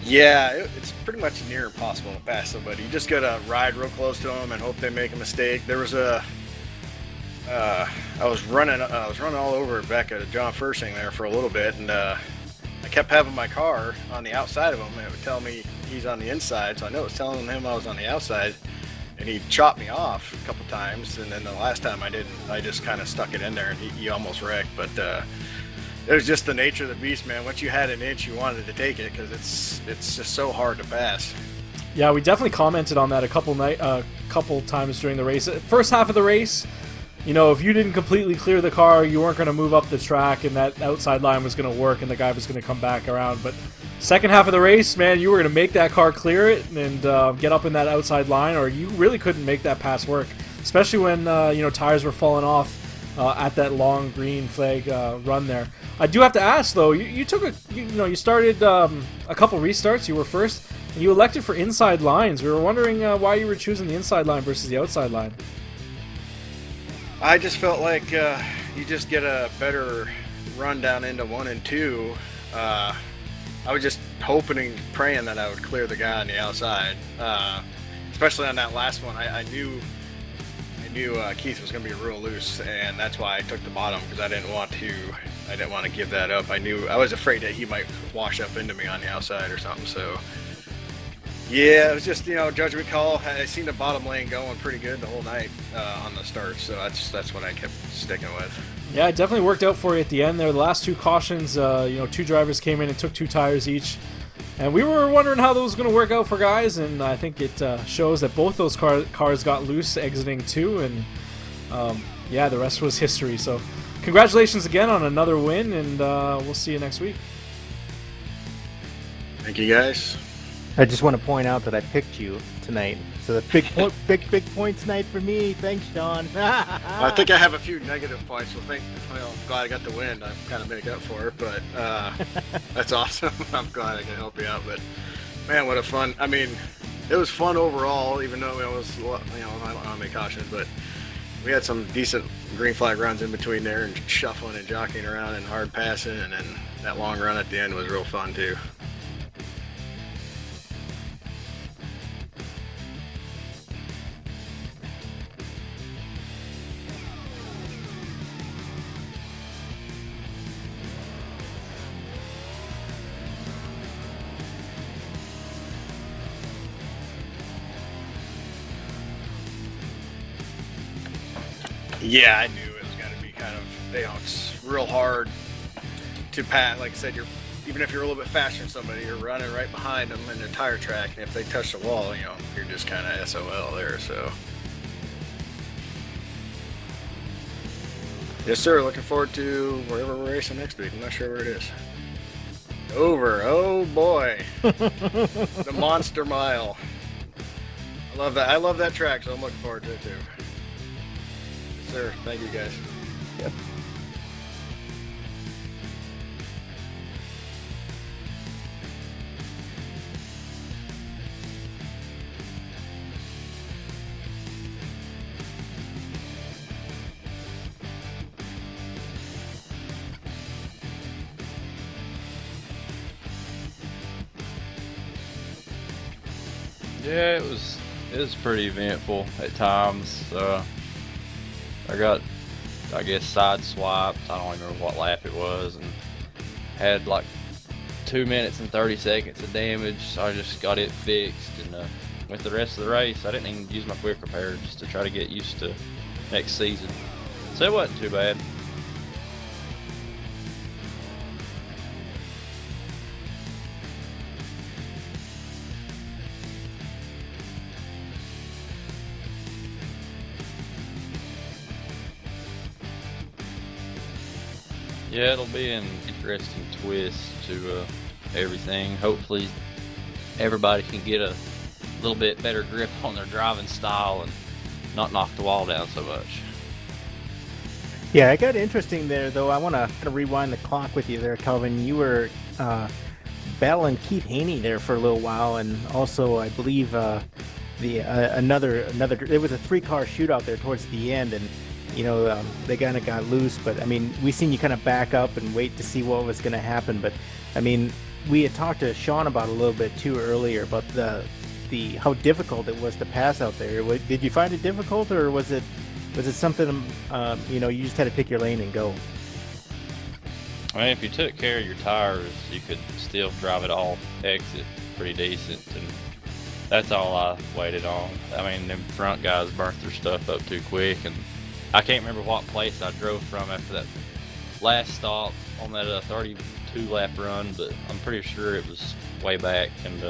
Yeah, it's pretty much near impossible to pass somebody. You just gotta ride real close to them and hope they make a mistake. There was I was running all over back at John Fursing there for a little bit, and I kept having my car on the outside of him, and it would tell me he's on the inside, so I know it was telling him I was on the outside, and he chopped me off a couple times, and then the last time I didn't. I just kind of stuck it in there, and he almost wrecked, but it was just the nature of the beast, man. Once you had an inch, you wanted to take it because it's just so hard to pass. Yeah, we definitely commented on that a couple times during the race. First half of the race, if you didn't completely clear the car, you weren't going to move up the track, and that outside line was going to work, and the guy was going to come back around. But second half of the race, man, you were going to make that car clear it and get up in that outside line, or you really couldn't make that pass work, especially when tires were falling off at that long green flag run there. I do have to ask though, you took you started a couple restarts. You were first, and you elected for inside lines. We were wondering why you were choosing the inside line versus the outside line. I just felt like you just get a better run down into 1 and 2. I was just hoping and praying that I would clear the guy on the outside, especially on that last one. I knew Keith was going to be real loose, and that's why I took the bottom, because I didn't want to give that up. I was afraid that he might wash up into me on the outside or something. So yeah, it was just judgment call. I seen the bottom lane going pretty good the whole night on the start, so that's what I kept sticking with. Yeah, it definitely worked out for you at the end there. The last 2 cautions, 2 drivers came in and took 2 tires each. And we were wondering how those were going to work out for guys, and I think it shows that both those cars got loose exiting 2, and yeah, the rest was history. So congratulations again on another win, and we'll see you next week. Thank you, guys. I just want to point out that I picked you tonight, so the big points night for me. Thanks, Sean. I think I have a few negative points. I'm glad I got the win. I kind of make up for it, but that's awesome. I'm glad I can help you out. But man, what a fun! I mean, it was fun overall, even though it was, I don't know how many cautions, but we had some decent green flag runs in between there, and shuffling and jockeying around and hard passing, and then that long run at the end was real fun too. Yeah, I knew it was going to be kind of, it's real hard to pass. Like I said, even if you're a little bit faster than somebody, you're running right behind them in their tire track, and if they touch the wall, you're just kind of SOL there. So, yes, sir. Looking forward to wherever we're racing next week. I'm not sure where it is. Over. Oh boy, the Monster Mile. I love that. I love that track, so I'm looking forward to it too. Sir, thank you guys. Yep. Yeah, it was pretty eventful at times. I got, I guess, side swiped. I don't even remember what lap it was, and had like 2 minutes and 30 seconds of damage. So I just got it fixed, and with the rest of the race, I didn't even use my quick repair just to try to get used to next season. So it wasn't too bad. Yeah, it'll be an interesting twist to everything. Hopefully everybody can get a little bit better grip on their driving style and not knock the wall down so much. Yeah, it got interesting there, though. I want to kind of rewind the clock with you there, Calvin. You were battling Keith Haney there for a little while, and also I believe another there was a 3-car shootout there towards the end, and they kind of got loose. But I mean, we seen you kind of back up and wait to see what was going to happen. But I mean, we had talked to Sean about a little bit too earlier about the how difficult it was to pass out there. Did you find it difficult, or was it something you just had to pick your lane and go? I mean, if you took care of your tires, you could still drive it all exit pretty decent, and that's all I waited on. I mean, them front guys burnt their stuff up too quick, and I can't remember what place I drove from after that last stop on that 32 lap run, but I'm pretty sure it was way back. And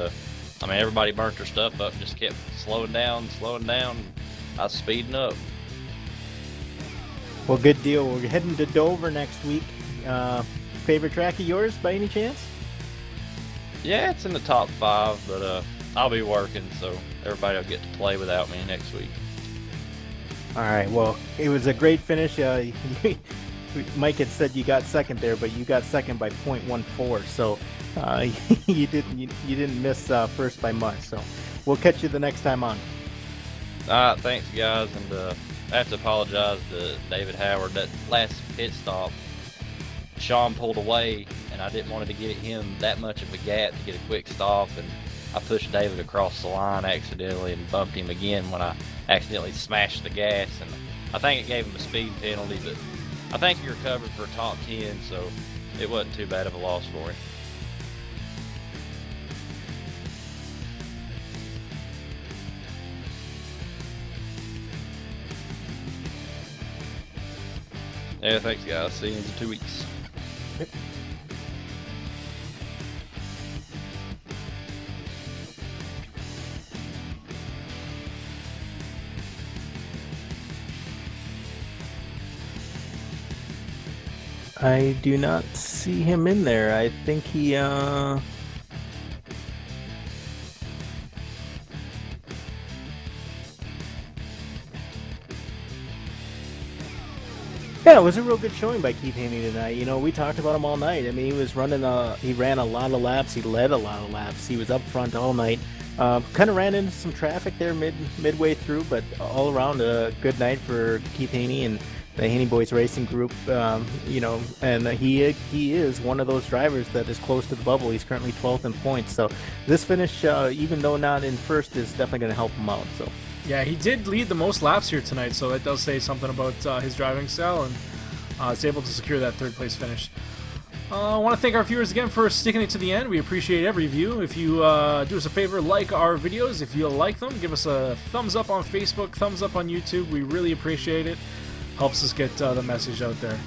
I mean, everybody burnt their stuff up, just kept slowing down. I was speeding up. Well, good deal. We're heading to Dover next week. Favorite track of yours by any chance? Yeah, it's in the top 5, but I'll be working, so everybody will get to play without me next week. All right. Well, it was a great finish. Mike had said you got second there, but you got second by 0.14. So you didn't miss first by much. So we'll catch you the next time on. Thanks, guys, and I have to apologize to David Howard. That last pit stop, Sean pulled away, and I didn't want to get him that much of a gap to get a quick stop, and I pushed David across the line accidentally and bumped him again when I accidentally smashed the gas, and I think it gave him a speed penalty, but I think he recovered for a top 10, so it wasn't too bad of a loss for him. Yeah, thanks, guys. See you in 2 weeks. Yep. I do not see him in there. I think he, Yeah, it was a real good showing by Keith Haney tonight. You know, we talked about him all night. I mean, he ran a lot of laps. He led a lot of laps. He was up front all night. Kind of ran into some traffic there midway through, but all around a good night for Keith Haney and the Haney Boys Racing Group. You know, and he is one of those drivers that is close to the bubble. He's currently 12th in points. So this finish, even though not in first, is definitely going to help him out. So. Yeah, he did lead the most laps here tonight, so that does say something about his driving style, and is able to secure that third place finish. I want to thank our viewers again for sticking it to the end. We appreciate every view. If you do us a favor, like our videos. If you like them, give us a thumbs up on Facebook, thumbs up on YouTube. We really appreciate it. Helps us get the message out there.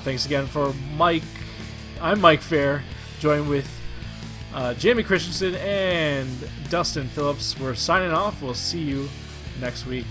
Thanks again for Mike. I'm Mike Fair, joined with Jamie Christensen and Dustin Phillips. We're signing off. We'll see you next week.